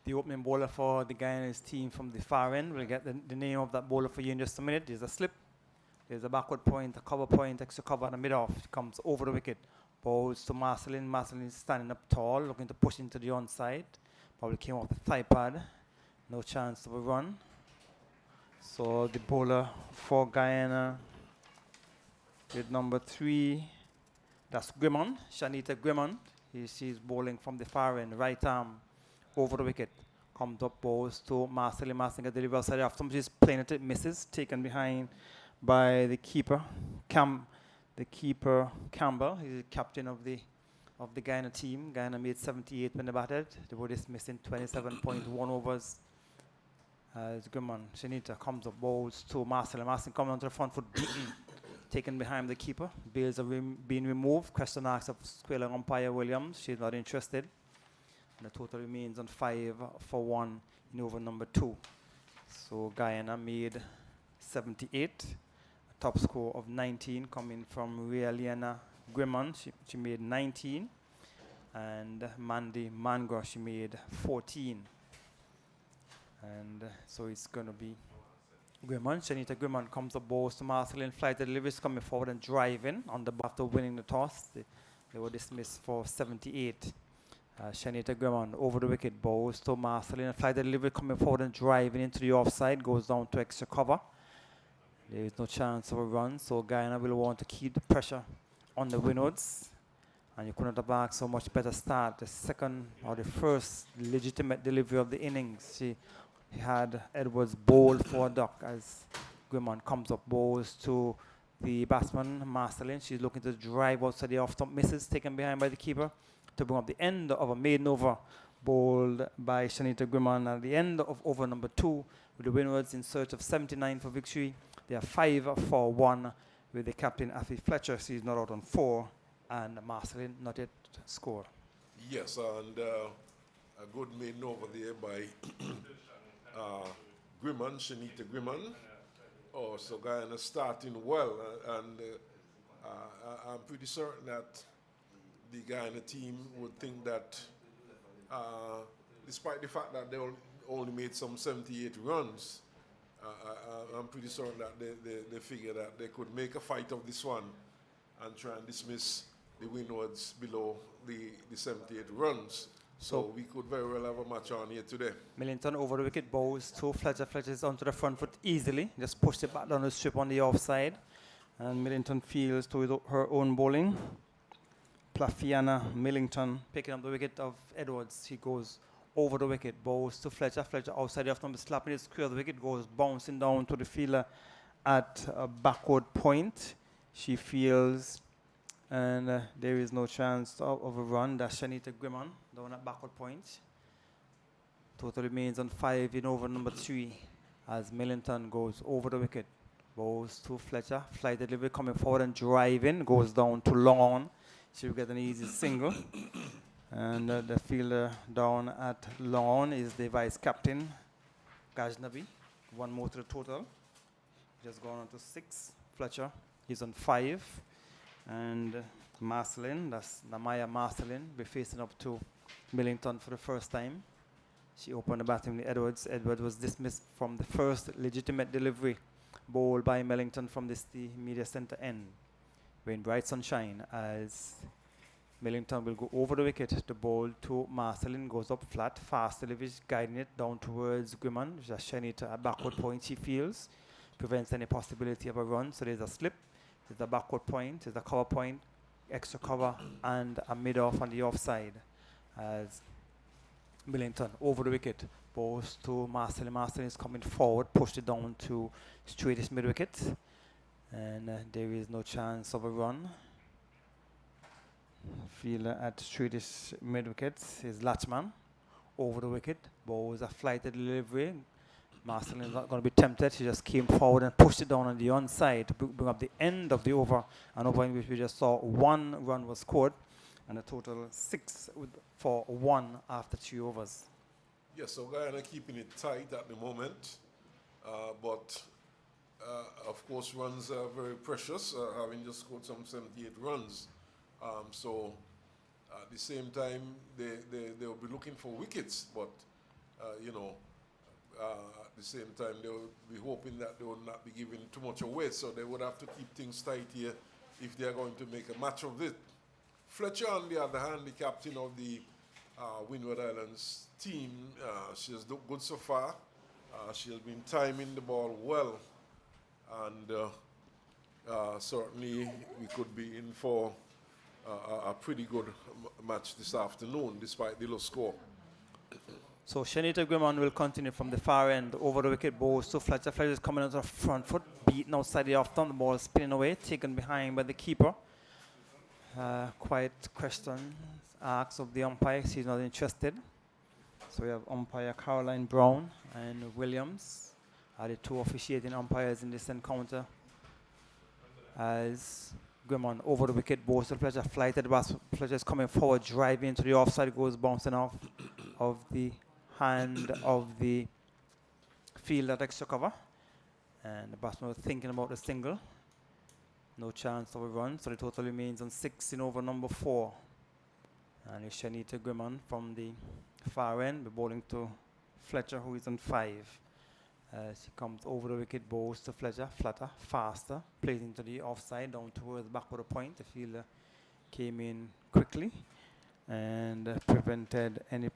the opening bowler for the Guyana's team from the far end. We'll get the name of that bowler for you in just a minute. There's a slip. There's a backward point, a cover point, extra cover, and a mid-off. Comes over the wicket. Bowls to Marcelin. Marcelin is standing up tall, looking to push into the onside. Probably came off the thigh pad. No chance of a run. So the bowler for Guyana with number 3, that's Grimmon, Shanita Grimmon. She's bowling from the far end, right arm over the wicket. Comes up, bowls to Marcelin. Marcelin at the reverse side after. She's playing it, misses, taken behind by the keeper, Campbell. He's the captain of the Guyana team. Guyana made 78 when they batted. They were dismissed in 27.1 overs. As Grimmon, Shanita comes up, bowls to Marcelin. Marcelin coming onto the front foot, beaten, taken behind the keeper. Bails are being removed. Question asks of square umpire Williams. She's not interested. And the total remains on 5 for 1 in over number 2. So Guyana made 78. Top score of 19 coming from Rialiana Grimmon. She made 19. And Mandy Mangro, she made 14. And so it's going to be Grimmon. Shanita Grimmon comes up, bowls to Marcelin. Flight deliveries coming forward and driving on the after winning the toss. They were dismissed for 78. Shanita Grimmon over the wicket, bowls to Marcelin. Flight delivery coming forward and driving into the offside. Goes down to extra cover. There is no chance of a run, so Guyana will want to keep the pressure on the Windwards. And you couldn't have asked so much better start. The second or the first legitimate delivery of the innings. He had Edwards bowl for a duck as Grimmon comes up, bowls to the batsman, Marcelin. She's looking to drive outside the off-stump, misses, taken behind by the keeper to bring up the end of a maiden over, bowled by Shanita Grimmon. At the end of over number 2, with the Windwards in search of 79 for victory. They are 5 for 1 with the captain, Afi Fletcher. She's not out on 4, and Marcelin not yet score. Yes, and a good maiden over there by Grimmon, Shanita Grimmon. Oh, so Guyana starting well, and I'm pretty certain that the Guyana team would think that, despite the fact that they only made some 78 runs, I'm pretty certain that they figure that they could make a fight of this one and try and dismiss the Windwards below the 78 runs. So we could very well have a match on here today. Millington over the wicket, bowls to Fletcher. Fletcher is onto the front foot easily. Just pushed it back down the strip on the offside. And Millington fields to her own bowling. Plafiana Millington picking up the wicket of Edwards. He goes over the wicket, bowls to Fletcher. Fletcher outside the off-stump, slapping it square. The wicket goes bouncing down to the fielder at a backward point. She feels, and there is no chance of a run. That's Shanita Grimmon down at backward point. Total remains on 5 in over number 3 as Millington goes over the wicket. Bowls to Fletcher. Flight delivery coming forward and driving. Goes down to long on. She will get an easy single. And the fielder down at long on is the vice captain, Gajnabi. 1 more to the total. Just gone on to 6. Fletcher is on 5. And Marcelin, that's Namaya Marcelin, be facing up to Millington for the first time. She opened the batting with Edwards. Edwards was dismissed from the first legitimate delivery bowled by Millington from the media center end. We're in bright sunshine as Millington will go over the wicket. The ball to Marcelin goes up flat, fast delivery, guiding it down towards Grimmon. Just Shanita at backward point, she feels. prevents any possibility of a run. So there's a slip, there's a backward point, there's a cover point, extra cover, and a mid-off on the offside. As Millington over the wicket, bowls to Marcelin. Marcelin is coming forward, pushed it down to straightest mid-wicket, and there is no chance of a run. Fielder at straightest mid-wicket is Latchman. Over the wicket, bowls a flighted delivery. Marcelin is not going to be tempted. She just came forward and pushed it down on the onside to bring up the end of the over. An over in which we just saw 1 run was scored, and a total 6 for 1 after 3 overs. Yes, so Guyana keeping it tight at the moment, but of course runs are very precious, having just scored some 78 runs. So at the same time, they'll be looking for wickets, but at the same time, they'll be hoping that they will not be giving too much away, so they would have to keep things tight here if they are going to make a match of it. Fletcher, on the other hand, the captain of the Windward Islands team, she has looked good so far. She has been timing the ball well, and certainly we could be in for a pretty good match this afternoon, despite the low score. So Shanita Grimmon will continue from the far end. Over the wicket, bowls to Fletcher. Fletcher is coming out of the front foot, beaten outside the off stump. The ball spinning away, taken behind by the keeper. Quite questions asked of the umpire. She's not interested. So we have umpire Caroline Brown and Williams are the 2 officiating umpires in this encounter. As Grimmon over the wicket, bowls to Fletcher. Flighted pass. Fletcher is coming forward, driving into the offside, goes bouncing off of the hand of the field at extra cover, and the batsman was thinking about the single. No chance of a run, so the total remains on 6 in over number 4. And it's Shanita Grimmon from the far end, bowling to Fletcher, who is on 5. She comes over the wicket, bowls to Fletcher, flatter, faster, plays into the offside, down towards the back of the point. The fielder came in quickly and prevented any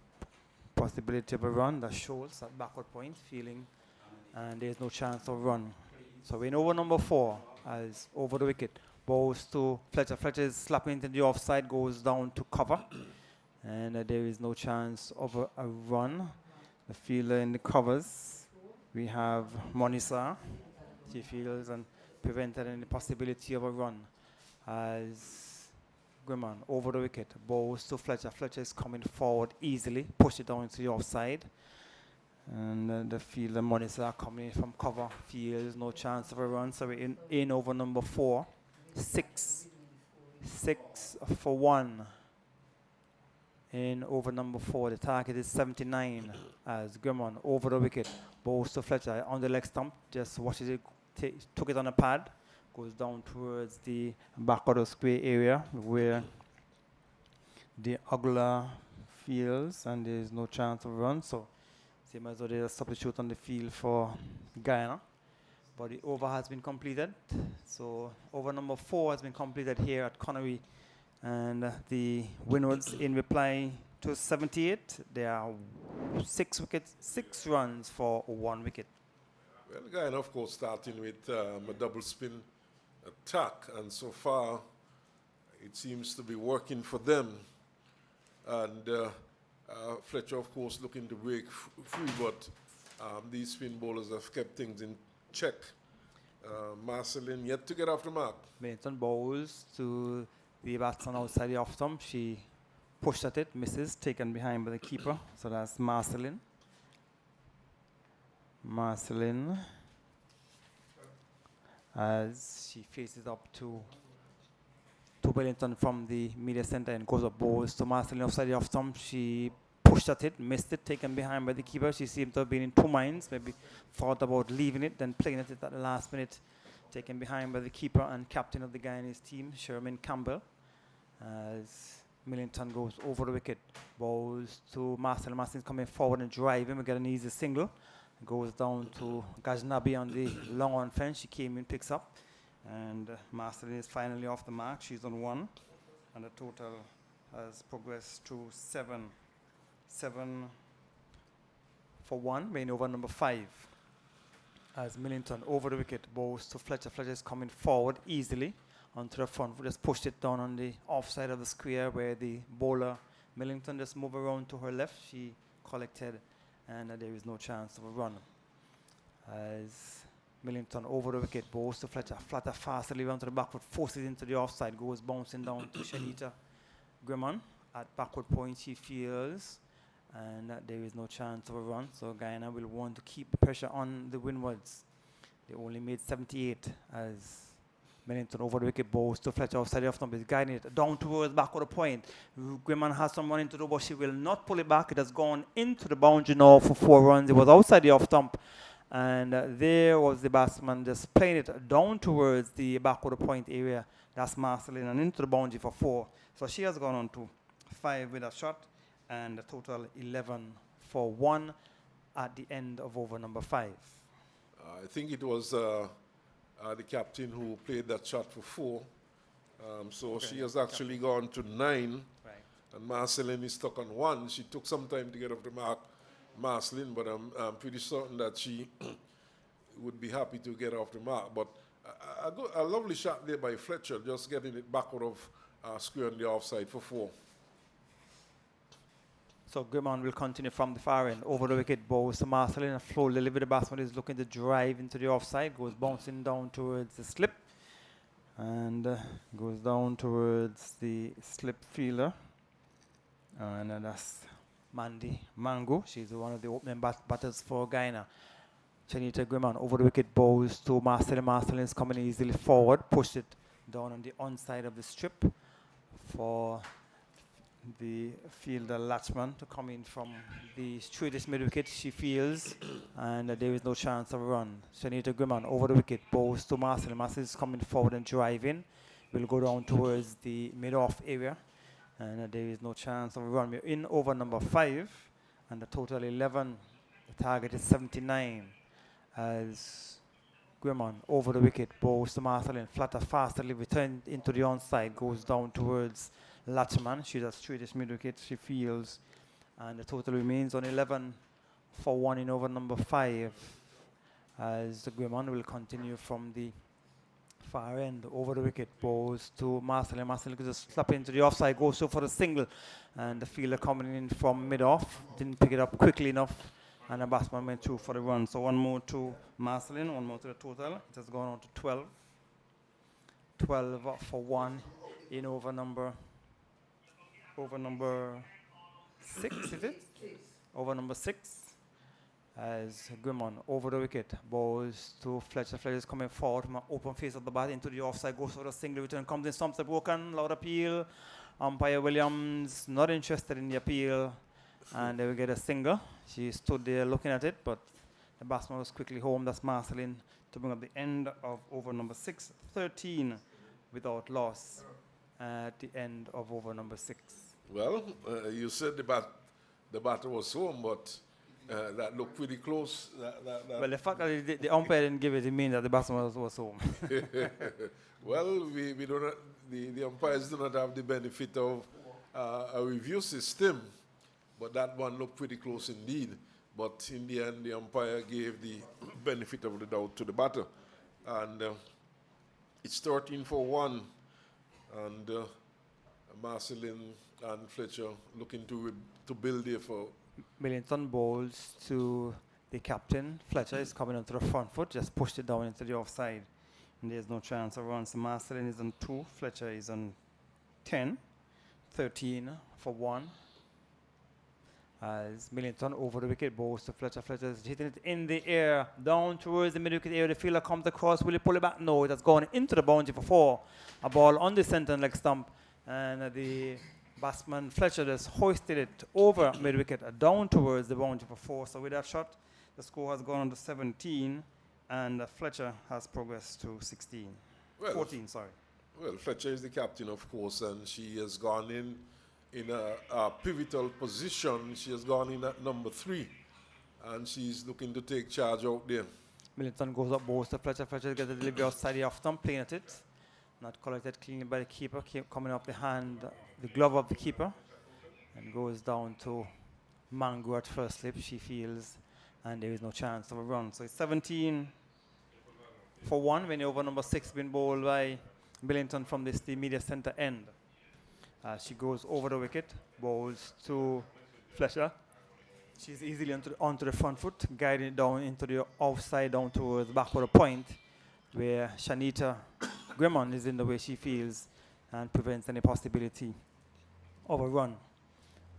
possibility of a run. That shows at backward point, feeling, and there's no chance of run. So we're in over number 4 as over the wicket, bowls to Fletcher. Fletcher is slapping into the offside, goes down to cover, and there is no chance of a run. The fielder in the covers, we have Monisa. She fields and prevented any possibility of a run as Grimmon over the wicket, bowls to Fletcher. Fletcher is coming forward easily, push it down into the offside, and the fielder Monisa coming in from cover, feels no chance of a run. So we're in over number 4, 6 for 1. In over number 4, the target is 79 as Grimmon over the wicket, bowls to Fletcher on the leg stump, just watches it, took it on a pad, goes down towards the back of the square area where the Ugla fields, and there's no chance of run. So same as though there's a substitute on the field for Guyana. But the over has been completed. So over number 4 has been completed here at Connery, and the Windwards in reply to 78. There are 6 wickets, 6 runs for 1 wicket. Well, Guyana, of course, starting with a double spin attack, and so far it seems to be working for them. And Fletcher, of course, looking to break free, but these spin bowlers have kept things in check. Marcelin yet to get off the mark. Benton bowls to the batsman outside the off stump. She pushed at it, misses, taken behind by the keeper. So that's Marcelin. Marcelin, as she faces up to Wellington from the media center and goes up, bowls to Marcelin outside the off stump. She pushed at it, missed it, taken behind by the keeper. She seemed to have been in 2 minds, maybe thought about leaving it, then playing at it at the last minute, taken behind by the keeper and captain of the Guyanese team, Sherman Campbell. As Millington goes over the wicket, bowls to Marcelin. Marcelin's coming forward and driving. We get an easy single. Goes down to Gajnabi on the long on fence. She came in, picks up, and Marcelin is finally off the mark. She's on 1, and the total has progressed to 7 for 1, main over number 5. As Millington over the wicket bows to Fletcher. Fletcher is coming forward easily onto the front foot. Just pushed it down on the offside of the square where the bowler Millington just moved around to her left. She collected and there is no chance of a run. As Millington over the wicket bows to Fletcher. Flutter fastly onto the back foot, forces into the offside, goes bouncing down to Shanita Grimmon. At backward point she feels and there is no chance of a run, so Guyana will want to keep the pressure on the Windwards. They only made 78 as Millington over the wicket bows to Fletcher offside the off stump, is guiding it down towards back of the point. Grimmon has some run into the ball, she will not pull it back. It has gone into the boundary now for 4 runs. It was outside the off stump and there was the batsman just playing it down towards the back of the point area. That's Marceline and into the boundary for 4. So she has gone on to 5 with a shot and a total 11 for 1 at the end of over number 5. I think it was the captain who played that shot for 4. So Okay, she has actually gone to 9. Right. And Marceline is stuck on 1. She took some time to get off the mark, Marceline, but I'm pretty certain that she would be happy to get off the mark. But a lovely shot there by Fletcher, just getting it back out of square on the offside for 4. So Grimmon will continue from the far end. Over the wicket bows to Marceline. A flow delivery. The batsman is looking to drive into the offside. Goes bouncing down towards the slip. And goes down towards the slip fielder. And that's Mandy Mango. She's one of the opening batters for Guyana. Chanita Grimmon over the wicket bows to Marceline. Marceline is coming easily forward. Pushed it down on the onside of the strip for the fielder Latchman to come in from the straightest mid wicket. She feels and there is no chance of a run. Shanita Grimmon over the wicket bows to Marcel. Marcel is coming forward and driving. Will go down towards the mid-off area and there is no chance of a run. We're in over number 5 and the total 11. The target is 79 as Grimmon over the wicket bows to Marcel and flatter fastly returned into the onside, goes down towards Latchman. She's a straightest mid wicket, she feels, and the total remains on 11 for 1 in over number 5 as the Grimmon will continue from the far end. Over the wicket bows to Marcel. Marcel could just slap into the offside, goes so for the single, and the fielder coming in from mid-off didn't pick it up quickly enough and the batsman went through for the run. So 1 more to Marceline, 1 more to the total. It has gone on to 12. 12 for 1 in over number 6, is it? Over number 6 as Grimmon over the wicket bows to Fletcher. Fletcher is coming forward from an open face of the bat into the offside, goes for a single return, comes in, stumps are broken, loud appeal. Umpire Williams not interested in the appeal and they will get a single. She stood there looking at it, but the batsman was quickly home. That's Marceline to bring up the end of over number 6, 13 without loss at the end of over number 6. Well, you said the batter was home, but that looked pretty close. Well, the fact that the umpire didn't give it, it means that the batsman was home. Well, we don't. The umpires do not have the benefit of a review system, but that one looked pretty close indeed. But in the end, the umpire gave the benefit of the doubt to the batter, and it's 13 for 1, and Marceline and Fletcher looking to build there for. Millington bowls to the captain. Fletcher is coming onto the front foot, just pushed it down into the offside. And there's no chance of runs. So Marceline is on 2, Fletcher is on 10. 13 for 1. As Millington over the wicket bowls to Fletcher. Fletcher is hitting it in the air, down towards the mid-wicket area. The fielder comes across. Will he pull it back? No, it has gone into the boundary for 4. A ball on the centre leg stump. And the batsman Fletcher just hoisted it over mid-wicket, down towards the boundary for 4. So with that shot, the score has gone on to 17, and Fletcher has progressed to 16. Well, 14, sorry. Well, Fletcher is the captain, of course, and she has gone in a pivotal position. She has gone in at number 3, and she's looking to take charge out there. Millington goes up, bowls to Fletcher. Fletcher gets the delivery outside the off stump, playing at it. Not collected cleanly by the keeper, coming off the hand, the glove of the keeper, and goes down to Mango at first slip, she feels, and there is no chance of a run. So it's 17 for one, when over number 6 being bowled by Millington from the media center end. She goes over the wicket, bowls to Fletcher. She's easily onto the front foot, guiding it down into the offside, down towards the backward point, where Shanita Grimond is in the way she feels and prevents any possibility of a run.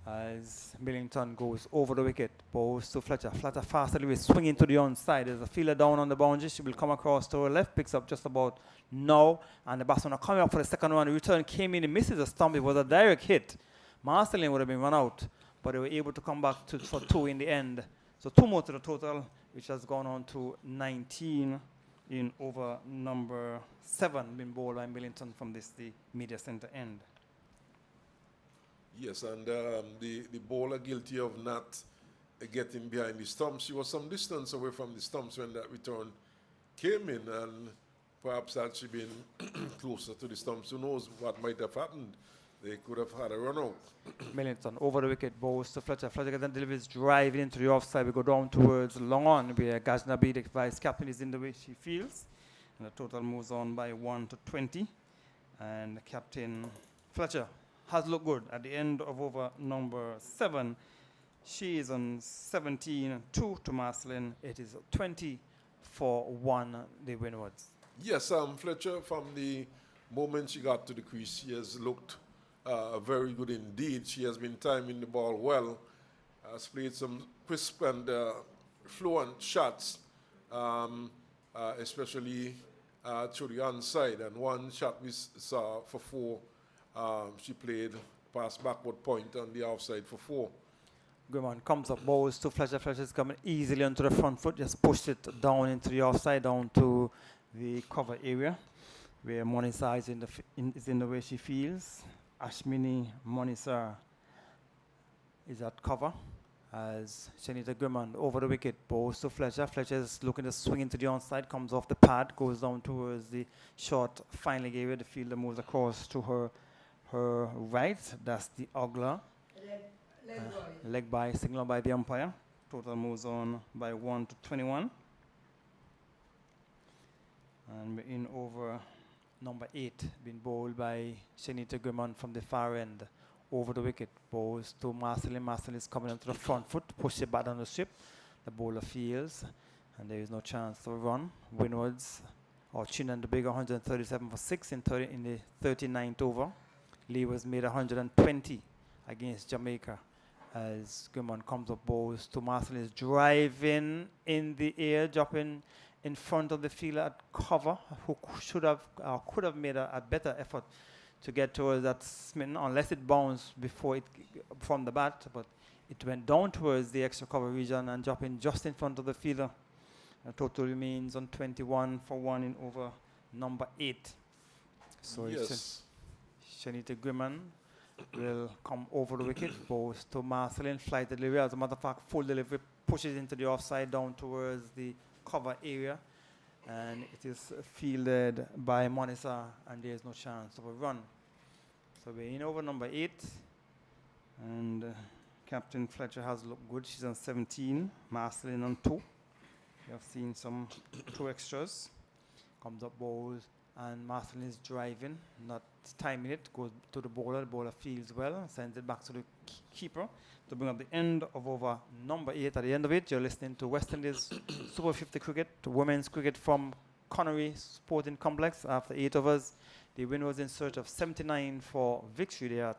As Millington goes over the wicket, bowls to Fletcher. Fletcher fastly will swing into the onside. There's a fielder down on the boundary. She will come across to her left, picks up just about now, and the batsman are coming up for the second one. The return came in, and misses a stump. It was a direct hit. Marceline would have been run out, but they were able to come back for 2 in the end. So 2 more to the total, which has gone on to 19 in over number 7, being bowled by Millington from the media center end. Yes, and the bowler guilty of not getting behind the stumps. She was some distance away from the stumps when that return came in, and perhaps had she been closer to the stumps, who knows what might have happened. They could have had a run out. Millington over the wicket, bowls to Fletcher. Fletcher then delivers driving into the offside. We go down towards long on, where Gajnabi, the vice captain, is in the way she feels. And the total moves on by 1 to 20. And Captain Fletcher has looked good at the end of over number 7. She is on 17-2 to Marceline. It is 20 for 1, the Windwards. Yes, Fletcher, from the moment she got to the crease, she has looked very good indeed. She has been timing the ball well, has played some crisp and fluent shots, especially through the onside. And one shot we saw for 4, she played past backward point on the outside for 4. Grimond comes up, bowls to Fletcher. Fletcher's coming easily onto the front foot, just pushed it down into the offside, down to the cover area, where Monisa is in the way she feels. Ashmini Monisa is at cover as Shanita Grimond over the wicket, bowls to Fletcher. Fletcher is looking to swing into the onside, comes off the pad, goes down towards the short fine leg area. The fielder moves across to her right. That's the Ogler. Leg by, signal by the umpire. Total moves on by 1 to 21. And we're in over number 8, being bowled by Shanita Grimond from the far end. Over the wicket, bowls to Marceline. Marceline is coming onto the front foot, push it back down the strip. The bowler fields, and there is no chance to run. Windwards, or Chin and the bigger, 137 for 6 in the 39th over. Lee was made 120 against Jamaica as Grimond comes up, bowls to Marceline, is driving in the air, dropping in front of the fielder at cover, who should have could have made a better effort to get towards that Smitten, unless it bounced before it from the bat, but it went down towards the extra cover region and dropping just in front of the fielder. The total remains on 21 for 1 in over number 8. So yes, Shanita Grimond will come over the wicket, bowls to Marceline, flight delivery. As a matter of fact, full delivery, pushes into the offside down towards the cover area, and it is fielded by Monisa, and there is no chance of a run. So we're in over number 8, and Captain Fletcher has looked good. She's on 17, Marceline on 2. We have seen some 2 extras. Comes up, bowls, and Marceline is driving, not timing it, goes to the bowler fields well, sends it back to the keeper to bring up the end of over number 8. At the end of it, you're listening to West Indies Super 50 cricket, women's cricket from Connery Sporting Complex. After 8 overs, the win was in search of 79 for victory. They are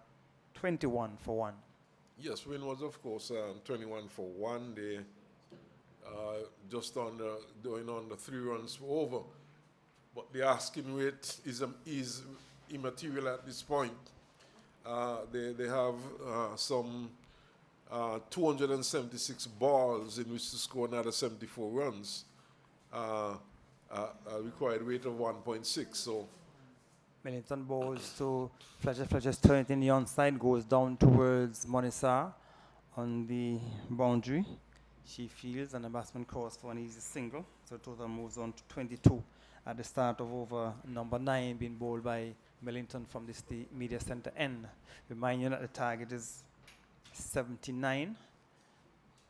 21 for 1. Yes, win was of course 21 for 1. They just going on the 3 runs for over. But the asking rate is immaterial at this point. They have some 276 balls in which to score another 74 runs. A required rate of 1.6. So Millington bowls to Fletcher. Fletcher's turn it in the onside, goes down towards Monisa on the boundary. She fields, and the batsman calls for an easy single. So total moves on to 22 at the start of over number 9, being bowled by Millington from the media center end. Remind you that the target is 79.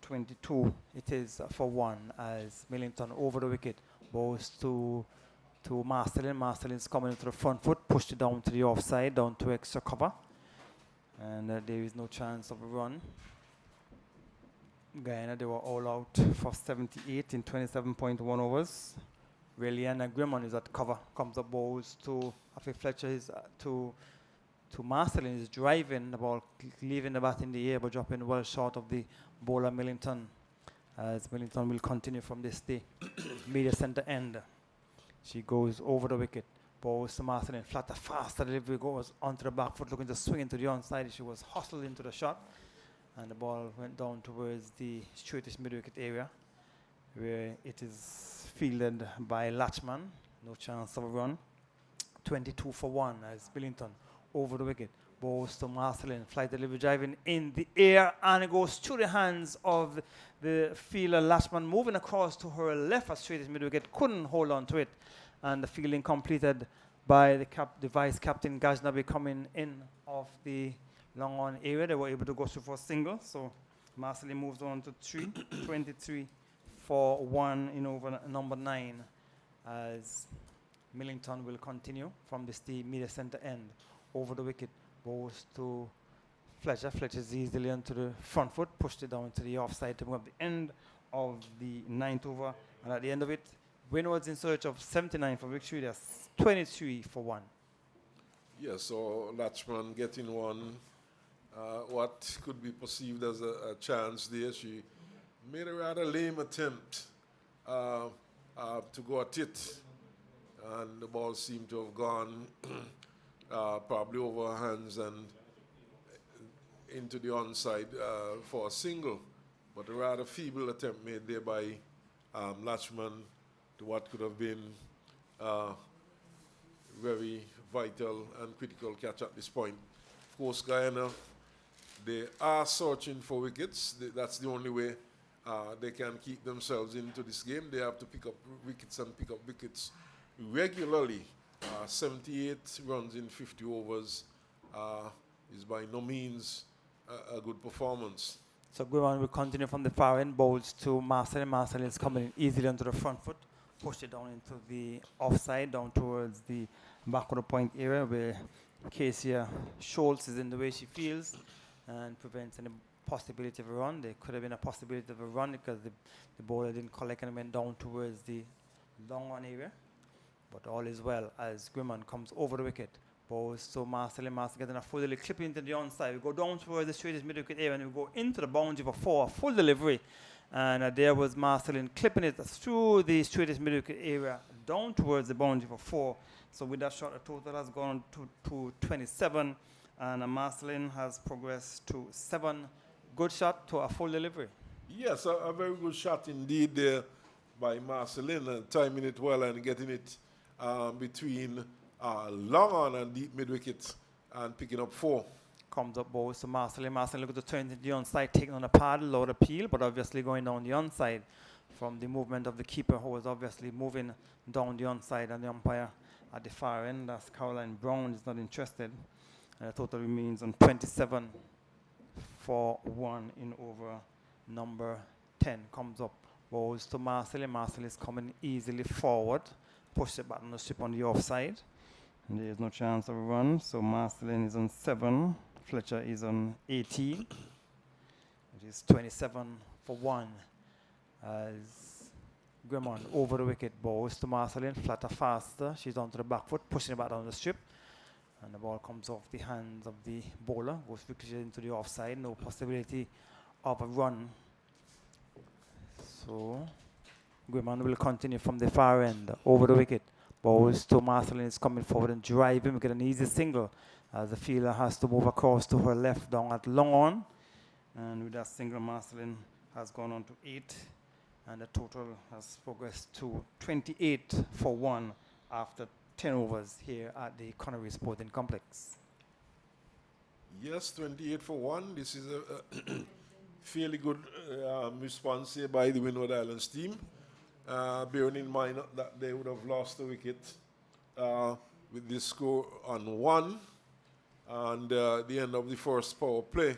22 it is for 1 as Millington over the wicket, Bowls to Marcelin. Marcelin's coming into the front foot, pushed it down to the offside, down to extra cover. And there is no chance of a run. Guyana, they were all out for 78 in 27.1 overs. Reliana Grimmon is at cover, comes up bowls to Afi Fletcher is to Marcelin is driving the ball, leaving the bat in the air but dropping well short of the bowler Millington. As Millington will continue from this day. Media center end. She goes over the wicket. Bowls to Marcelin, flatter, faster delivery goes onto the back foot, looking to swing into the onside. She was hustled into the shot. And the ball went down towards the straightish mid-wicket area, where it is fielded by Latchman. No chance of a run. 22 for 1 as Millington over the wicket. Bowls to Marcelin, flight delivery driving in the air, and it goes through the hands of the fielder Latchman, moving across to her left as straightish mid-wicket, couldn't hold on to it. And the fielding completed by the vice captain Ghaznavi coming in off the long on area. They were able to go through for a single. So Marcelin moves on to 23 for 1 in over number 9 as Millington will continue from the media center end over the wicket. Bowls to Fletcher. Fletcher's easily onto the front foot, pushed it down to the offside to move up the end of the 9th over. And at the end of it, Windwards in search of 79 for victory. That's 23 for 1. Yeah, so Latchman getting one, what could be perceived as a chance there. She made a rather lame attempt to go at it, and the ball seemed to have gone probably over her hands and into the onside for a single. But a rather feeble attempt made there by Latchman to what could have been very vital and critical catch at this point. Of course, Guyana, they are searching for wickets. That's the only way they can keep themselves into this game. They have to pick up wickets and pick up wickets regularly. 78 runs in 50 overs is by no means a good performance. So Guiman will continue from the far end. Bowls to Marcelin. Marcelin is coming in easily onto the front foot. Push it down into the offside, down towards the back of the point area where Casey Schultz is in the way she feels and prevents any possibility of a run. There could have been a possibility of a run because the bowler didn't collect and went down towards the long on area. But all is well as Guiman comes over the wicket. Bowls to Marcelin. Marcelin getting a full delivery, clipping into the onside. We go down towards the straightest mid-wicket area and we go into the boundary for 4, full delivery. And there was Marcelin clipping it through the straightest mid-wicket area down towards the boundary for 4. So with that shot, the total has gone to 27. And Marcelin has progressed to 7. Good shot to a full delivery. Yes, a very good shot indeed there by Marcelin, timing it well and getting it between long on and deep mid-wicket and picking up 4. Comes up bowls to Marcelin. Marcelin looking to turn to the onside, taking on a paddle, low appeal, but obviously going down the onside from the movement of the keeper, who was obviously moving down the onside, and the umpire at the far end, that's Caroline Brown, is not interested. And the total remains on 27 for 1 in over number 10. Comes up bowls to Marcelin. Marcelin is coming easily forward, push it back on the strip on the offside. And there's no chance of a run, so Marcelin is on 7. Fletcher is on 18. It is 27 for 1 as Grimmon over the wicket. Bowls to Marcelin, flatter faster. She's onto the back foot, pushing it back down the strip. And the ball comes off the hands of the bowler, goes quickly into the offside. No possibility of a run. So Grimmon will continue from the far end, over the wicket. Bowls to Marcelin is coming forward and driving. We get an easy single as the fielder has to move across to her left down at long on. And with that single, Marcelin has gone on to 8. And the total has progressed to 28 for 1 after 10 overs here at the Connery Sporting Complex. Yes, 28 for 1. This is a fairly good response here by the Windward Islands team. Bearing in mind that they would have lost the wicket with this score on 1 and the end of the first power play.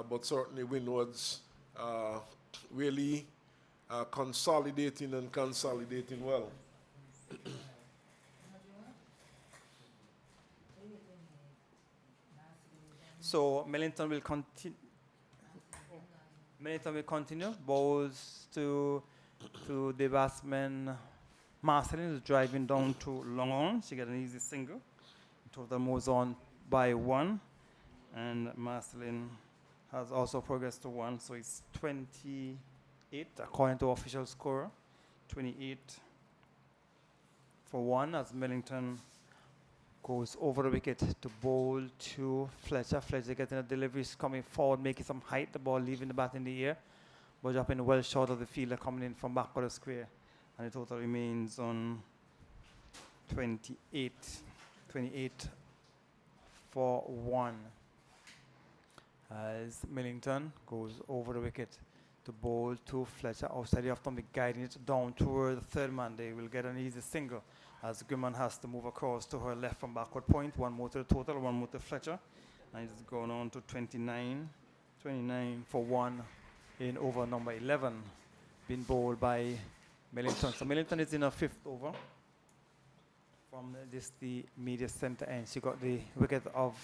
But certainly Windwards really consolidating and consolidating well. So Millington will continue. Millington will continue. Balls to the batsman. Marcelin is driving down to long on. She got an easy single. Total moves on by 1. And Marcelin has also progressed to 1. So it's 28 according to official score. 28 for 1 as Millington goes over the wicket to bowl to Fletcher. Fletcher getting a delivery, coming forward, making some height. The ball leaving the bat in the air, but dropping well short of the fielder coming in from back of the square. And the total remains on 28 for 1. As Millington goes over the wicket to bowl to Fletcher. Outside the off-stump, guiding it down toward the third man. They will get an easy single as Griman has to move across to her left from backward point. 1 more to the total, 1 more to Fletcher. And it's going on to 29 for 1 in over number 11. Been bowled by Millington. So Millington is in her 5th over. From the media center end, she got the wicket of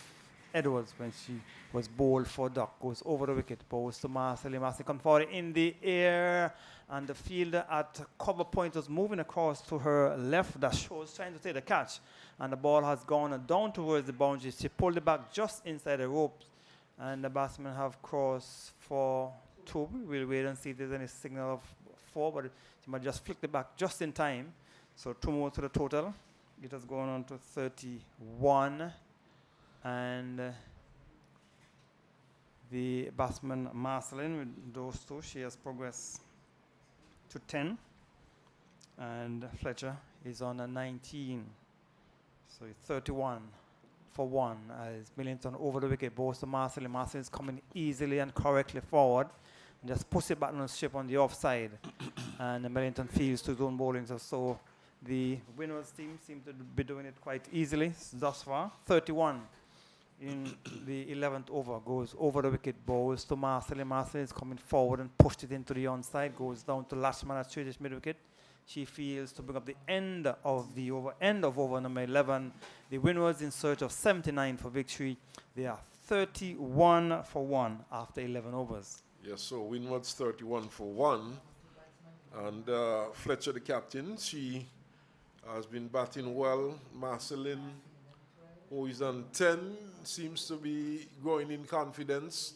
Edwards when she was bowled for duck. Goes over the wicket, bowls to Marcelin. Marcelin comes forward in the air, and the fielder at cover point was moving across to her left. That shows trying to take the catch, and the ball has gone down towards the boundary. She pulled it back just inside the ropes, and the batsmen have crossed for 2. We'll wait and see if there's any signal of 4, but she might just flick it back just in time. So 2 more to the total. It has gone on to 31. And the batsman Marcelin, with those 2, she has progressed to 10. And Fletcher is on a 19. So it's 31 for 1 as Millington over the wicket, bowls to Marcelin. Marcelin is coming easily and correctly forward. And just puts it back on the strip on the offside. And Millington fields to zone bowling. So the Windwards team seem to be doing it quite easily thus far. 31. In the 11th over, goes over the wicket, bowls to Marcelin. Marcelin is coming forward and pushed it into the onside, goes down to Lashman at straight mid wicket. She feels to bring up the end of over number 11. The Windwards in search of 79 for victory. They are 31 for 1 after 11 overs. Yes, so Windwards 31 for 1. And Fletcher, the captain, she has been batting well. Marcelin, who is on 10, seems to be growing in confidence.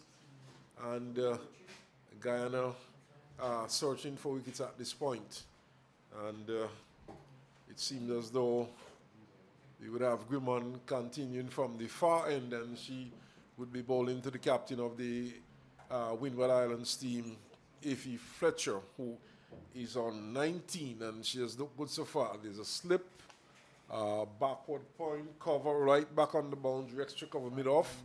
And Guyana searching for wickets at this point. And it seemed as though we would have Griman continuing from the far end, and she would be bowling to the captain of the Windward Islands team, Effie Fletcher, who is on 19, and she has looked good so far. There's a slip. Backward point, cover right back on the boundary, extra cover mid-off.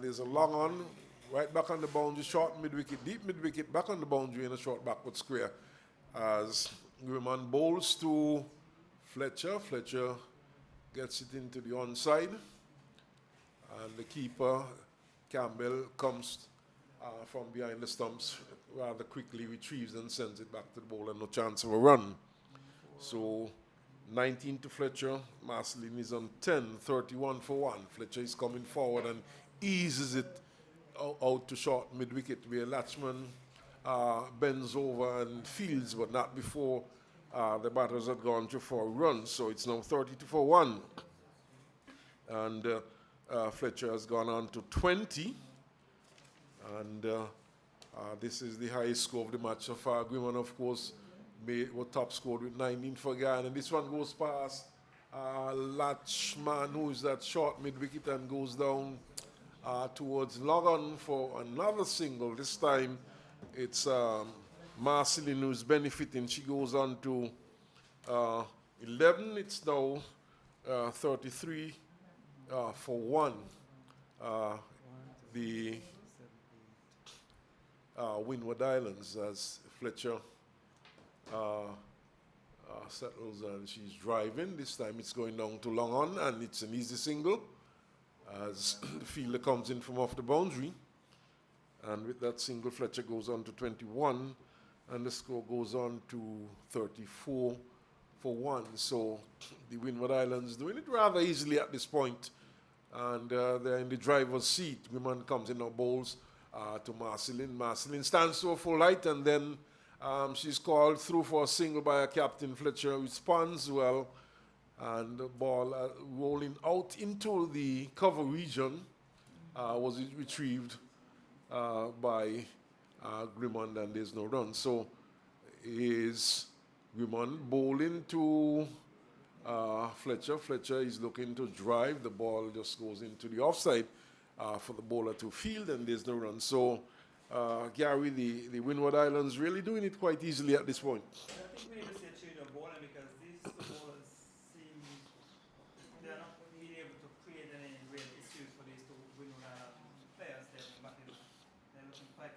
There's a long on, right back on the boundary, short mid-wicket, deep mid-wicket, back on the boundary in a short backward square. As Griman bowls to Fletcher. Fletcher gets it into the onside. And the keeper, Campbell, comes from behind the stumps, rather quickly retrieves and sends it back to the bowler. No chance of a run. So 19 to Fletcher. Marcelin is on 10, 31 for 1. Fletcher is coming forward and eases it out to short mid-wicket, where Latchman bends over and fields, but not before the batters had gone through for a run. So it's now 32 for 1. And Fletcher has gone on to 20. And this is the highest score of the match so far. Griman, of course, was top scored with 19 for Guyana. And this one goes past Latchman, who is that short mid-wicket, and goes down towards Logan for another single. This time it's Marcelin who's benefiting. She goes on to 11. It's now 33 for 1. The Windward Islands, as Fletcher settles and she's driving. This time it's going down to long on, and it's an easy single as the fielder comes in from off the boundary. And with that single, Fletcher goes on to 21. and the score goes on to 34 for 1. So the Windward Islands doing it rather easily at this point, and they're in the driver's seat. Women comes in, now bowls to Marceline. Marceline stands to a full height, and then she's called through for a single by a captain. Fletcher responds well, and the ball rolling out into the cover region was retrieved by Grimmond, and there's no run. So is Grimmond bowling to Fletcher. Fletcher is looking to drive. The ball just goes into the offside for the bowler to field, and there's no run. So Gary, the Windward Islands really doing it quite easily at this point. I think maybe see a change of bowler because these two bowlers seem they're not being able to create any real issues for these two Windward players. They're looking quite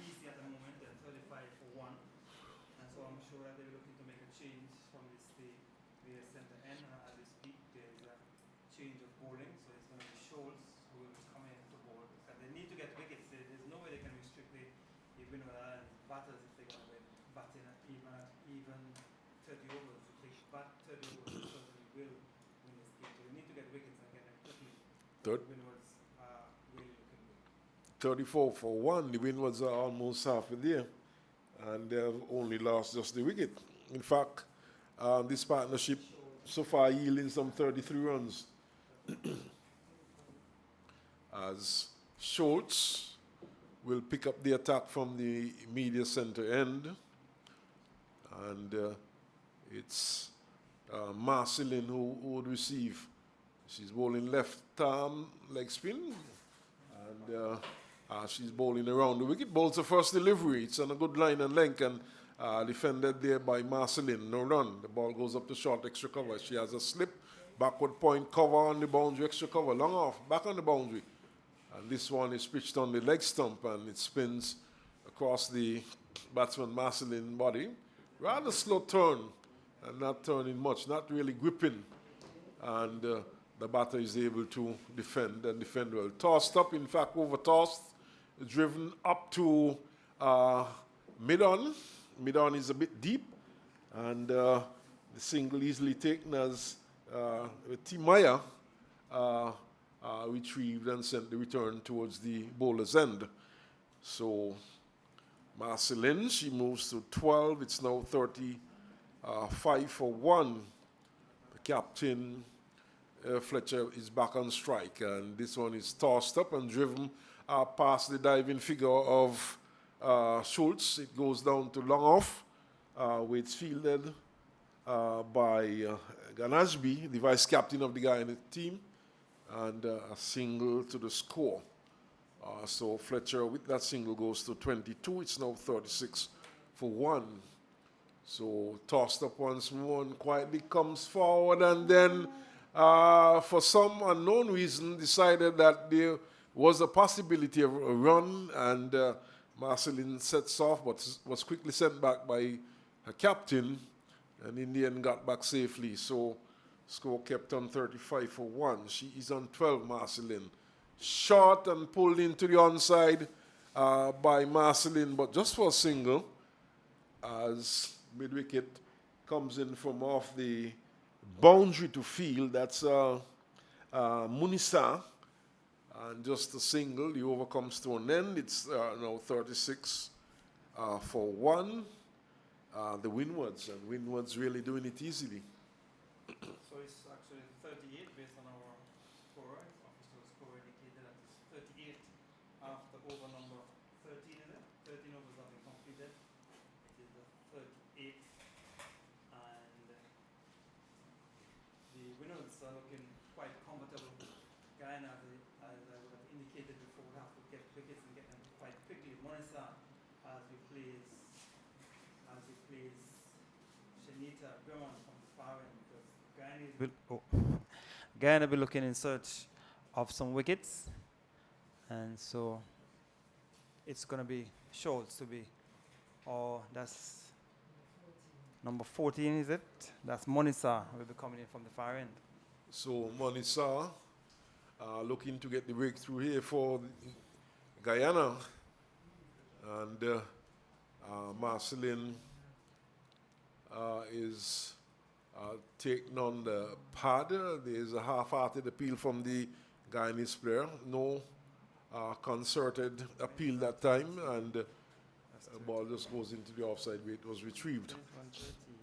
easy at the moment. They're 35 for 1, and so I'm sure that they're looking to make a change from the center end. As we speak, there's a change of bowling, so it's going to be Scholes who will come in to bowl because they need to get wickets. There's no way they can restrict the Windward batters if they're going to be batting at even 30 overs. If they bat 30 overs, they certainly will win this game. So they need to get wickets and get them quickly. Windwards are really looking good. 34 for 1. The Windwards are almost halfway there, and they've only lost just the wicket. In fact, this partnership so far yielding some 33 runs. As Schultz will pick up the attack from the media center end, and it's Marceline who would receive. She's bowling left arm leg spin, and she's bowling around the wicket. Bowls the first delivery. It's on a good line and length, and defended there by Marceline. No run. The ball goes up to short, extra cover. She has a slip, backward point, cover on the boundary, extra cover, long off, back on the boundary. And this one is pitched on the leg stump, and it spins across the batsman Marceline body. Rather slow turn, and not turning much, not really gripping. And the batter is able to defend and defend well. Tossed up, in fact, over tossed, driven up to mid-on. Mid-on is a bit deep, and the single easily taken as Timaya retrieved and sent the return towards the bowler's end. So Marceline, she moves to 12. It's now 35 for 1. The captain, Fletcher, is back on strike, and this one is tossed up and driven past the diving figure of Schultz. It goes down to long off, where it's fielded by Ganashby, the vice captain of the Guyana team, and a single to the score. So Fletcher, with that single, goes to 22. It's now 36 for 1. So tossed up once more and quietly comes forward, and then for some unknown reason decided that there was a possibility of a run, and Marceline sets off, but was quickly sent back by her captain, and in the end got back safely. So score kept on 35 for 1. She is on 12, Marceline. Short and pulled into the onside by Marceline, but just for a single, as mid-wicket comes in from off the boundary to field. That's Munisa. And just a single, the over comes to an end. It's now 36 for 1. The Windwards, and Windwards really doing it easily. So it's actually 38 based on our score. Official score indicated that it's 38 after over number 13, is it? 13 overs have been completed. It is the 38th, and the Windwards are looking quite comfortable. Guyana, as I would have indicated before, would have to get wickets and get them quite quickly. Monisa, as he plays Shanita Berman from the far end, because Guyana will be looking in search of some wickets, and so it's going to be Schultz to be, that's number 14, is it? That's Monisa will be coming in from the far end. So Monisa looking to get the breakthrough here for Guyana, and Marcelin is taking on the pad. There's a half-hearted appeal from the Guyanese player. No concerted appeal that time, and the ball just goes into the offside where it was retrieved.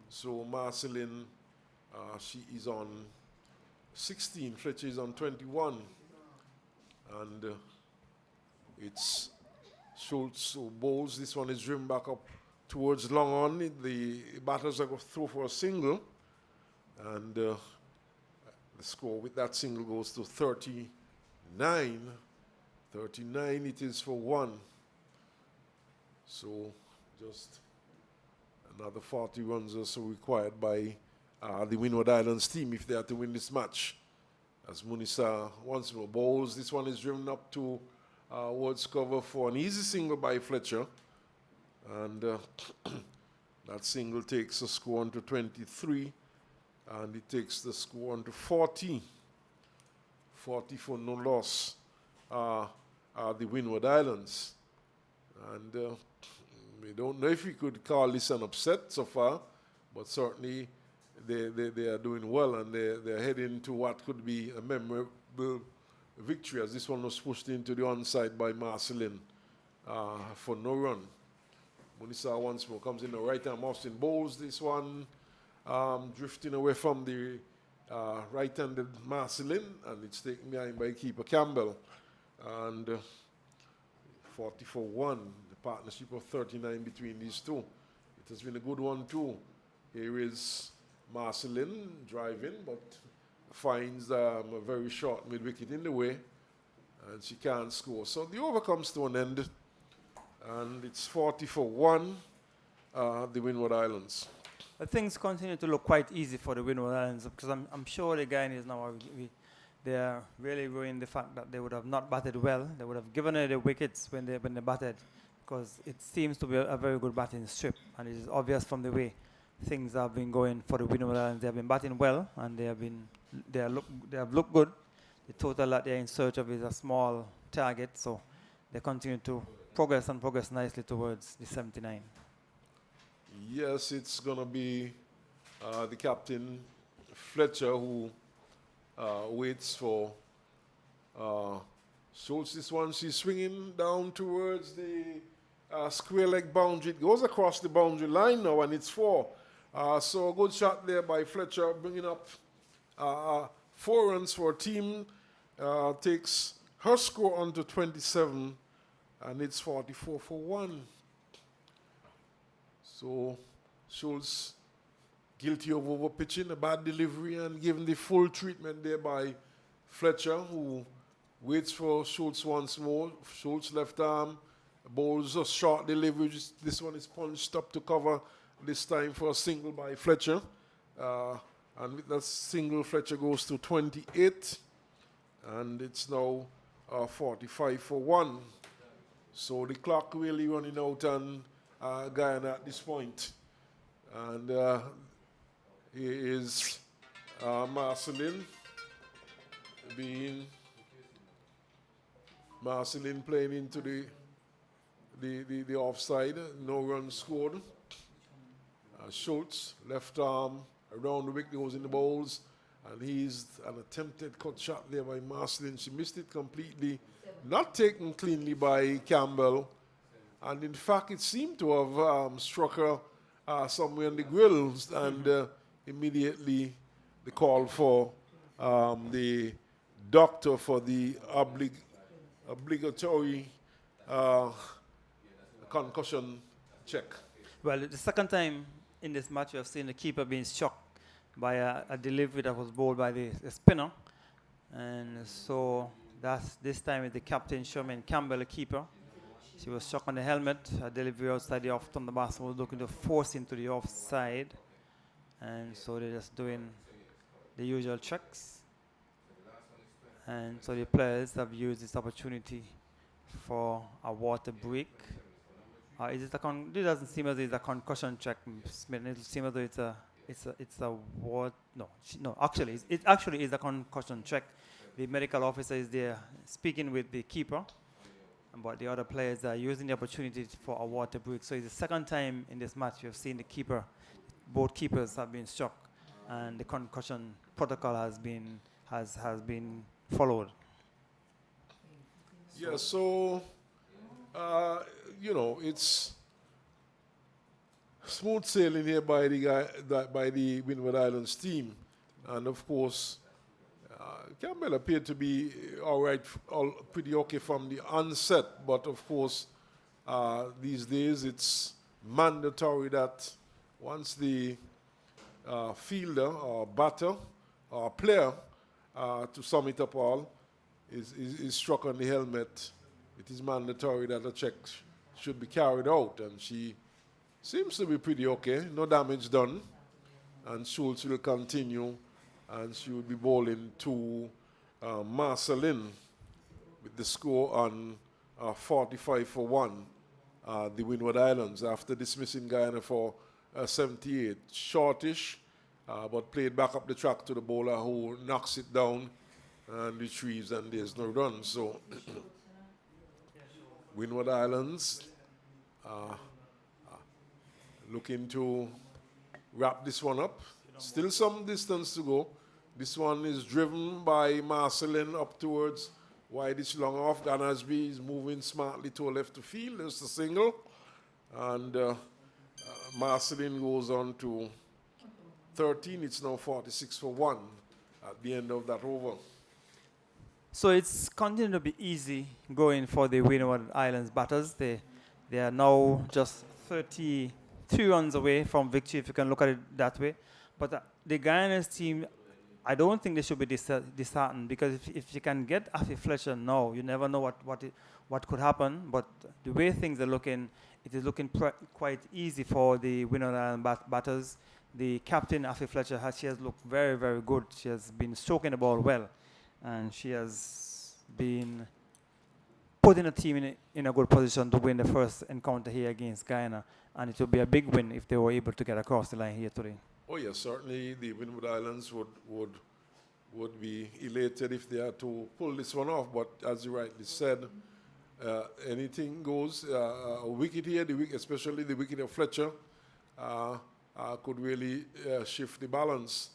So Marcelin, she is on 16, Fletcher is on 21, and it's Schultz who bowls. This one is driven back up towards long on. The batters are going to throw for a single, and the score with that single goes to 39. 39 it is for one. So just another 40 runs or so required by the Windward Islands team if they are to win this match. As Munisa once more bowls, this one is driven up to Woods cover for an easy single by Fletcher. And that single takes the score on to 23, and it takes the score on to 40. 40 for no loss. The Windward Islands. And we don't know if we could call this an upset so far, but certainly they are doing well, and they're heading to what could be a memorable victory, as this one was pushed into the onside by Marcelin for no run. Munisa once more comes in the right arm off spin, bowls this one, drifting away from the right-handed Marcelin, and it's taken behind by keeper Campbell. And 40 for 1, the partnership of 39 between these two. It has been a good one too. Here is Marcelin driving, but finds a very short mid-wicket in the way, and she can't score. So the over comes to an end, and it's 40 for 1, the Windward Islands. Things continue to look quite easy for the Windward Islands, because I'm sure the Guyanese now they are really ruining the fact that they would have not batted well. They would have given her the wickets when they batted, because it seems to be a very good batting strip, and it is obvious from the way things have been going for the Windward Islands. They have been batting well, and they have looked good. The total that they're in search of is a small target, so they continue to progress nicely towards the 79. Yes, it's going to be the captain, Fletcher, who waits for Schultz. This one, she's swinging down towards the square leg boundary. It goes across the boundary line now, and it's 4. So a good shot there by Fletcher, bringing up 4 runs for a team. Takes her score on to 27, and it's 44 for 1. So Schultz guilty of over-pitching, a bad delivery, and given the full treatment there by Fletcher, who waits for Schultz once more. Schultz left arm, bowls a short delivery. This one is punched up to cover, this time for a single by Fletcher. And with that single, Fletcher goes to 28, and it's now 45 for 1. So the clock really running out on Guyana at this point. And here is Marcelin playing into the offside. No runs scored. Schultz, left arm around the wicket, goes in the bowls, and he's an attempted cut shot there by Marcelin. She missed it completely, not taken cleanly by Campbell, and in fact it seemed to have struck her somewhere in the grills, and immediately the call for the doctor for the obligatory concussion check. Well, the second time in this match we have seen the keeper being shocked by a delivery that was bowled by the spinner, and so this time with the captain Sherman Campbell, the keeper. She was shocked on the helmet. A delivery outside the off, the batsman was looking to force into the offside, and so they're just doing the usual checks, and so the players have used this opportunity for a water break. Is it it doesn't seem as though it's a concussion check, Smith. It seems as though it's a what? No. Actually, it actually is a concussion check. The medical officer is there speaking with the keeper, but the other players are using the opportunity for a water break. So it's the second time in this match we've seen the keeper, both keepers have been struck, and the concussion protocol has been followed. Yeah, so, it's smooth sailing here by by the Windward Islands team. And of course, Campbell appeared to be all right, pretty okay from the onset. But of course, these days it's mandatory that once the fielder or batter or player, to sum it up all, is struck on the helmet, it is mandatory that a check should be carried out. And she seems to be pretty okay, no damage done. And Schultz will continue, and she will be bowling to Marceline with the score on 45 for 1, the Windward Islands, after dismissing Guyana for 78. Shortish, but played back up the track to the bowler who knocks it down and retrieves, and there's no run. So Windward Islands looking to wrap this one up. Still some distance to go. This one is driven by Marceline up towards widest long off. Ganasby is moving smartly to a left to field. There's the single. And Marceline goes on to 13. It's now 46 for 1 at the end of that over. So it's continuing to be easy going for the Windward Islands batters. They are now just 33 runs away from victory, if you can look at it that way. But the Guyana's team, I don't think they should be disheartened, because if you can get Afi Fletcher now, you never know what could happen. But the way things are looking, it is looking quite easy for the Windward Island batters. The captain, Afi Fletcher, she has looked very, very good. She has been stroking the ball well, and she has been putting the team in a good position to win the first encounter here against Guyana. And it will be a big win if they were able to get across the line here today. Oh yes, certainly the Windward Islands would be elated if they had to pull this one off. But as you rightly said, anything goes. A wicket here, especially the wicket of Fletcher, could really shift the balance.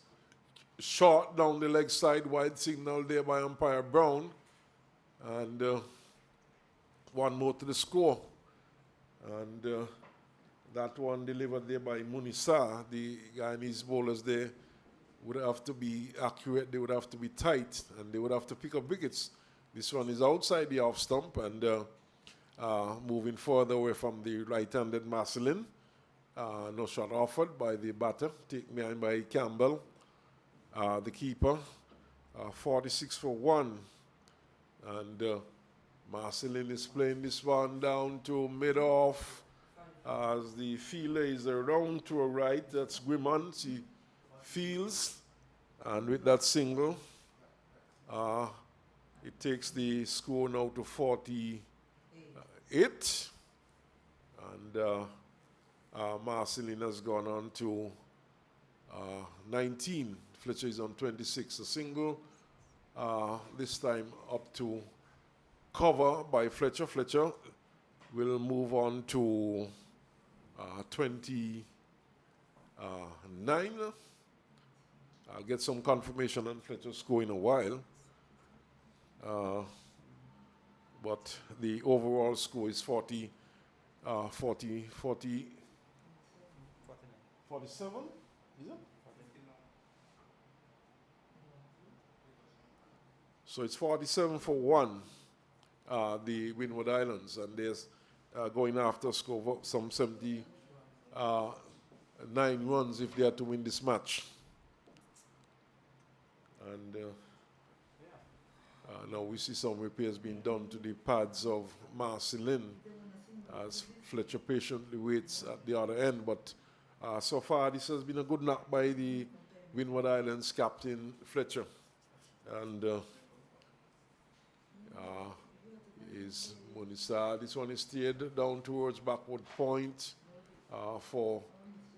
Short down the leg side, wide signal there by umpire Brown, and one more to the score. And that one delivered there by Munisa. The Guyanese bowlers there would have to be accurate, they would have to be tight, and they would have to pick up wickets. This one is outside the off stump and moving further away from the right-handed Marceline. No shot offered by the batter, taken behind by Campbell, the keeper. 46 for 1. And Marceline is playing this one down to mid-off. As the fielder is around to her right, that's Grimond. She fields, and with that single, it takes the score now to 48. And Marceline has gone on to 19. Fletcher is on 26. A single, this time up to cover by Fletcher. Fletcher will move on to 29. I'll get some confirmation on Fletcher's score in a while. But the overall score is 47, is it? So it's 47 for 1, the Windward Islands, and there's going after a score of some 79 runs if they are to win this match. And now we see some repairs being done to the pads of Marceline as Fletcher patiently waits at the other end. But so far this has been a good knock by the Windward Islands captain Fletcher. And is Munisa. This one is steered down towards backward point for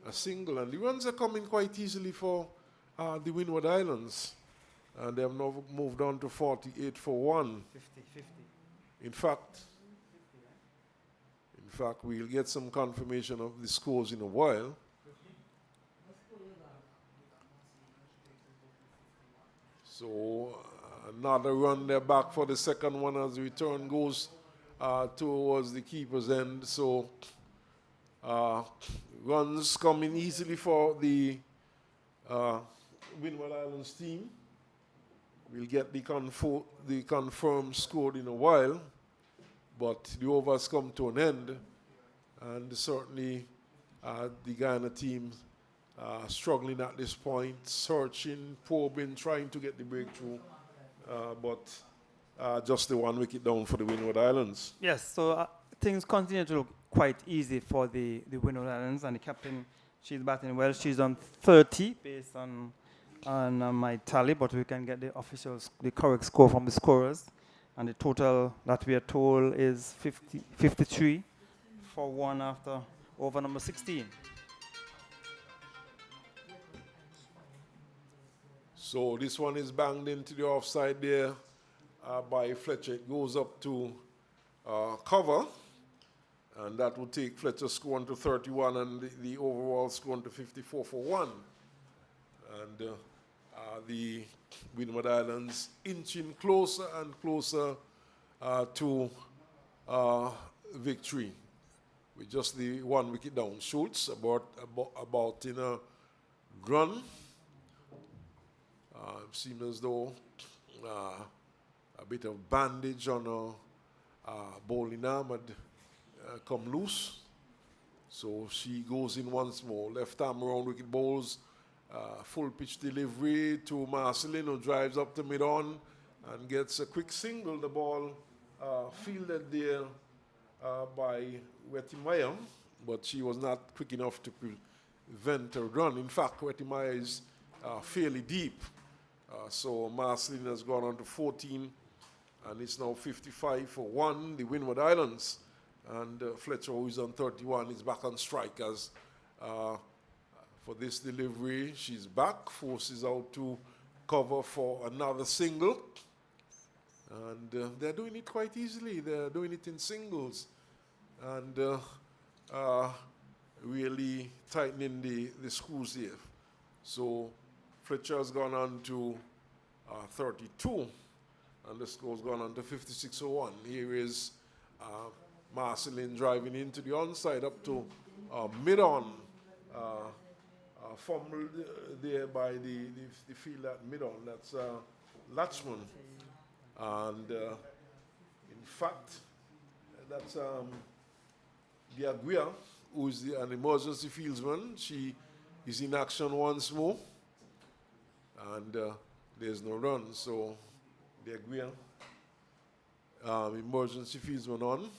a single. And the runs are coming quite easily for the Windward Islands. And they have now moved on to 48 for 1. 50. In fact, fact, we'll get some confirmation of the scores in a while. So another run there back for the second one as the return goes towards the keeper's end. So runs coming easily for the Windward Islands team. We'll get the confirmed score in a while, but the overs come to an end, and certainly the Guyana team struggling at this point, searching, probing, trying to get the breakthrough, but just the 1 wicket down for the Windward Islands. Yes, so things continue to look quite easy for the Windward Islands, and the captain, she's batting well. She's on 30 based on my tally, but we can get the correct score from the scorers. And the total that we are told is 53 for 1 after over number 16. So this one is banged into the offside there by Fletcher. It goes up to cover, and that will take Fletcher's score on to 31 and the overall score on to 54 for 1. And the Windward Islands inching closer and closer to victory with just the 1 wicket down. Schultz about in a run. Seems as though a bit of bandage on a bowling arm had come loose. So she goes in once more. Left arm around wicket bowls. Full pitch delivery to Marcelin, who drives up to mid-on and gets a quick single. The ball fielded there by Wettimaya, but she was not quick enough to prevent a run. In fact, Wettimaya is fairly deep. So Marcelin has gone on to 14, and it's now 55 for 1, the Windward Islands. And Fletcher, who is on 31, is back on strike as for this delivery. She's back, forces out to cover for another single. And they're doing it quite easily. They're doing it in singles. And really tightening the screws here. So Fletcher has gone on to 32, and the score's gone on to 56-01. Here is Marcelin driving into the onside up to mid-on. Fumbled there by the field at mid-on. That's Latchman. And in fact, that's Diaguia, who is an emergency fieldsman. She is in action once more. And there's no run, so Diaguia, emergency fieldsman on.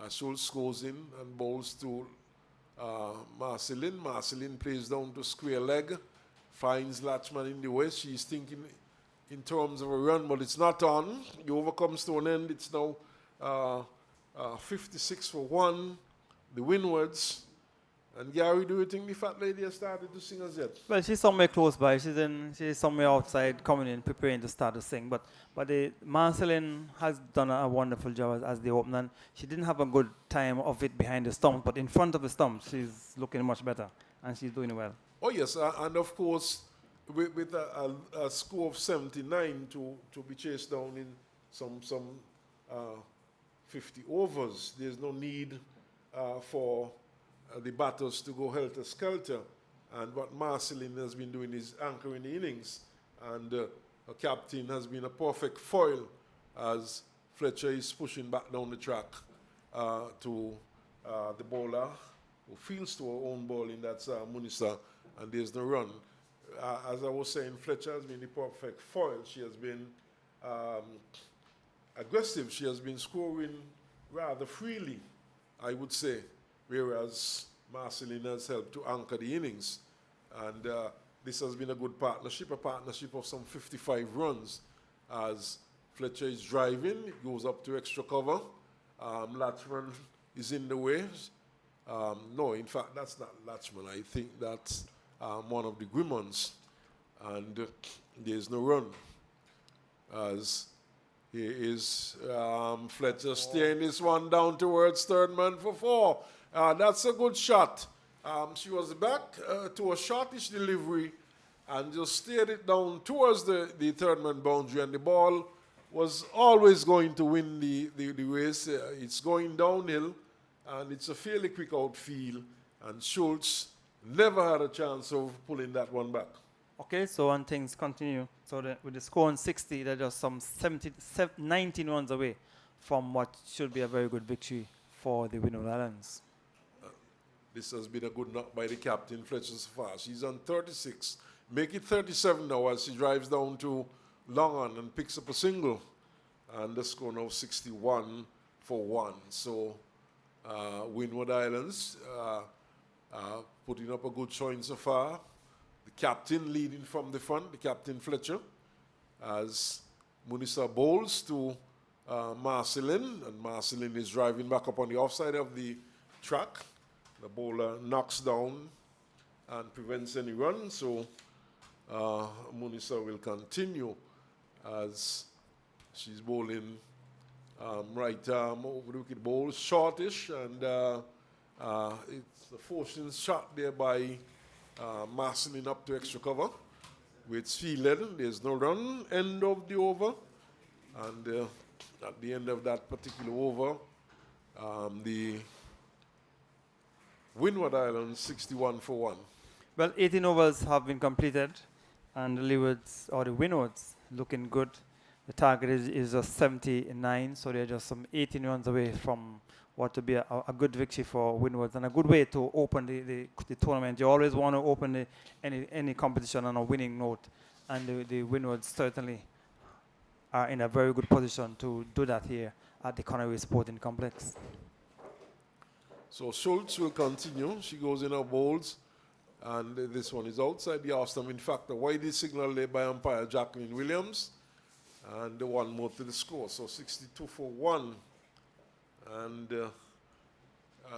Schultz goes in and bowls to Marcelin. Marcelin plays down to square leg, finds Latchman in the way. She's thinking in terms of a run, but it's not on. The over comes to an end. It's now 56 for 1, the Windwards. And Gary, do you think the fat lady has started to sing as yet? Well, she's somewhere close by. She's somewhere outside, coming in, preparing to start to sing. But the Marcelin has done a wonderful job as the opener. And she didn't have a good time of it behind the stumps, but in front of the stumps, she's looking much better, and she's doing well. Oh yes, and of course, with a score of 79 to be chased down in some 50 overs, there's no need for the batters to go helter-skelter. And what Marcelin has been doing is anchoring the innings. And a captain has been a perfect foil as Fletcher is pushing back down the track to the bowler who fields to her own ball, in that's Munisa, and there's no run. As I was saying, Fletcher has been the perfect foil. She has been aggressive. She has been scoring rather freely, I would say, whereas Marcelin has helped to anchor the innings. And this has been a good partnership, a partnership of some 55 runs. As Fletcher is driving, it goes up to extra cover. Latchman is in the way. No, in fact, that's not Latchman. I think that's one of the Grimmons. And there's no run. As Here is Fletcher steering this one down towards third man for 4. That's a good shot. She was back to a shortish delivery and just steered it down towards the third man boundary, and the ball was always going to win the race. It's going downhill, and it's a fairly quick outfield, and Schultz never had a chance of pulling that one back. Okay, so on things continue. So with the score on 60, they're just some 19 runs away from what should be a very good victory for the Windward Islands. This has been a good knock by the captain, Fletcher so far. She's on 36. Make it 37 now as she drives down to long on and picks up a single. And the score now 61 for 1. So Windward Islands putting up a good showing so far. The captain leading from the front, the captain Fletcher, as Munisa bowls to Marcelin, and Marcelin is driving back up on the offside of the track. The bowler knocks down and prevents any run, so Munisa will continue as she's bowling right arm over the wicket, bowl shortish, and it's a forcing shot there by Marcelin up to extra cover. It's fielded, there's no run, end of the over, and at the end of that particular over, the Windward Islands 61 for 1. Well, 18 overs have been completed, and the Leewards, or the Windwards, looking good. The target is just 79, so they're just some 18 runs away from what to be a good victory for Windwards, and a good way to open the tournament. You always want to open any competition on a winning note, and the Windwards certainly are in a very good position to do that here at the Connery Sporting Complex. So Schultz will continue. She goes in her bowls, and this one is outside the off stump. In fact, the widely signal there by umpire Jacqueline Williams, and the one more to the score. So 62 for 1. And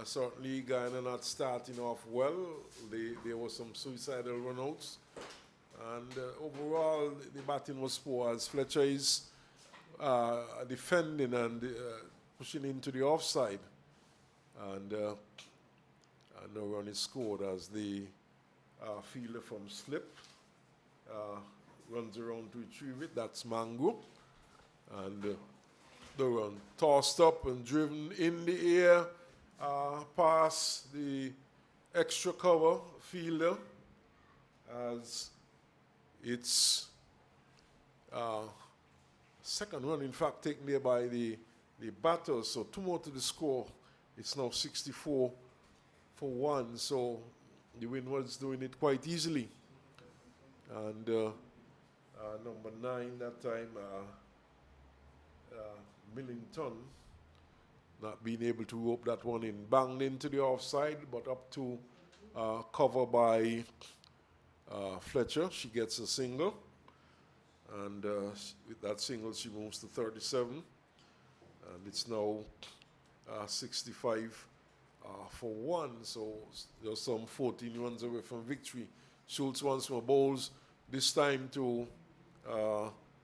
certainly Guyana not starting off well. There were some suicidal runouts. And overall, the batting was poor as Fletcher is defending and pushing into the offside. And no run is scored as the fielder from slip runs around to retrieve it. That's Mango. And the run tossed up and driven in the air past the extra cover fielder as it's second run, in fact, taken there by the batters. So 2 more to the score. It's now 64 for 1. So the Windwards doing it quite easily. And number 9 that time, Millington, not being able to rope that one in, banged into the offside, but up to cover by Fletcher. She gets a single, and with that single she moves to 37, and it's now 65 for 1, so there's some 14 runs away from victory. Schultz once more bowls, this time to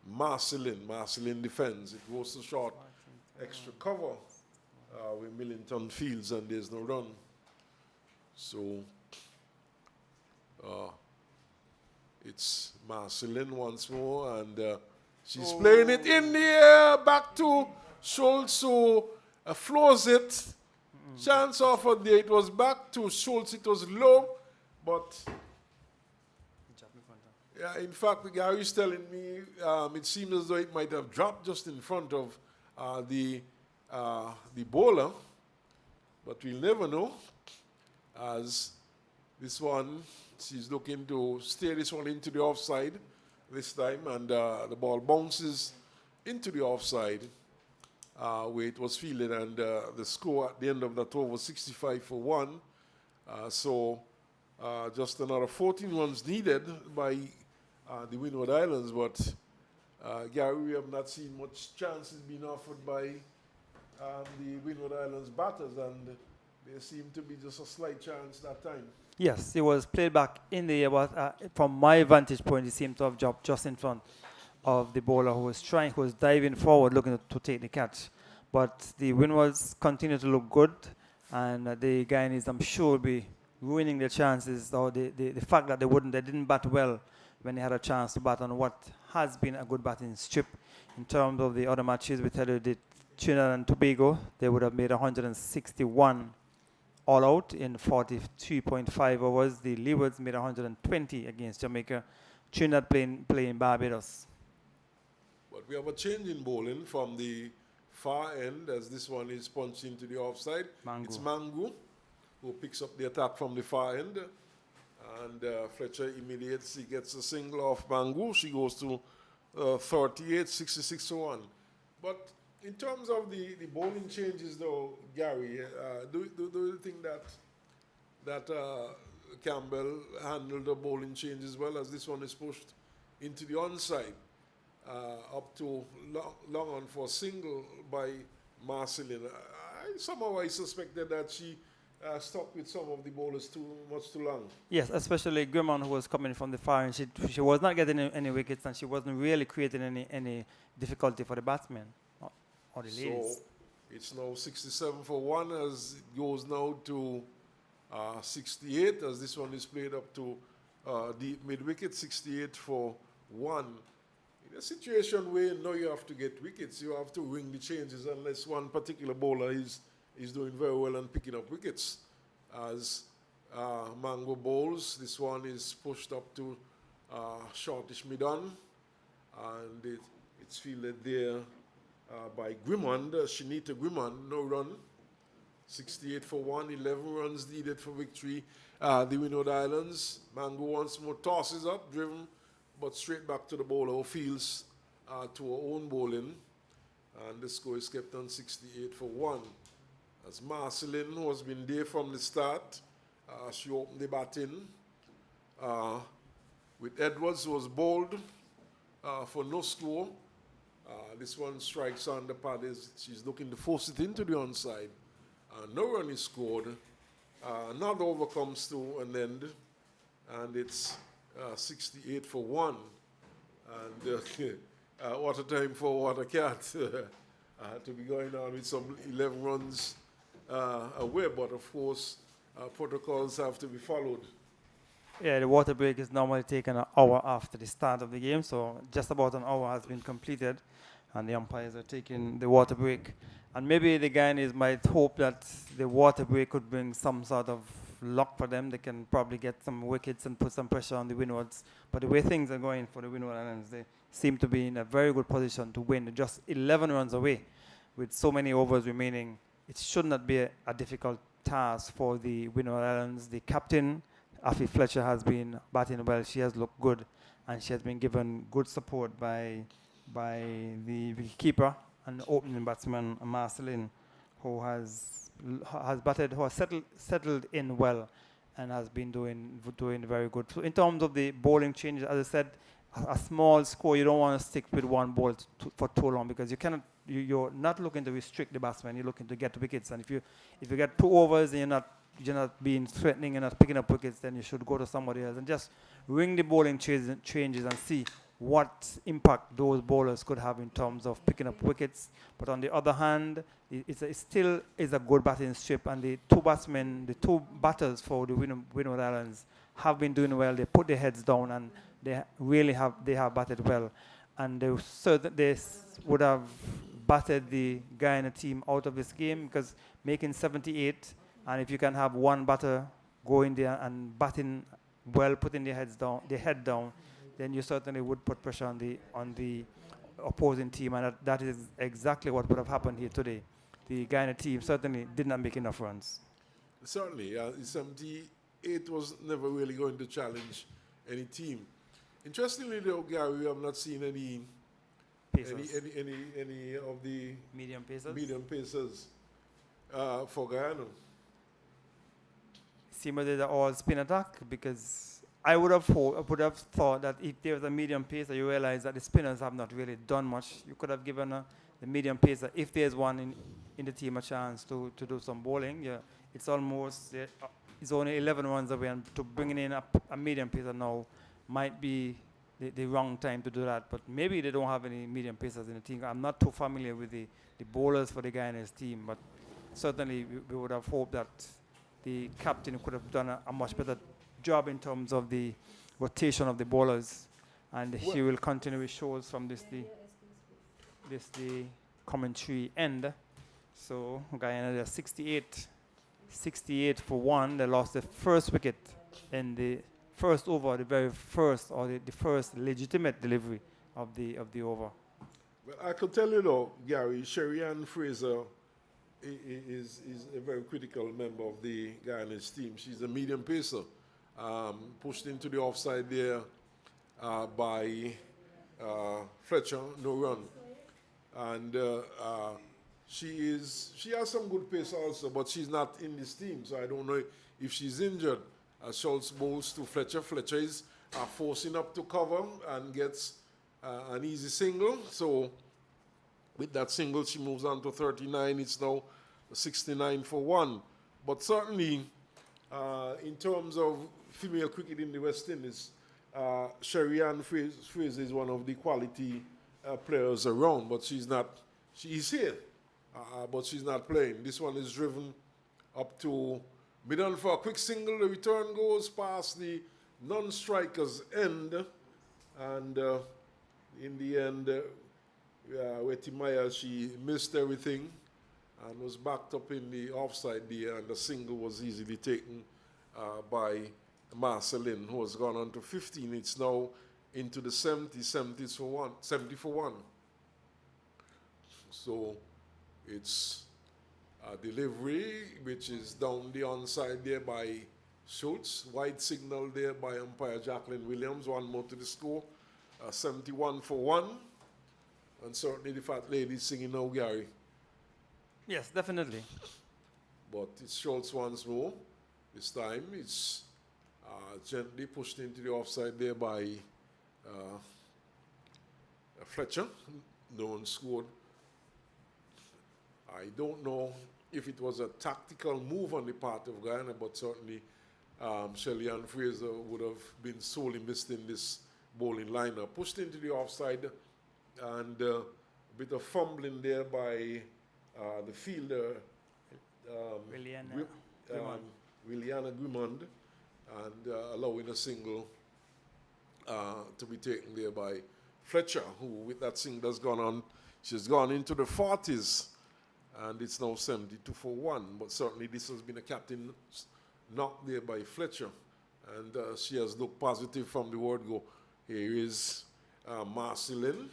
Marcelin. Marcelin defends. It goes to short, extra cover with Millington fields, and there's no run. So it's Marcelin once more, and she's playing it in the air, back to Schultz, who floors it. Chance offered there. It was back to Schultz. It was low, but yeah, in fact, Gary's telling me it seems as though it might have dropped just in front of the bowler, but we'll never know, as this one, she's looking to steer this one into the offside this time, and the ball bounces into the offside where it was fielded, and the score at the end of that over 65 for 1. So just another 14 runs needed by the Windward Islands, but Gary, we have not seen much chances being offered by the Windward Islands batters, and there seemed to be just a slight chance that time. Yes, it was played back in the air, but from my vantage point, it seemed to have dropped just in front of the bowler who was diving forward looking to take the catch. But the Windwards continue to look good, and the Guyanese, I'm sure, will be ruining their chances, or the fact that they didn't bat well when they had a chance to bat on what has been a good batting strip. In terms of the other matches, we tell you the Trinidad and Tobago, they would have made 161 all out in 43.5 overs. The Leewards made 120 against Jamaica. Trinidad playing Barbados. But we have a change in bowling from the far end, as this one is punched into the offside. Mangu. It's Mangu who picks up the attack from the far end. And Fletcher immediately gets a single off Mangu. She goes to 38, 66 to 1. But in terms of the bowling changes, though, Gary, do you think that Campbell handled the bowling changes well, as this one is pushed into the onside, up to long on for a single by Marceline? Somehow I suspected that she stuck with some of the bowlers too long. Yes, especially Grimmon, who was coming from the far, and she was not getting any wickets, and she wasn't really creating any difficulty for the batsmen or the ladies. So it's now 67 for 1, as it goes now to 68, as this one is played up to the mid-wicket, 68 for 1. In a situation where now you have to get wickets, you have to ring the changes unless one particular bowler is doing very well and picking up wickets. As Mango bowls, this one is pushed up to shortish mid-on, and it's fielded there by Grimmond, Shanita Grimmond, no run. 68 for 1, 11 runs needed for victory. The Windward Islands, Mango once more tosses up, driven, but straight back to the bowler who fields to her own bowling. And the score is kept on 68 for 1. As Marceline, who has been there from the start, she opened the batting with Edwards, who was bowled for no score. This one strikes on the pad. She's looking to force it into the onside. No run is scored. Another over comes to an end, and it's 68 for 1. And what a time for Water Cat to be going on with some 11 runs away, but of course protocols have to be followed. Yeah, the water break is normally taken an hour after the start of the game, so just about an hour has been completed, and the umpires are taking the water break. And maybe the Guyanese might hope that the water break could bring some sort of luck for them. They can probably get some wickets and put some pressure on the Windwards. But the way things are going for the Windward Islands, they seem to be in a very good position to win. They're just 11 runs away with so many overs remaining. It should not be a difficult task for the Windward Islands. The captain, Afi Fletcher, has been batting well. She has looked good, and she has been given good support by the keeper and opening batsman Marceline, who has settled in well and has been doing very good. So in terms of the bowling changes, as I said, a small score, you don't want to stick with one ball for too long, because you're not looking to restrict the batsman. You're looking to get wickets, and if you get 2 overs and you're not being threatening and not picking up wickets, then you should go to somebody else and just ring the bowling changes and see what impact those bowlers could have in terms of picking up wickets. But on the other hand, it still is a good batting strip, and the two batters for the Windward Islands have been doing well. They put their heads down, and they have batted well, and they would have batted the Guyana team out of this game, because making 78, and if you can have one batter go in there and batting well, putting their head down, then you certainly would put pressure on the opposing team, and that is exactly what would have happened here today. The Guyana team certainly did not make enough runs. Certainly, 78 was never really going to challenge any team. Interestingly, though, Gary, we have not seen any of the medium pacers for Guyana. Seemed they are all spin attack, because I would have thought that if there was a medium pacer, you realize that the spinners have not really done much. You could have given the medium pacer, if there's one in the team, a chance to do some bowling. Yeah, it's only 11 runs away, and to bringing in a medium pacer now might be the wrong time to do that. But maybe they don't have any medium pacers in the team. I'm not too familiar with the bowlers for the Guyana's team, but certainly we would have hoped that the captain could have done a much better job in terms of the rotation of the bowlers. And he will continue with shows from the commentary end. So Guyana, they're 68 for 1. They lost the first wicket in the first over, the very first, or the first legitimate delivery of the over. Well, I could tell you though, Gary, Sherry-Ann Fraser is a very critical member of the Guyana's team. She's a medium pacer, pushed into the offside there by Fletcher, no run. And she has some good pace also, but she's not in this team, so I don't know if she's injured. Schultz bowls to Fletcher. Fletcher is forcing up to cover and gets an easy single. So with that single, she moves on to 39. It's now 69 for 1. But certainly, in terms of female cricket in the West Indies, Sherry-Ann Fraser is one of the quality players around, but she's not. She is here, but she's not playing. This one is driven up to middle for a quick single. The return goes past the non-striker's end, and in the end, Wetimaya, she missed everything and was backed up in the offside there, and the single was easily taken by Marceline, who has gone on to 15. It's now into the 70 for 1. So it's a delivery which is down the onside there by Schultz. White signal there by umpire Jacqueline Williams. One more to the score. 71 for 1. And certainly the fat lady singing now, Gary. Yes, definitely. But it's Schultz once more. This time it's gently pushed into the offside there by Fletcher. No one scored. I don't know if it was a tactical move on the part of Guyana, but certainly Sherry-Ann Fraser would have been sorely missed in this bowling lineup. Pushed into the offside, and a bit of fumbling there by the fielder, Williana Grimond, and allowing a single to be taken there by Fletcher, who with that single has gone on. She's gone into the 40s, and it's now 72 for 1. But certainly this has been a captain knocked there by Fletcher, and she has looked positive from the word go. Here is Marceline,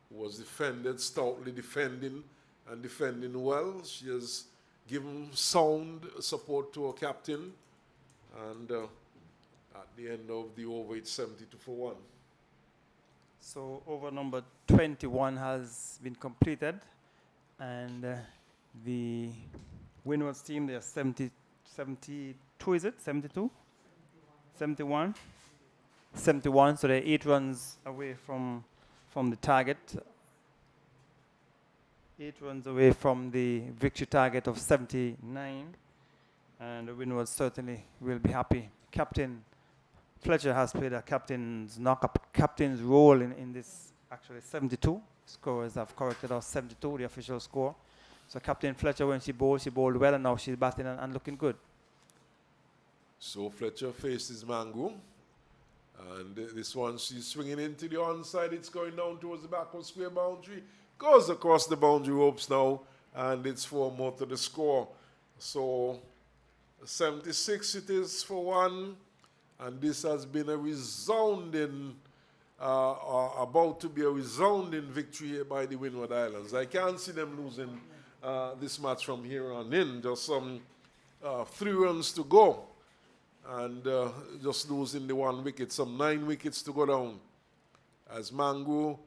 who was defended, stoutly defending and defending well. She has given sound support to her captain, and at the end of the over, it's 72 for 1. So over number 21 has been completed, and the Windwards team, they are 72, is it? 72? 71? 71, so they're 8 runs away from the target. 8 runs away from the victory target of 79, and the Windwards certainly will be happy. Captain Fletcher has played a captain's role in this, actually 72. Scorers have corrected us, 72, the official score. So Captain Fletcher, when she bowled well, and now she's batting and looking good. So Fletcher faces Mango, and this one she's swinging into the onside. It's going down towards the back of square boundary. Goes across the boundary ropes now, and it's 4 more to the score. So 76 it is for 1. And this has been a resounding, about to be a resounding victory here by the Windward Islands. I can't see them losing this match from here on in. Just some 3 runs to go. And just losing the 1 wicket, some 9 wickets to go down. As Mango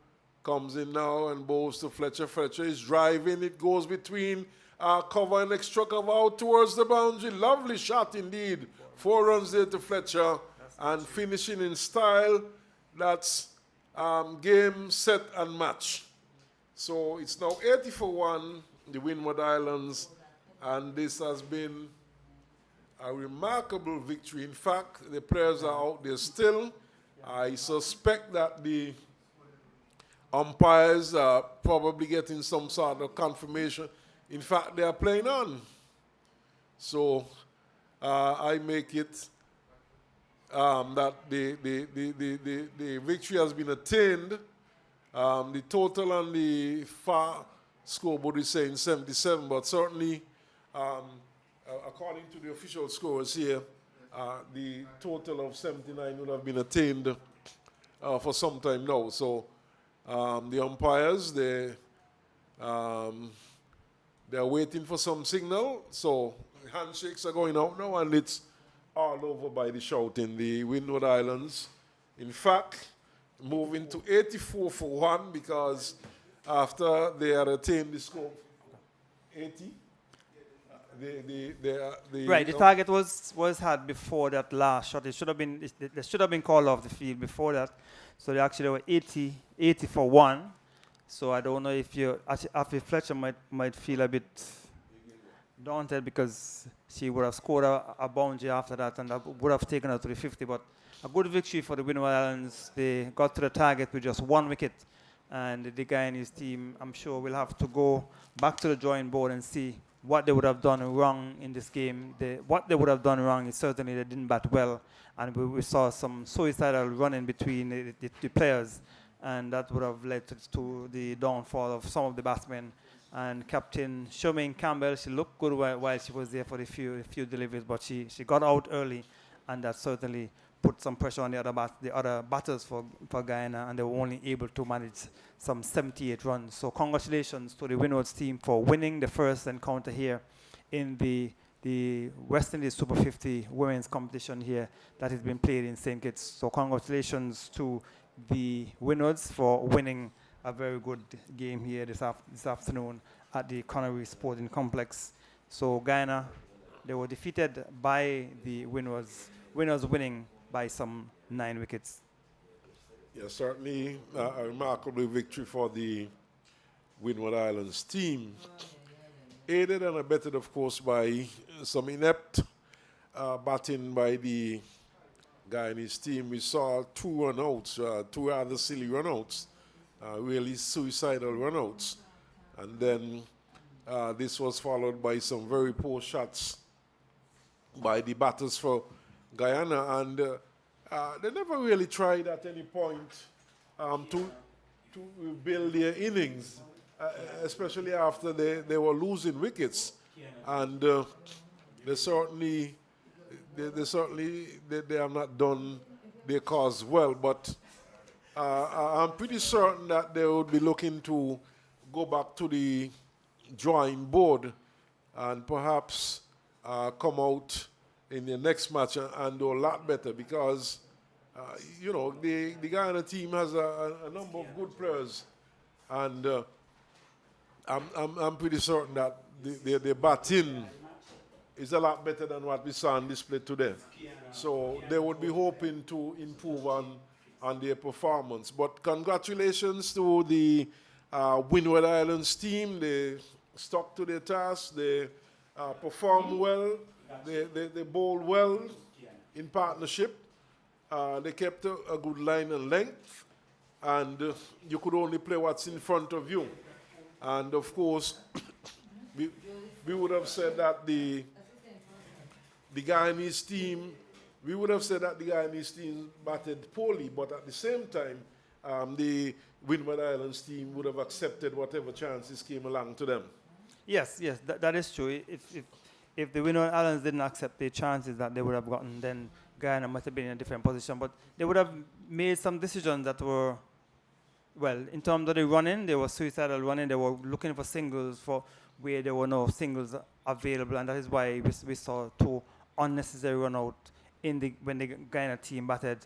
comes in now and bowls to Fletcher. Fletcher is driving. It goes between cover and extra cover out towards the boundary. Lovely shot indeed. 4 runs there to Fletcher, and finishing in style. That's game, set, and match. So it's now 80 for 1, the Windward Islands, and this has been a remarkable victory. In fact, the players are out there still, I suspect that the umpires are probably getting some sort of confirmation. In fact, they are playing on. So I make it that the victory has been attained. The total on the far scoreboard is saying 77, but certainly, according to the official scores here, the total of 79 would have been attained for some time now. So the umpires, they're waiting for some signal. So handshakes are going out now, and it's all over by the shout in the Windward Islands. In fact, moving to 84 for 1 because after they had attained the score 80, right, the target was had before that last shot. They should have been called off the field before that. So they actually were 80 for 1. So I don't know if Afi Fletcher might feel a bit daunted because she would have scored a boundary after that and that would have taken her to the 50. But a good victory for the Windward Islands. They got to the target with just 1 wicket. And the Guyanese team, I'm sure, will have to go back to the drawing board and see what they would have done wrong in this game. What they would have done wrong is certainly they didn't bat well. And we saw some suicidal running between the players. And that would have led to the downfall of some of the batsmen. And Captain Charmaine Campbell, she looked good while she was there for the few deliveries, but she got out early, and that certainly put some pressure on the other batters for Guyana, and they were only able to manage some 78 runs. So congratulations to the Windwards team for winning the first encounter here in the West Indies Super 50 women's competition here that has been played in St. Kitts. So congratulations to the Windwards for winning a very good game here this afternoon at the Connery Sporting Complex. So Guyana, they were defeated by the Windwards winning by some 9 wickets. Yeah, certainly a remarkable victory for the Windward Islands team. Aided and abetted, of course, by some inept batting by the Guyanese team. We saw 2 runouts, 2 rather silly runouts. Really suicidal runouts. And then this was followed by some very poor shots by the batters for Guyana. And they never really tried at any point to build their innings, especially after they were losing wickets. And they have not done their cause well. But I'm pretty certain that they would be looking to go back to the drawing board and perhaps come out in the next match and do a lot better because, the Guyana team has a number of good players, and I'm pretty certain that the batting is a lot better than what we saw on display today. So they would be hoping to improve on their performance. But congratulations to the Windward Islands team. They stuck to their task. They performed well. They bowled well in partnership. They kept a good line and length. And you could only play what's in front of you. And of course, we would have said that the Guyanese team, batted poorly, but at the same time, the Windward Islands team would have accepted whatever chances came along to them. Yes, that is true. If the Windward Islands didn't accept the chances that they would have gotten, then Guyana must have been in a different position. But they would have made some decisions that were, well, in terms of the running, they were suicidal running. They were looking for singles for where there were no singles available, and that is why we saw 2 unnecessary run out when the Guyana team batted.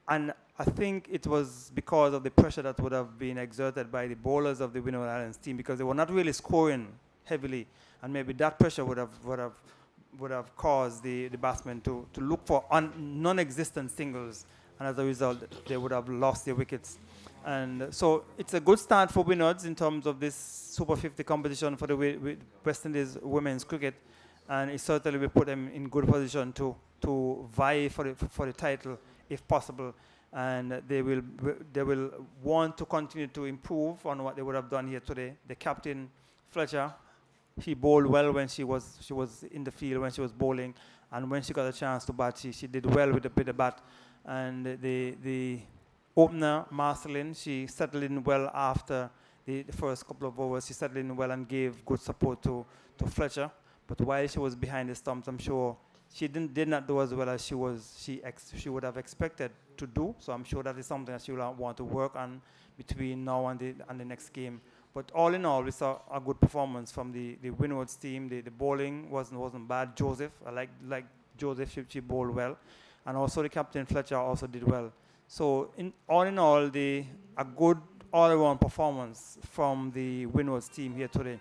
And I think it was because of the pressure that would have been exerted by the bowlers of the Windward Islands team, because they were not really scoring heavily, and maybe that pressure would have caused the batsmen to look for non-existent singles, and as a result, they would have lost their wickets. And so it's a good start for Windwards in terms of this Super 50 competition for the West Indies women's cricket, and it certainly will put them in good position to vie for the title if possible. and they will want to continue to improve on what they would have done here today. The captain Fletcher, she bowled well when she was in the field when she was bowling, and when she got a chance to bat, she did well with the bat. And the opener Marceline, she settled in well after the first couple of overs. She settled in well and gave good support to Fletcher. But while she was behind the stumps, I'm sure she did not do as well as she would have expected to do. So I'm sure that is something that she will want to work on between now and the next game. But all in all, we saw a good performance from the Windwards team. The bowling wasn't bad. Joseph, I like Joseph. She bowled well, and also the captain Fletcher also did well. So all in all, a good all-around performance from the Windwards team here today.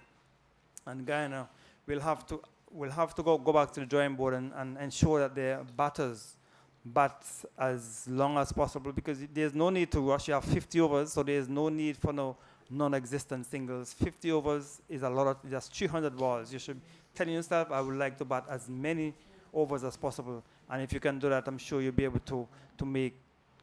And Guyana will have to go back to the drawing board and ensure that their batters bat as long as possible, because there's no need to rush. You have 50 overs, so there's no need for no non-existent singles. 50 overs is a lot of, just 300 balls. You should tell yourself, I would like to bat as many overs as possible. And if you can do that, I'm sure you'll be able to make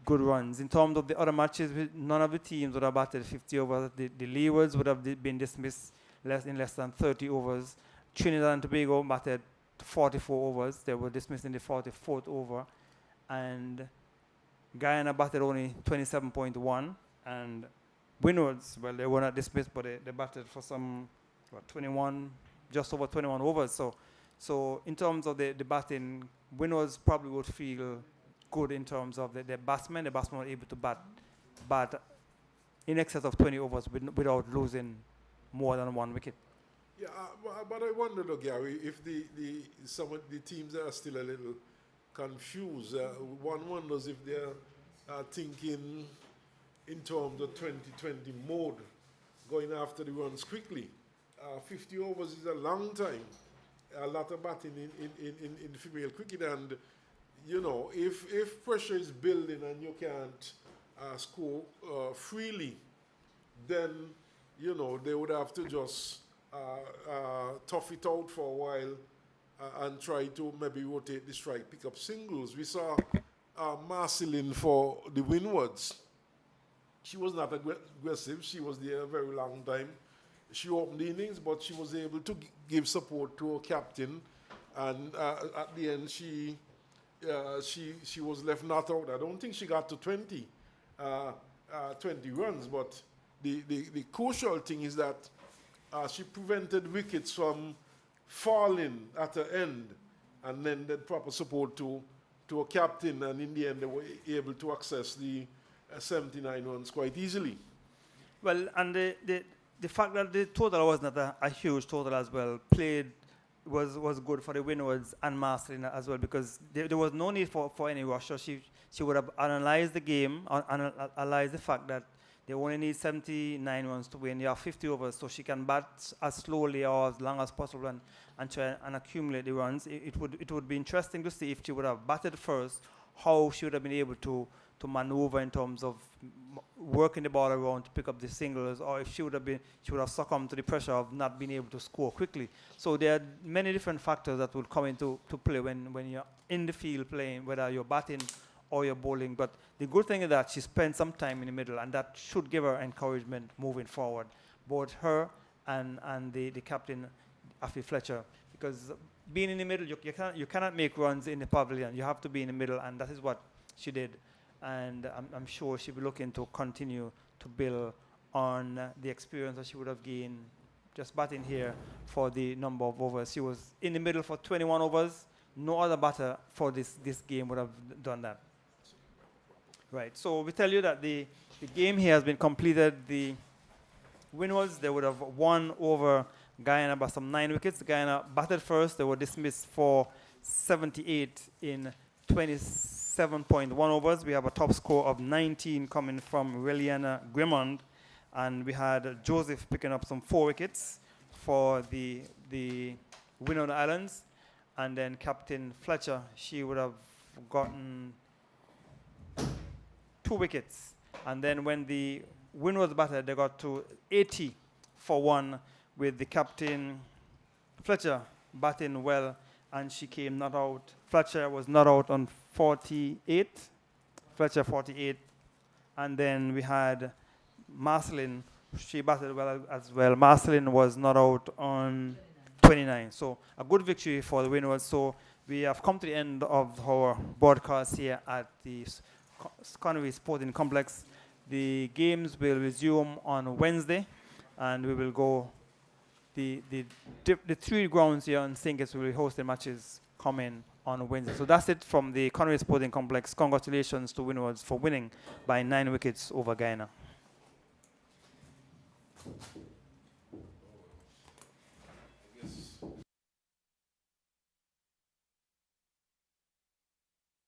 good runs. In terms of the other matches, none of the teams would have batted 50 overs. The Leewards would have been dismissed in less than 30 overs. Trinidad and Tobago batted 44 overs. They were dismissed in the 44th over. And Guyana batted only 27.1. And Windwards, well, they were not dismissed, but they batted for some 21, just over 21 overs. So in terms of the batting, Windwards probably would feel good in terms of the batsmen. The batsmen were able to bat in excess of 20 overs without losing more than one wicket. Yeah, but I wonder, though, Gary, if some of the teams are still a little confused. One wonders if they're thinking in terms of 2020 mode, going after the runs quickly. 50 overs is a long time. A lot of batting in female cricket, and you know, if pressure is building and you can't score freely, then you know they would have to just tough it out for a while and try to maybe rotate the strike, pick up singles. We saw Marceline for the Windwards. She was not aggressive. She was there a very long time. She opened the innings, but she was able to give support to her captain. And at the end, she was left not out. I don't think she got to 20 runs, but the crucial thing is that she prevented wickets from falling at the end, and then the proper support to a captain, and in the end they were able to access the 79 runs quite easily. Well, and the fact that the total was not a huge total as well was good for the Windwards and Marceline as well, because there was no need for any rush. So she would have analyzed the game, analyzed the fact that they only need 79 runs to win. You have 50 overs, so she can bat as slowly or as long as possible and try and accumulate the runs. It would be interesting to see if she would have batted first, how she would have been able to maneuver in terms of working the ball around to pick up the singles, or if she would have succumbed to the pressure of not being able to score quickly. So there are many different factors that will come into play when you're in the field playing, whether you're batting or you're bowling. But the good thing is that she spent some time in the middle, and that should give her encouragement moving forward, both her and the captain, Afi Fletcher, because being in the middle, you cannot make runs in the pavilion. You have to be in the middle, and that is what she did. And I'm sure she'll be looking to continue to build on the experience that she would have gained just batting here for the number of overs. She was in the middle for 21 overs. No other batter for this game would have done that. Right, so we tell you that the game here has been completed. The Windwards, they would have won over Guyana by some 9 wickets. Guyana batted first. They were dismissed for 78 in 27.1 overs. We have a top score of 19 coming from Reliana Grimond, and we had Joseph picking up some 4 wickets for the Windward Islands, and then Captain Fletcher, she would have gotten 2 wickets. And then when the Windwards batted, they got to 80 for 1, with the Captain Fletcher batting well, and she came not out. Fletcher was not out on 48. Fletcher 48. And then we had Marceline. She batted well as well. Marceline was not out on 29. So a good victory for the Windwards. So we have come to the end of our broadcast here at the Connery Sporting Complex. The games will resume on Wednesday, and we will go. The three grounds here in St. Kitts will be hosting matches coming on Wednesday. So that's it from the Connery Sporting Complex. Congratulations to Windwards for winning by 9 wickets over Guyana.